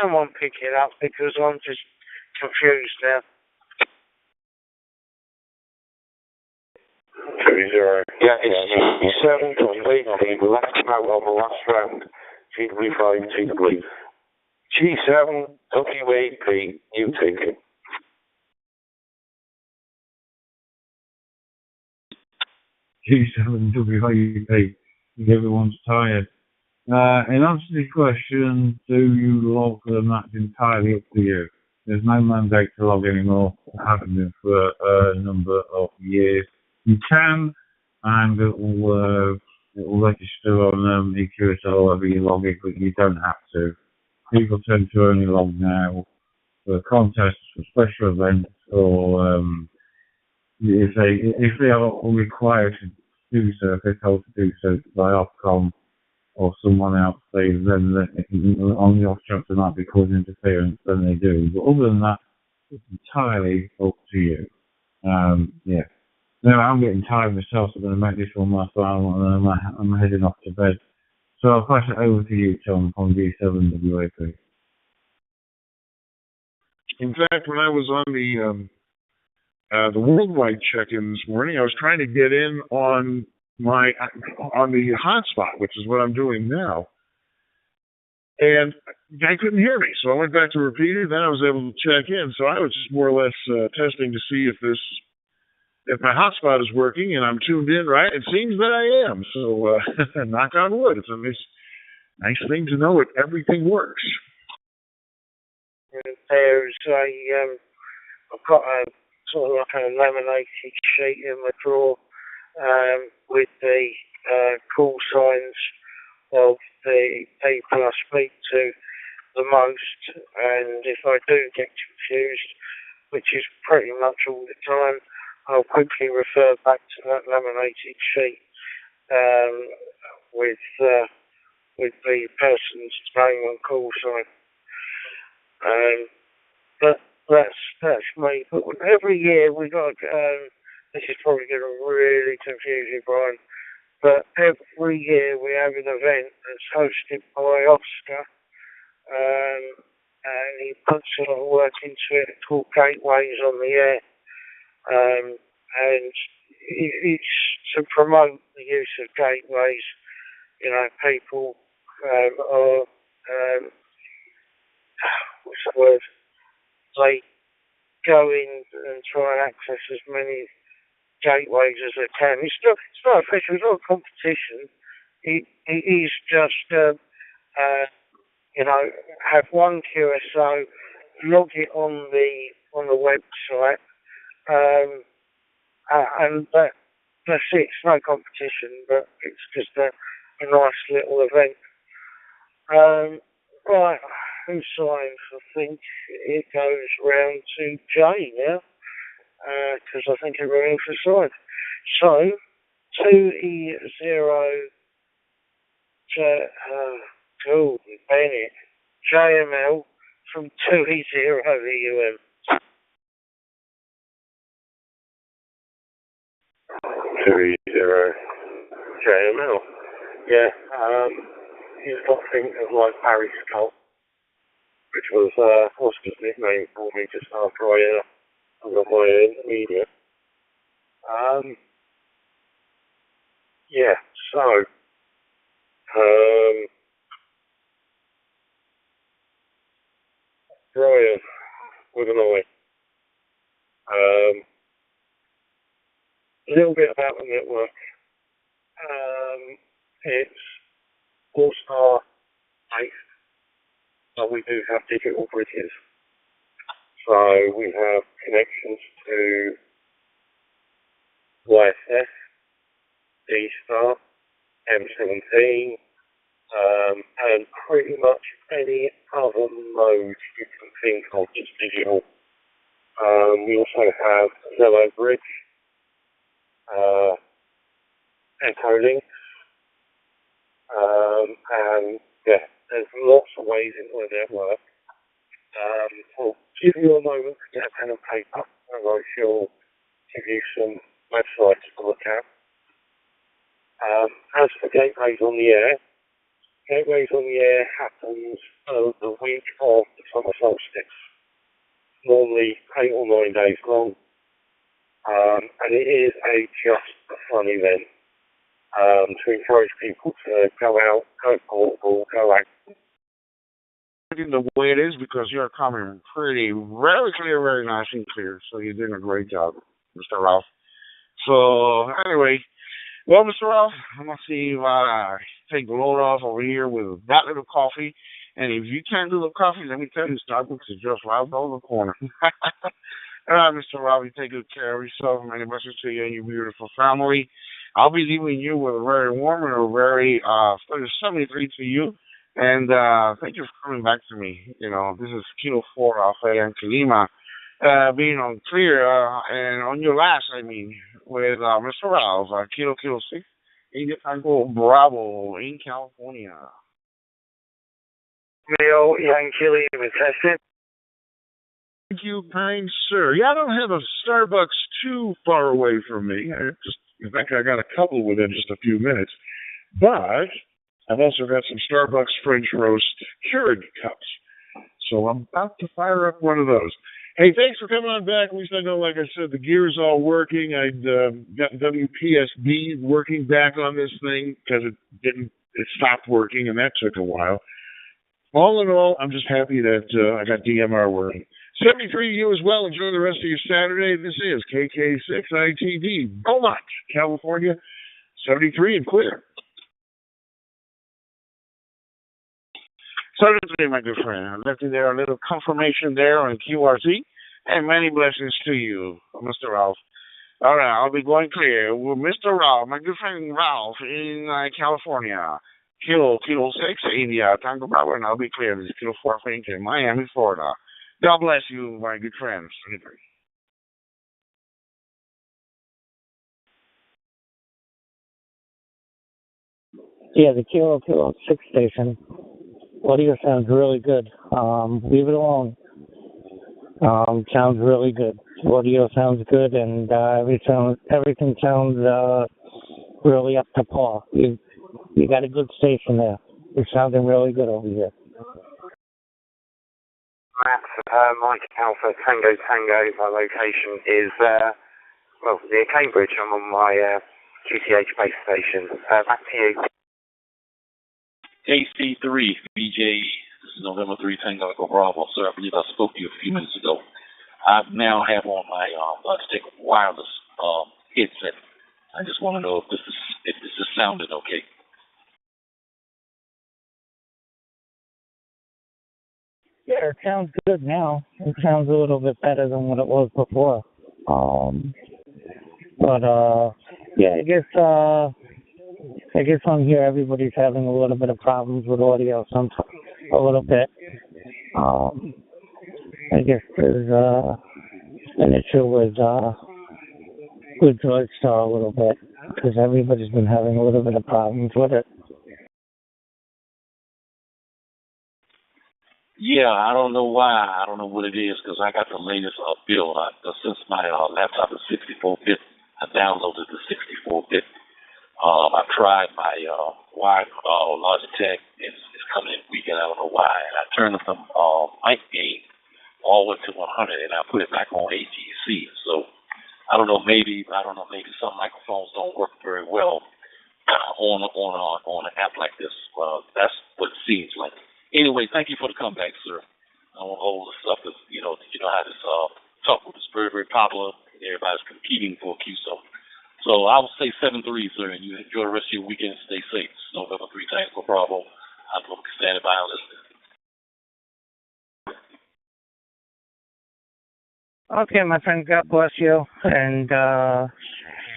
Someone pick it up because I'm just confused now. 2-0. Yeah, it's 7 completely left out on the last round. GW5, GW. G7, WAP, you take it. G7 WAP, everyone's tired. In answer to the question, do you log them? That's entirely up to you. There's no mandate to log anymore. I haven't been for a number of years. You can, and it will register on EQS or however you log it, but you don't have to. People tend to only log now for contests, for special events, or if they are required to do so, if they're told to do so by Ofcom or someone else, then on the off chance there might be causing interference, then they do. But other than that, it's entirely up to you. Yeah. Now I'm getting tired myself, so I'm going to make this one my final, and I'm heading off to bed. So I'll pass it over to you, Tom, from G7WAP. In fact, when I was on the worldwide check-in this morning, I was trying to get in on the hotspot, which is what I'm doing now, and I couldn't hear me. So I went back to repeat it. Then I was able to check in. So I was just more or less testing to see if my hotspot is working and I'm tuned in right. It seems that I am. So knock on wood. It's a nice thing to know that everything works. There's I've got a sort of like a laminated sheet in my drawer with the call signs of the people I speak to the most, and if I do get confused, which is pretty much all the time, I'll quickly refer back to that laminated sheet with the person's name and call sign. But that's me. But every year we got. This is probably going to really confuse you, Brian. But every year we have an event that's hosted by Oscar, and he puts a lot of work into it. It's called Gateways on the Air, and it's to promote the use of gateways. You know, people are what's the word? They go in and try and access as many gateways as they can. It's not official. It's not a competition. It is just you know, have one QSO, log it on the website, and that's it. It's no competition, but it's just a nice little event. Right, who signs? I think it goes round to Jay now, because I think everyone else has signed. So, 2E0 Bennett, JML from 2E0 EUM. 2E0 JML. Yeah, he's got to think of like Barry Scott, which was Oscar's nickname for me just after I got my intermediate. Yeah, so Brian with an I. A little bit about the network. It's all-star based, but we do have digital bridges. So we have connections to YSF, D-Star, M17, and pretty much any other mode you can think of that's digital. We also have Zello Bridge, Echo Links, and yeah, there's lots of ways into the network. I'll give you a moment to get a pen and paper, and I shall give you some websites to look at. As for Gateways on the Air, Gateways on the Air happens the week of the summer solstice, normally 8 or 9 days long, and it is just a fun event to encourage people to go out, go portable, go out. The way it is, because you're coming very clear, very nice and clear, so you're doing a great job, Mr. Ralph. So, anyway, well, Mr. Ralph, I'm going to see if I take the load off over here with that little coffee, and if you can't do the coffee, let me tell you, Starbucks is just right over the corner. All right, Mr. Ralph, you take good care of yourself, many blessings to you and your beautiful family. I'll be leaving you with a very warm and a very 73 to you. And thank you for coming back to me. You know, this is Kilo 4 Alpha and Kalima being on clear and on your last, I mean, with Mr. Ralph, Kilo 6, India Tango Bravo in California. Neil Yankee Lima, that's it. Thank you, kind sir. Yeah, I don't have a Starbucks too far away from me. In fact, I got a couple within just a few minutes. But I've also got some Starbucks French roast Keurig cups. So I'm about to fire up one of those. Hey, thanks for coming on back. At least I know, like I said, the gear's all working. I'd got WPSB working back on this thing because it stopped working, and that took a while. All in all, I'm just happy that I got DMR working. 73 to you as well. Enjoy the rest of your Saturday. This is KK6ITD, Beaumont, California. 73 and clear. 73, my good friend. I left you there a little confirmation there on QRC. And many blessings to you, Mr. Ralph. All right, I'll be going clear with Mr. Ralph, my good friend Ralph in California. Kilo 6, India, Tango Bravo, and I'll be clear. This is Kilo 4 in Miami, Florida. God bless you, my good friends. Yeah, the Kilo 6 station. Audio sounds really good. Leave it alone. Sounds really good. Audio sounds good, and everything sounds really up to par. You got a good station there. You're sounding really good over here. Matt, Mike Alpha Tango. My location is near Cambridge. I'm on my GTH base station. Back to you. AC3 BJ. This is November 3 Tango Echo Bravo. Sir, I believe I spoke to you a few minutes ago. I now have on my Logitech wireless headset. I just want to know if this is sounding okay. Yeah, it sounds good now. It sounds a little bit better than what it was before. Yeah, I guess on here everybody's having a little bit of problems with audio sometimes, a little bit. I guess there's an issue with Droid Star a little bit, because everybody's been having a little bit of problems with it. Yeah, I don't know why. I don't know what it is, because I got the latest build. Since my laptop is 64-bit, I downloaded the 64-bit. I've tried my Logitech. It's coming in weak, and I don't know why. And I turned the mic gain all the way to 100, and I put it back on ATC. So I don't know. Maybe some microphones don't work very well on an app like this. That's what it seems like. Anyway, thank you for the comeback, sir. I won't hold this up because you know how this talk group is very, very popular. Everybody's competing for a QSO. So I will say 7-3, sir, and you enjoy the rest of your weekend. Stay safe. November 3 Tango Bravo. I'm standing by and listening. Okay, my friend, God bless you, and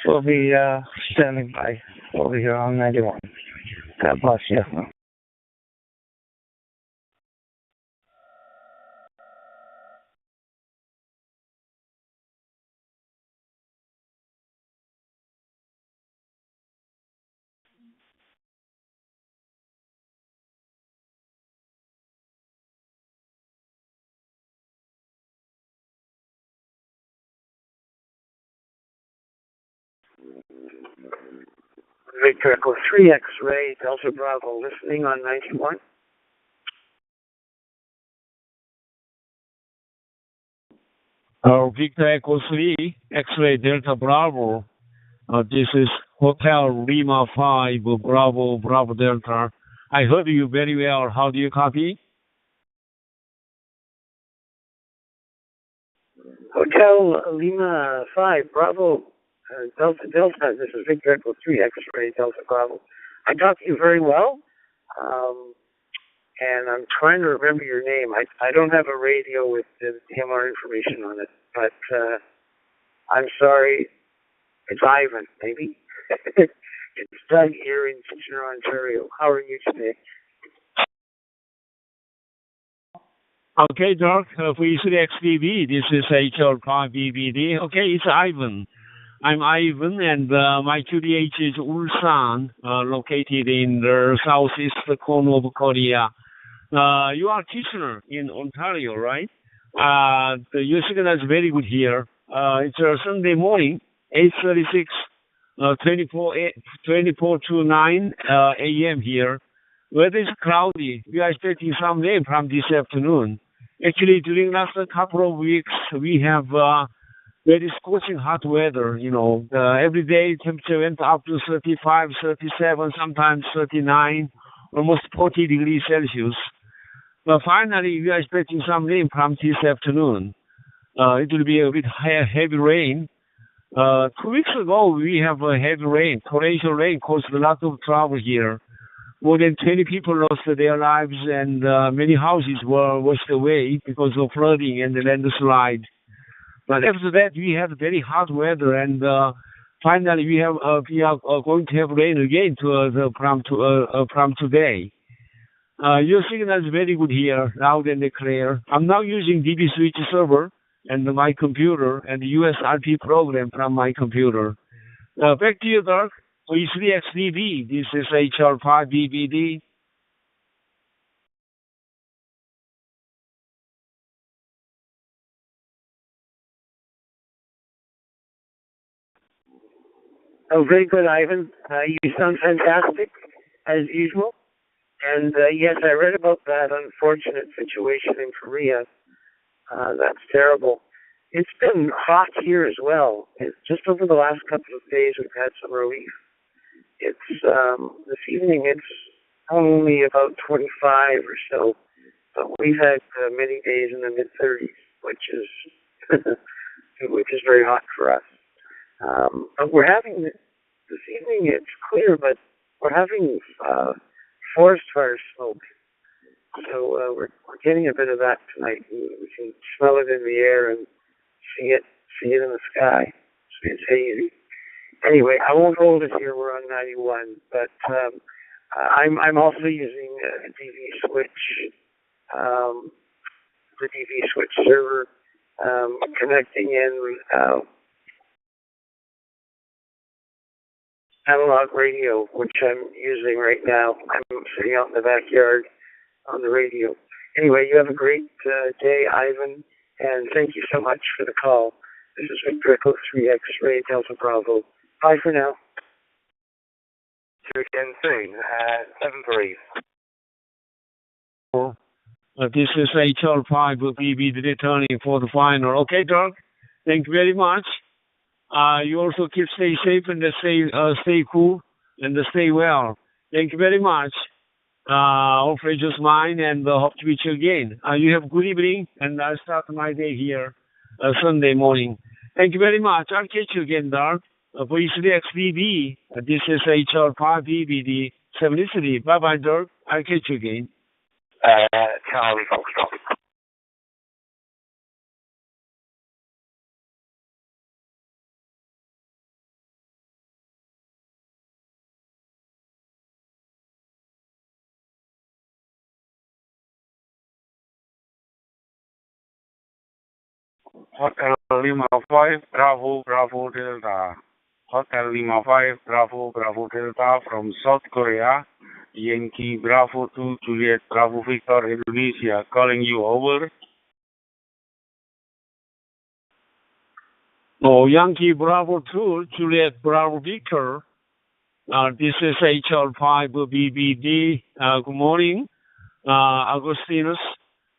we'll be standing by over here on 91. God bless you. Victor Echo 3 X-Ray Delta Bravo listening on 91. Victor Echo 3 X-Ray Delta Bravo. This is Hotel Lima 5 Bravo Delta. I heard you very well. How do you copy? Hotel Lima 5 Bravo Delta. This is Victor Echo 3 X-Ray Delta Bravo. I got you very well, and I'm trying to remember your name. I don't have a radio with the TMR information on it, but I'm sorry. It's Ivan, maybe. It's Doug here in Kitchener, Ontario. How are you today? Okay, Doug. For XBB, this is HL5BBD. Okay, it's Ivan. I'm Ivan, and my QDH is Ulsan, located in the southeast corner of Korea. You are Kitchener in Ontario, right? Your signal is very good here. It's a Sunday morning, 8:36, 24 to 9 a.m. here. Weather is cloudy. We are expecting some rain from this afternoon. Actually, during last couple of weeks, we have very scorching hot weather. Every day temperature went up to 35, 37, sometimes 39, almost 40 degrees Celsius. But finally, we are expecting some rain from this afternoon. It will be a bit heavy rain. 2 weeks ago, we have a heavy rain, torrential rain caused a lot of trouble here. More than 20 people lost their lives and many houses were washed away because of flooding and the landslide. But after that, we had very hot weather and finally we are going to have rain again from today. Your signal is very good here, loud and clear. I'm now using DB switch server and my computer and the USRP program from my computer. Back to you, Dirk. E3XDB, this is HR5BBD. Oh, very good, Ivan. You sound fantastic, as usual. And yes, I read about that unfortunate situation in Korea. That's terrible. It's been hot here as well. Just over the last couple of days, we've had some relief. It's this evening. It's only about 25 or so, but we've had many days in the mid 30s, which is very hot for us. But we're having this evening. It's clear, but we're having forest fire smoke. So we're getting a bit of that tonight. We can smell it in the air and see it in the sky. So it's hazy. Anyway, I won't hold it here. We're on 91, but I'm also using a DV switch, the DV switch server, connecting in analog radio, which I'm using right now. I'm sitting out in the backyard on the radio. Anyway, you have a great day, Ivan, and thank you so much for the call. This is Victor Echo 3 X-Ray Delta Bravo. Bye for now. 210 73. This is HR5 will be returning for the final. Okay, Doug? Thank you very much. You also stay safe and stay cool and stay well. Thank you very much. Hopefully just mine and hope to meet you again. You have a good evening and I'll start my day here Sunday morning. Thank you very much. I'll catch you again, Doug. For E3XBB, this is HR5BBD 73. Bye-bye, Dirk. I'll catch you again. Charlie Foxtrot. Hotel 55, Bravo, Bravo Delta. Hotel 55, Bravo, Bravo Delta from South Korea. Yankee Bravo 2, Juliet Bravo Victor, Indonesia. Calling you over. Oh, Yankee Bravo 2, Juliet Bravo Victor. This is HR5BBD. Good morning, Augustinus.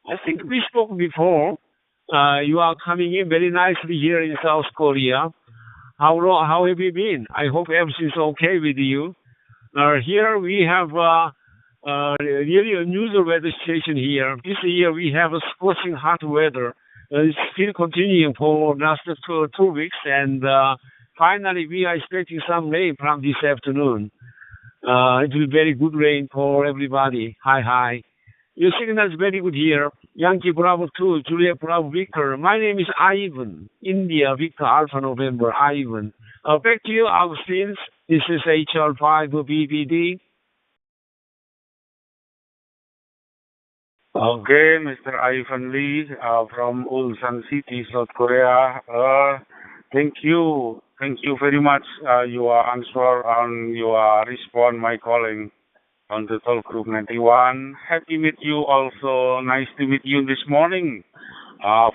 I think we spoke before. You are coming in very nicely here in South Korea. How have you been? I hope everything's okay with you. Here we have really unusual weather situation here. This year we have a scorching hot weather. It's still continuing for last 2 weeks, and finally we are expecting some rain from this afternoon. It will be very good rain for everybody. Hi. Your signal is very good here. Yankee Bravo 2, Juliet Bravo Victor. My name is Ivan. India Victor Alpha November, Ivan. Back to you, Augustine. This is HR5BBD. Okay, Mr. Ivan Lee from Ulsan City, South Korea. Thank you very much. You are answer and you are respond my calling on the Talk Group 91. Happy to meet you also. Nice to meet you this morning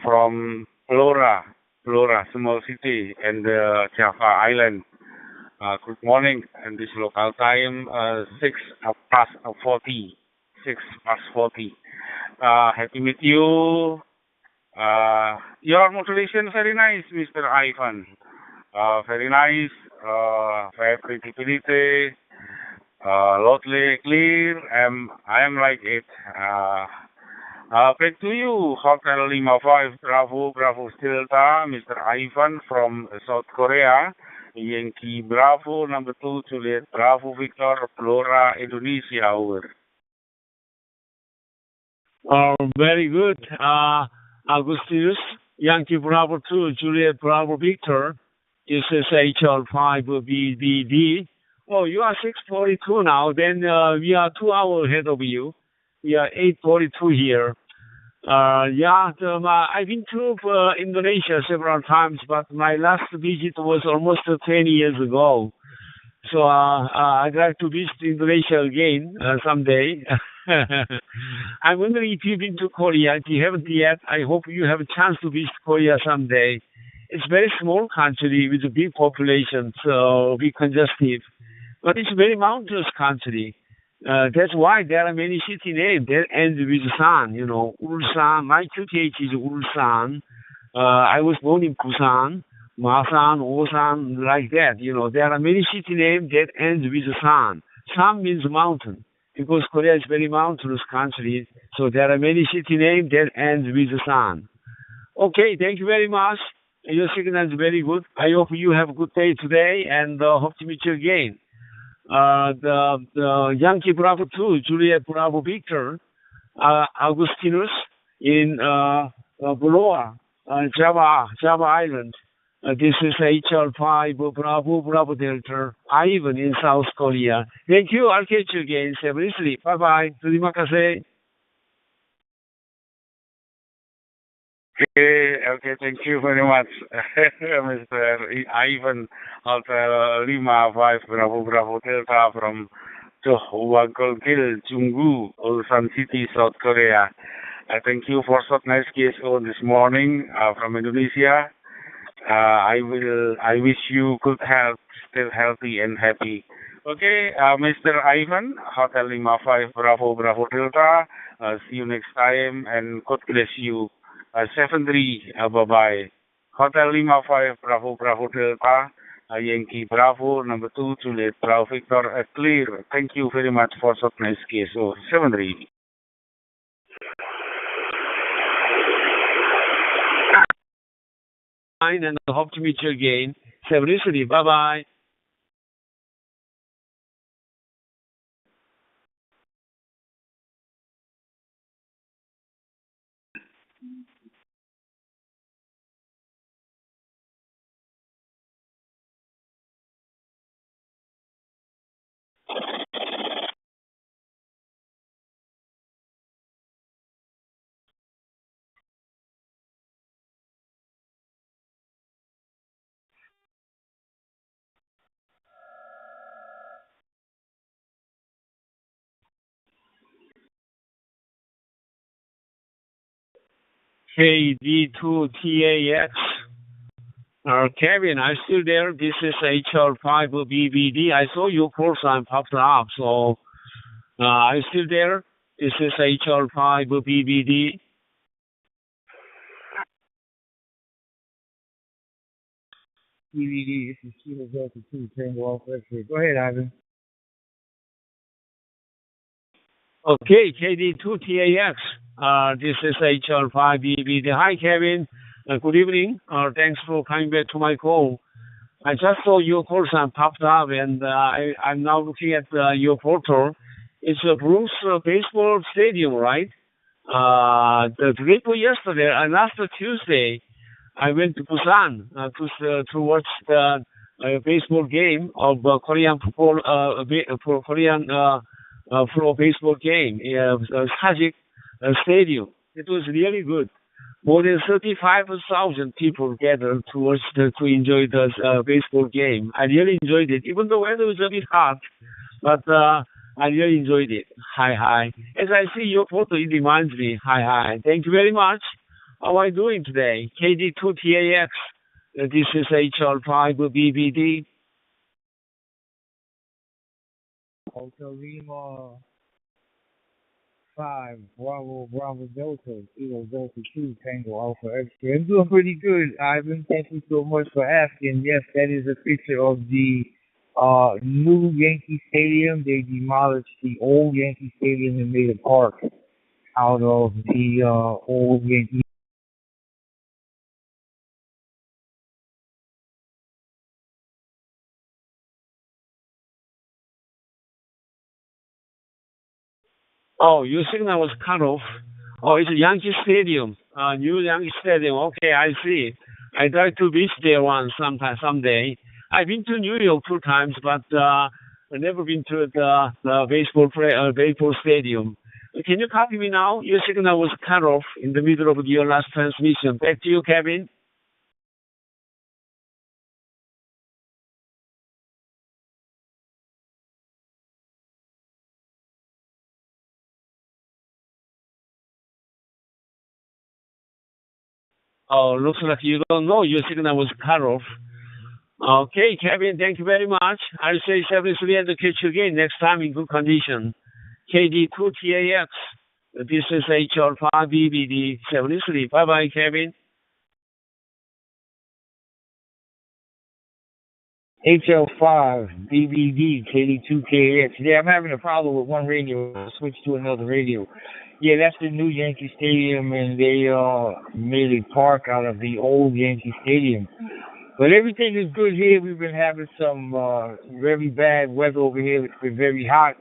from Flora, small city and Java Island. Good morning, and this local time 6 past 40. Happy meet you. Your modulation very nice, Mr. Ivan. Very nice. Very predictability. Loudly clear. I am like it. Back to you, Hotel 55 Bravo Bravo Delta, Mr. Ivan from South Korea. Yankee Bravo number 2 Juliet Bravo Victor Flora Indonesia over. Very good. Augustinus, Yankee Bravo 2, Juliet Bravo Victor. This is HL5BBD. Oh, you are 6:42 now. Then we are 2 hours ahead of you. We are 8:42 here. I've been to Indonesia several times, but my last visit was almost 20 years ago. So I'd like to visit Indonesia again someday. I'm wondering if you've been to Korea. If you haven't yet, I hope you have a chance to visit Korea someday. It's a very small country with a big population, so big congested. But it's a very mountainous country. That's why there are many city names that end with San. You know, Ulsan. My QTH is Ulsan. I was born in Busan, Masan, Osan, like that. You know, there are many city names that end with San. San means mountain because Korea is very mountainous country. So there are many city names that end with San. Okay, thank you very much. Your signal is very good. I hope you have a good day today and hope to meet you again. The Yankee Bravo 2, Juliet Bravo Victor, Augustinus in Boloa, Java Island. This is HR5 Bravo Bravo Delta, Ivan in South Korea. Thank you. I'll catch you again. Seriously. Bye-bye. Terima kasih. Okay, thank you very much, Mr. Ivan, Hotel 55 Bravo Bravo Delta from Chohwagolgil, Junggu, Ulsan City, South Korea. Thank you for such nice guest on this morning from Indonesia. I wish you good health, still healthy and happy. Okay, Mr. Ivan, Hotel 55 Bravo Bravo Delta. See you next time and God bless you. 73, bye-bye. Hotel 55 Bravo Bravo Delta, Yankee Bravo, number 2, Juliet Bravo Victor, clear. Thank you very much for such nice case. So, 73. And I hope to meet you again. Seriously, bye-bye. KD2TAX. Kevin, I'm still there. This is HR5BBD. I saw your call sign popped up, so I'm still there. This is HR5BBD. BBD, this is Kilo Delta 2, Tango Alpha X-ray. Go ahead, Ivan. Okay, KD2TAX. This is HR5BBD. Hi, Kevin. Good evening. Thanks for coming back to my call. I just saw your call sign popped up, and I'm now looking at your photo. It's a Bruce baseball stadium, right? The day before yesterday, last Tuesday, I went to Busan to watch the baseball game of Korean football, Korean pro baseball game, Sajik Stadium. It was really good. More than 35,000 people gathered to enjoy the baseball game. I really enjoyed it, even though the weather was a bit hot, but I really enjoyed it. Hi. As I see your photo, it reminds me. Hi. Thank you very much. How are you doing today? KD2TAX. This is HR5BBD. Hotel Lima. 5, Bravo, Bravo Delta, Kilo Delta 2, Tango Alpha Extra. I'm doing pretty good, Ivan. Thank you so much for asking. Yes, that is a picture of the new Yankee Stadium. They demolished the old Yankee Stadium and made a park out of the old Yankee. Oh, your signal was cut off. Oh, it's a Yankee Stadium. New Yankee Stadium. Okay, I see. I'd like to visit there once sometime, someday. I've been to New York 2 times, but I've never been to the baseball stadium. Can you copy me now? Your signal was cut off in the middle of your last transmission. Back to you, Kevin. Oh, looks like you don't know. Your signal was cut off. Okay, Kevin, thank you very much. I'll say 73 and catch you again next time in good condition. KD2TAX. This is HR5BBD 73. Bye bye, Kevin. HL5, BBD, KD2KX. Yeah, I'm having a problem with one radio. I'll switch to another radio. Yeah, that's the new Yankee Stadium, and they made a park out of the old Yankee Stadium. But everything is good here. We've been having some very bad weather over here. It's been very hot.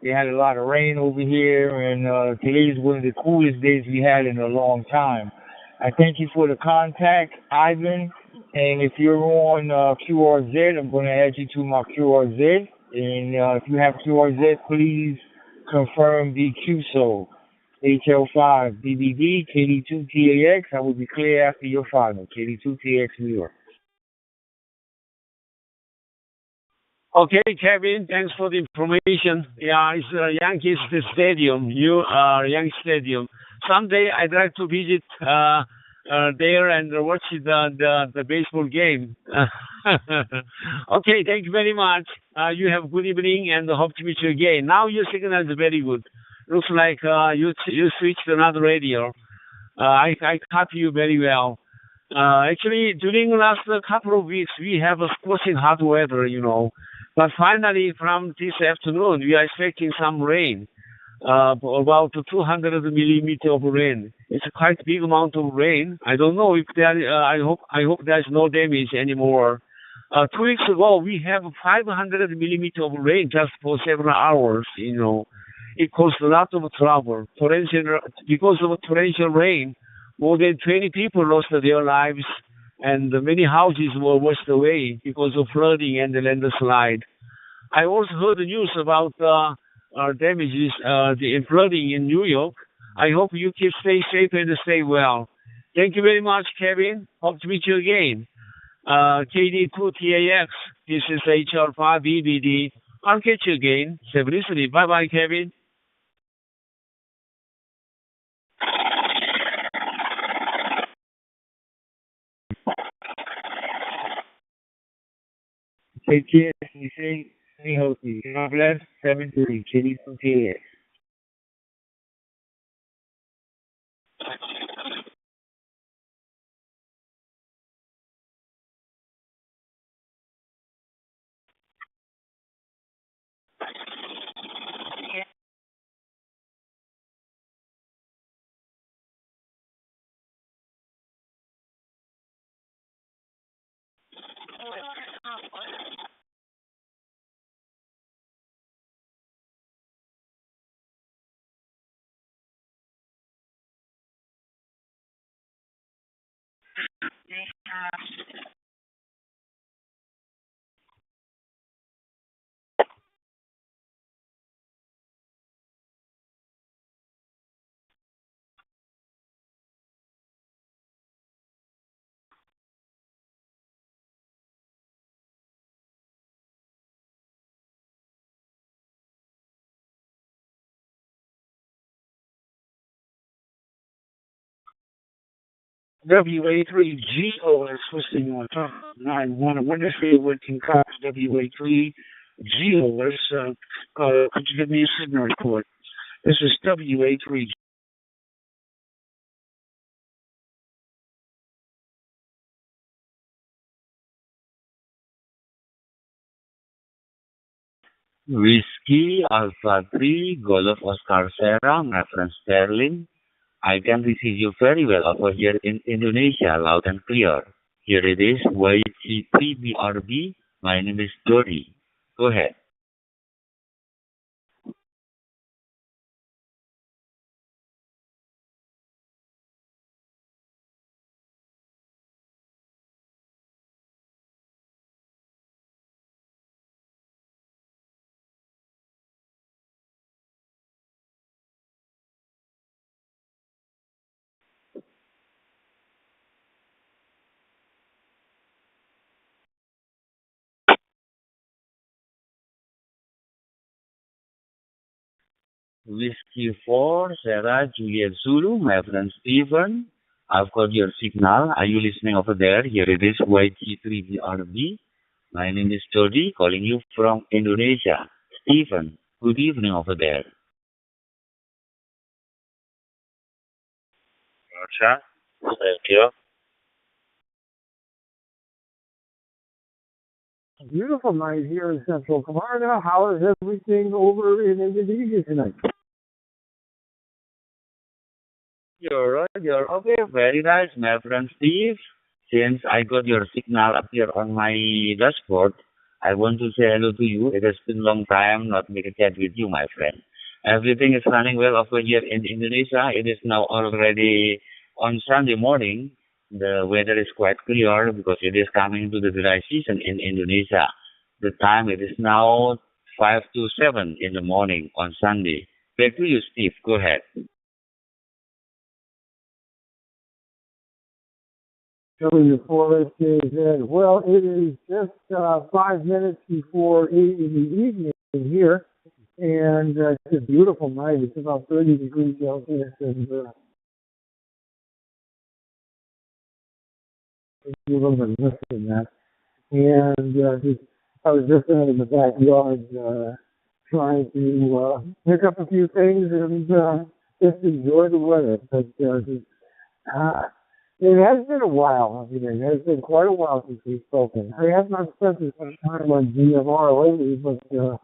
We had a lot of rain over here, and today is one of the coolest days we had in a long time. I thank you for the contact, Ivan. And if you're on QRZ, I'm going to add you to my QRZ. And if you have QRZ, please confirm the QSO. HL5 BBD, KD2TAX. I will be clear after your final. KD2TX New York. Okay, Kevin, thanks for the information. Yeah, it's Yankees Stadium, Yankee Stadium. Someday I'd like to visit there and watch the baseball game. Okay, thank you very much. You have a good evening and hope to meet you again. Now your signal is very good. Looks like you switched to another radio. I copy you very well. Actually, during the last couple of weeks, we have a scorching hot weather, But finally, from this afternoon, we are expecting some rain, about 200 millimeter of rain. It's a quite big amount of rain. I don't know if there. I hope there's no damage anymore. 2 weeks ago, we have 500 millimeter of rain just for several hours. It caused a lot of trouble. Because of torrential rain, more than 20 people lost their lives, and many houses were washed away because of flooding and the landslide. I also heard the news about damages, the flooding in New York. I hope you stay safe and stay well. Thank you very much, Kevin. Hope to meet you again. KD2TAX, this is HR5BBD. I'll catch you again. Seriously. Bye-bye, Kevin. KTS, you say, stay healthy. God bless. 7-3, KD2TAX. WA3GO is twisting on top 9-1. I wonder if anyone can copy WA3GO. Could you give me a signal report? This is WA3. Whiskey Alpha 3 Golf Oscar Sierra, my friend Sterling. I can receive you very well over here in Indonesia, loud and clear. Here it is, YG3BRB. My name is Jody. Go ahead. Whiskey 4, Sarah, Juliet Zulu, my friend Stephen. I've got your signal. Are you listening over there? Here it is, YG3BRB. My name is Jody, calling you from Indonesia. Stephen, good evening over there. Roger. Thank you. Beautiful night here in Central Camarga. How is everything over in Indonesia tonight? You're okay. Very nice, my friend Steve. Since I got your signal up here on my dashboard, I want to say hello to you. It has been a long time not make a chat with you, my friend. Everything is running well over here in Indonesia. It is now already on Sunday morning. The weather is quite clear because it is coming to the dry season in Indonesia. The time it is now 5 to 7 in the morning on Sunday. Back to you, Steve. Go ahead. Telling the forest is that, well, it is just 5 minutes before 8 in the evening here, and it's a beautiful night. It's about 30 degrees Celsius, and a little bit less than that. And I was just out in the backyard trying to pick up a few things and just enjoy the weather. But it has been a while. I mean, it has been quite a while since we've spoken. I have not spent as much time on GMR lately, but it's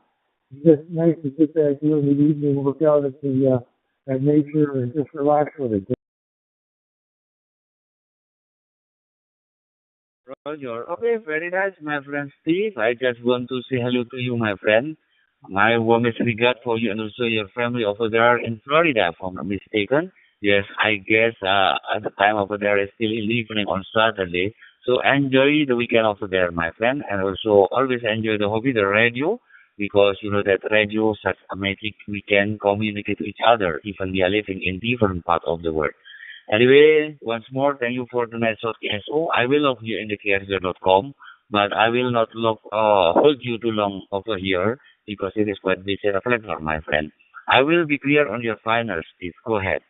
just nice to sit back here in the evening and look out at the at nature and just relax with it. Roger. Okay, very nice, my friend Steve. I just want to say hello to you, my friend. My warmest regard for you and also your family over there in Florida, if I'm not mistaken. Yes, I guess at the time over there is still in the evening on Saturday. So enjoy the weekend over there, my friend, and also always enjoy the hobby, the radio, because you know that radio such a magic we can communicate with each other, even we are living in different part of the world. Anyway, once more, thank you for the nice SO. I will log you in the carrier.com, but I will not hold you too long over here because it is quite busy reflector, my friend. I will be clear on your finals, Steve. Go ahead.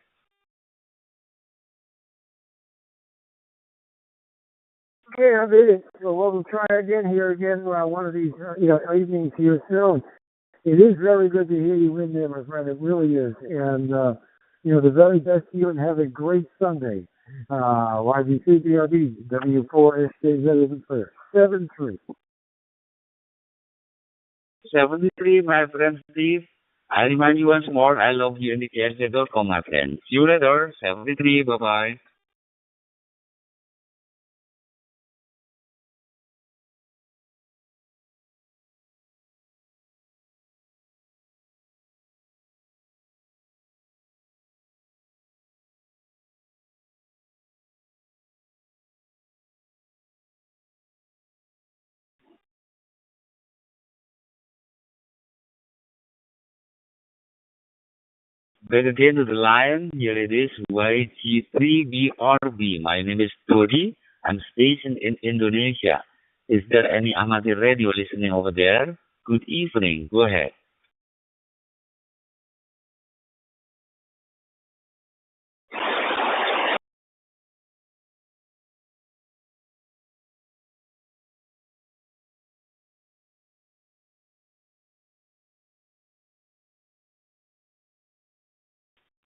Okay, I made it. So we'll try again here again one of these evenings here soon. It is very good to hear you in there, my friend. It really is. And the very best to you and have a great Sunday. YBCBRB, W4SJZ for 7-3. 73, my friend Steve. I remind you once more, I love you in the KSJ.com, my friend. See you later. 73, bye-bye. Back again to the line. Here it is, YG3BRB. My name is Todi. I'm stationed in Indonesia. Is there any amateur radio listening over there? Good evening. Go ahead.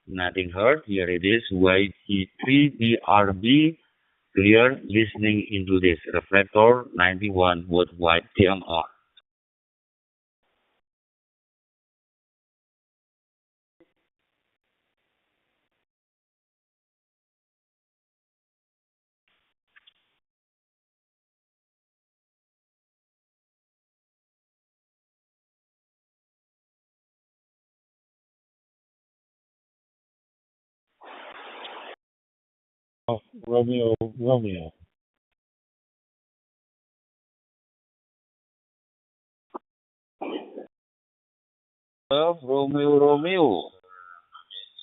Nothing heard. Here it is. YT3BRB. Clear listening into this. Reflector 91 worldwide TMR. Romeo, Romeo. Romeo, Romeo.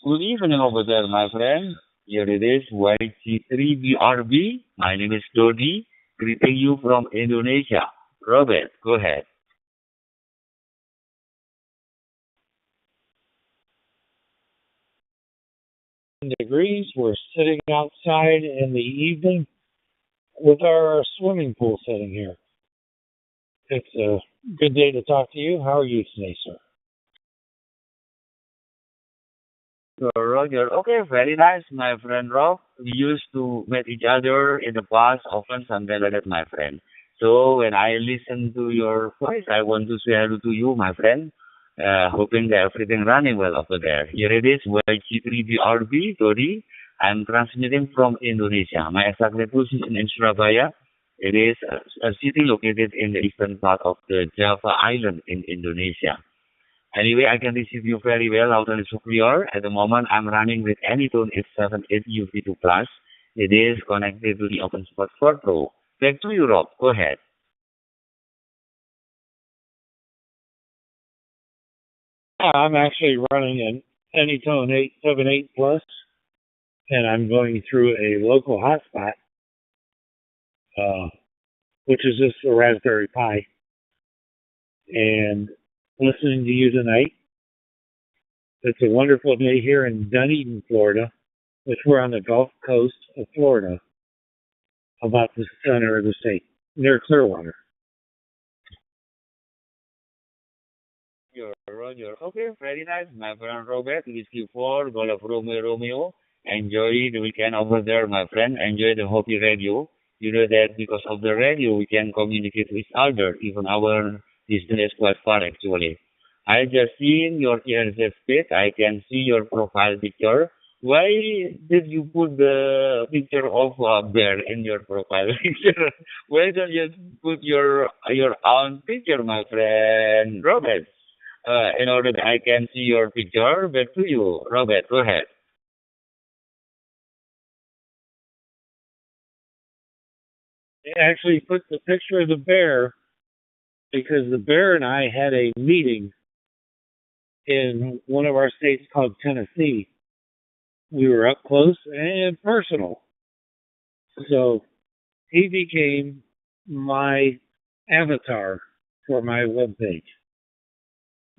Good evening over there, my friend. Here it is, YT3BRB. My name is Dodi, greeting you from Indonesia. Robert, go ahead. Degrees. We're sitting outside in the evening with our swimming pool sitting here. It's a good day to talk to you. How are you today, sir? Roger. Okay, very nice, my friend Rob. We used to meet each other in the past, often something like that, my friend. So when I listen to your voice, I want to say hello to you, my friend. Hoping that everything running well over there. Here it is, YG3BRB, Tori. I'm transmitting from Indonesia. My exact position in Surabaya. It is a city located in the eastern part of the Java Island in Indonesia. Anyway, I can receive you very well out on the superior. At the moment, I'm running with Anytone 878 UV2 Plus. It is connected to the OpenSpot 4 Pro. Back to Europe. Go ahead. I'm actually running an Anytone 878 Plus, and I'm going through a local hotspot, which is just a Raspberry Pi, and listening to you tonight. It's a wonderful day here in Dunedin, Florida, which we're on the Gulf Coast of Florida, about the center of the state, near Clearwater. Roger. Okay, very nice, my friend Robert. Whiskey 4, Golf Romeo Romeo. Enjoy the weekend over there, my friend. Enjoy the Hopi radio. You know that because of the radio, we can communicate with other. Even our distance is quite far, actually. I just seen your ERZ page. I can see your profile picture. Why did you put the picture of a bear in your profile picture? Why don't you put your own picture, my friend Robert? In order that I can see your picture, back to you, Robert. Go ahead. They actually put the picture of the bear because the bear and I had a meeting in one of our states called Tennessee. We were up close and personal. So he became my avatar for my webpage.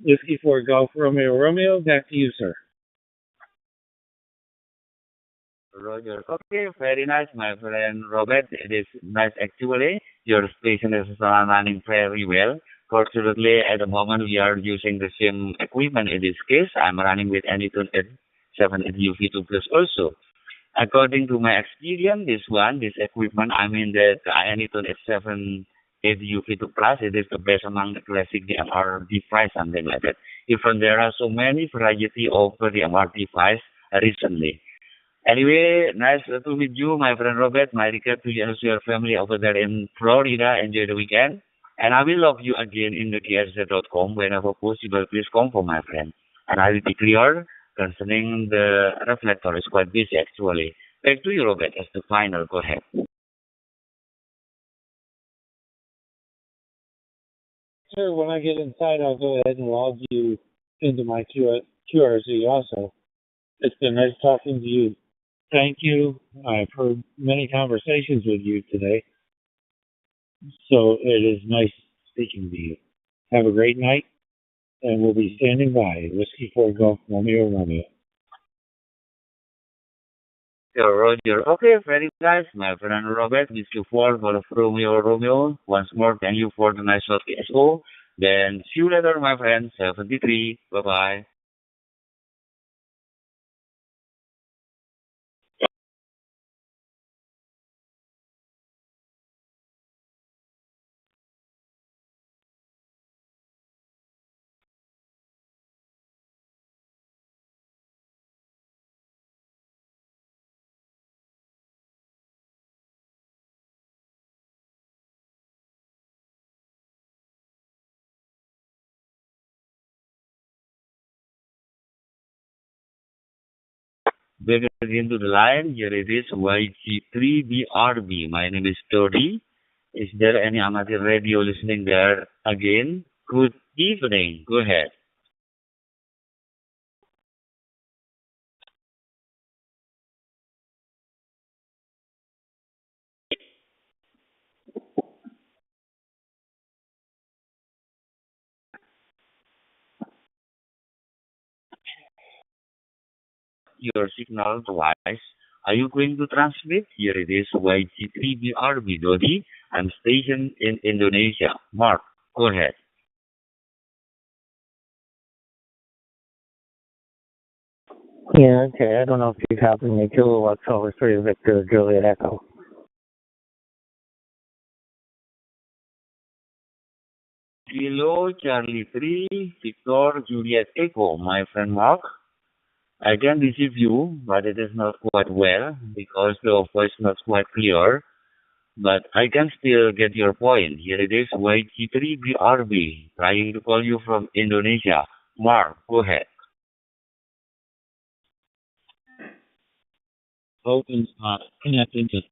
Whiskey for Golf Romeo Romeo, back to you, sir. Roger. Okay, very nice, my friend Robert. It is nice actually. Your station is running very well. Fortunately, at the moment we are using the same equipment in this case. I'm running with Anytone 878 UV2 Plus also. According to my experience, this equipment, I mean that Anytone 878 UV2 Plus, it is the best among the classic DMR device, something like that. Even there are so many variety of DMR device recently. Anyway, nice to meet you, my friend Robert. My regard to you and to your family over there in Florida. Enjoy the weekend. And I will love you again in the DSZ.com whenever possible. Please come for my friend. And I will be clear concerning the reflector. It's quite busy actually. Back to you, Robert, as the final. Go ahead. Sir, when I get inside, I'll go ahead and log you into my QRZ also. It's been nice talking to you. Thank you. I've heard many conversations with you today, so it is nice speaking to you. Have a great night, and we'll be standing by. Whiskey for Golf Romeo Romeo. Roger. Okay, very nice, my friend Robert. Whiskey 4, Golf Romeo Romeo. Once more, thank you for the nice short PSO. Then see you later, my friend. 73. Bye-bye. back again to the line. Here it is YG3BRB. My name is Tori. Is there any amateur radio listening there again? Good evening. Go ahead. Your signal twice. Are you going to transmit? Here it is YG3BRB Dodi. I'm stationed in Indonesia. Mark, go ahead. Yeah, okay. I don't know if you happen to kilowatt over 3 Victor Juliet Echo. Kilo Charlie 3 Victor Juliet Echo, my friend Mark. I can receive you, but it is not quite well because the voice is not quite clear. But I can still get your point. Here it is YG3BRB, trying to call you from Indonesia. Mark, go ahead. Open connected to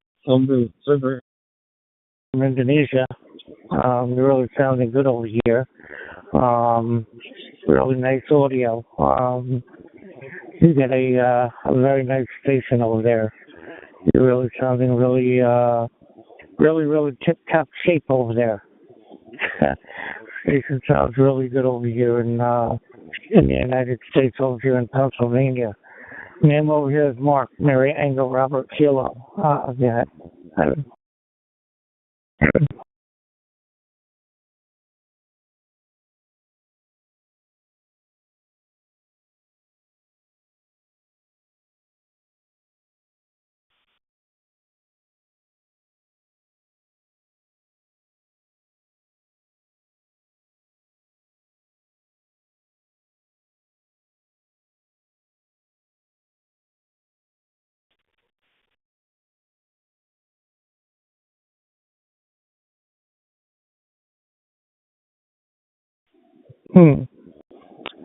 server from Indonesia. You're really sounding good over here. Really nice audio. You get a very nice station over there. You're really sounding really tip-top shape over there. Station sounds really good over here in the United States, over here in Pennsylvania. Name over here is Mark, Mary Angel Robert Kilo. Yeah. I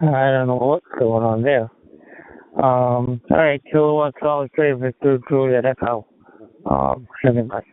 don't know what's going on there. All right, kilowatt solid 3 Victor Juliet Echo. Sending back.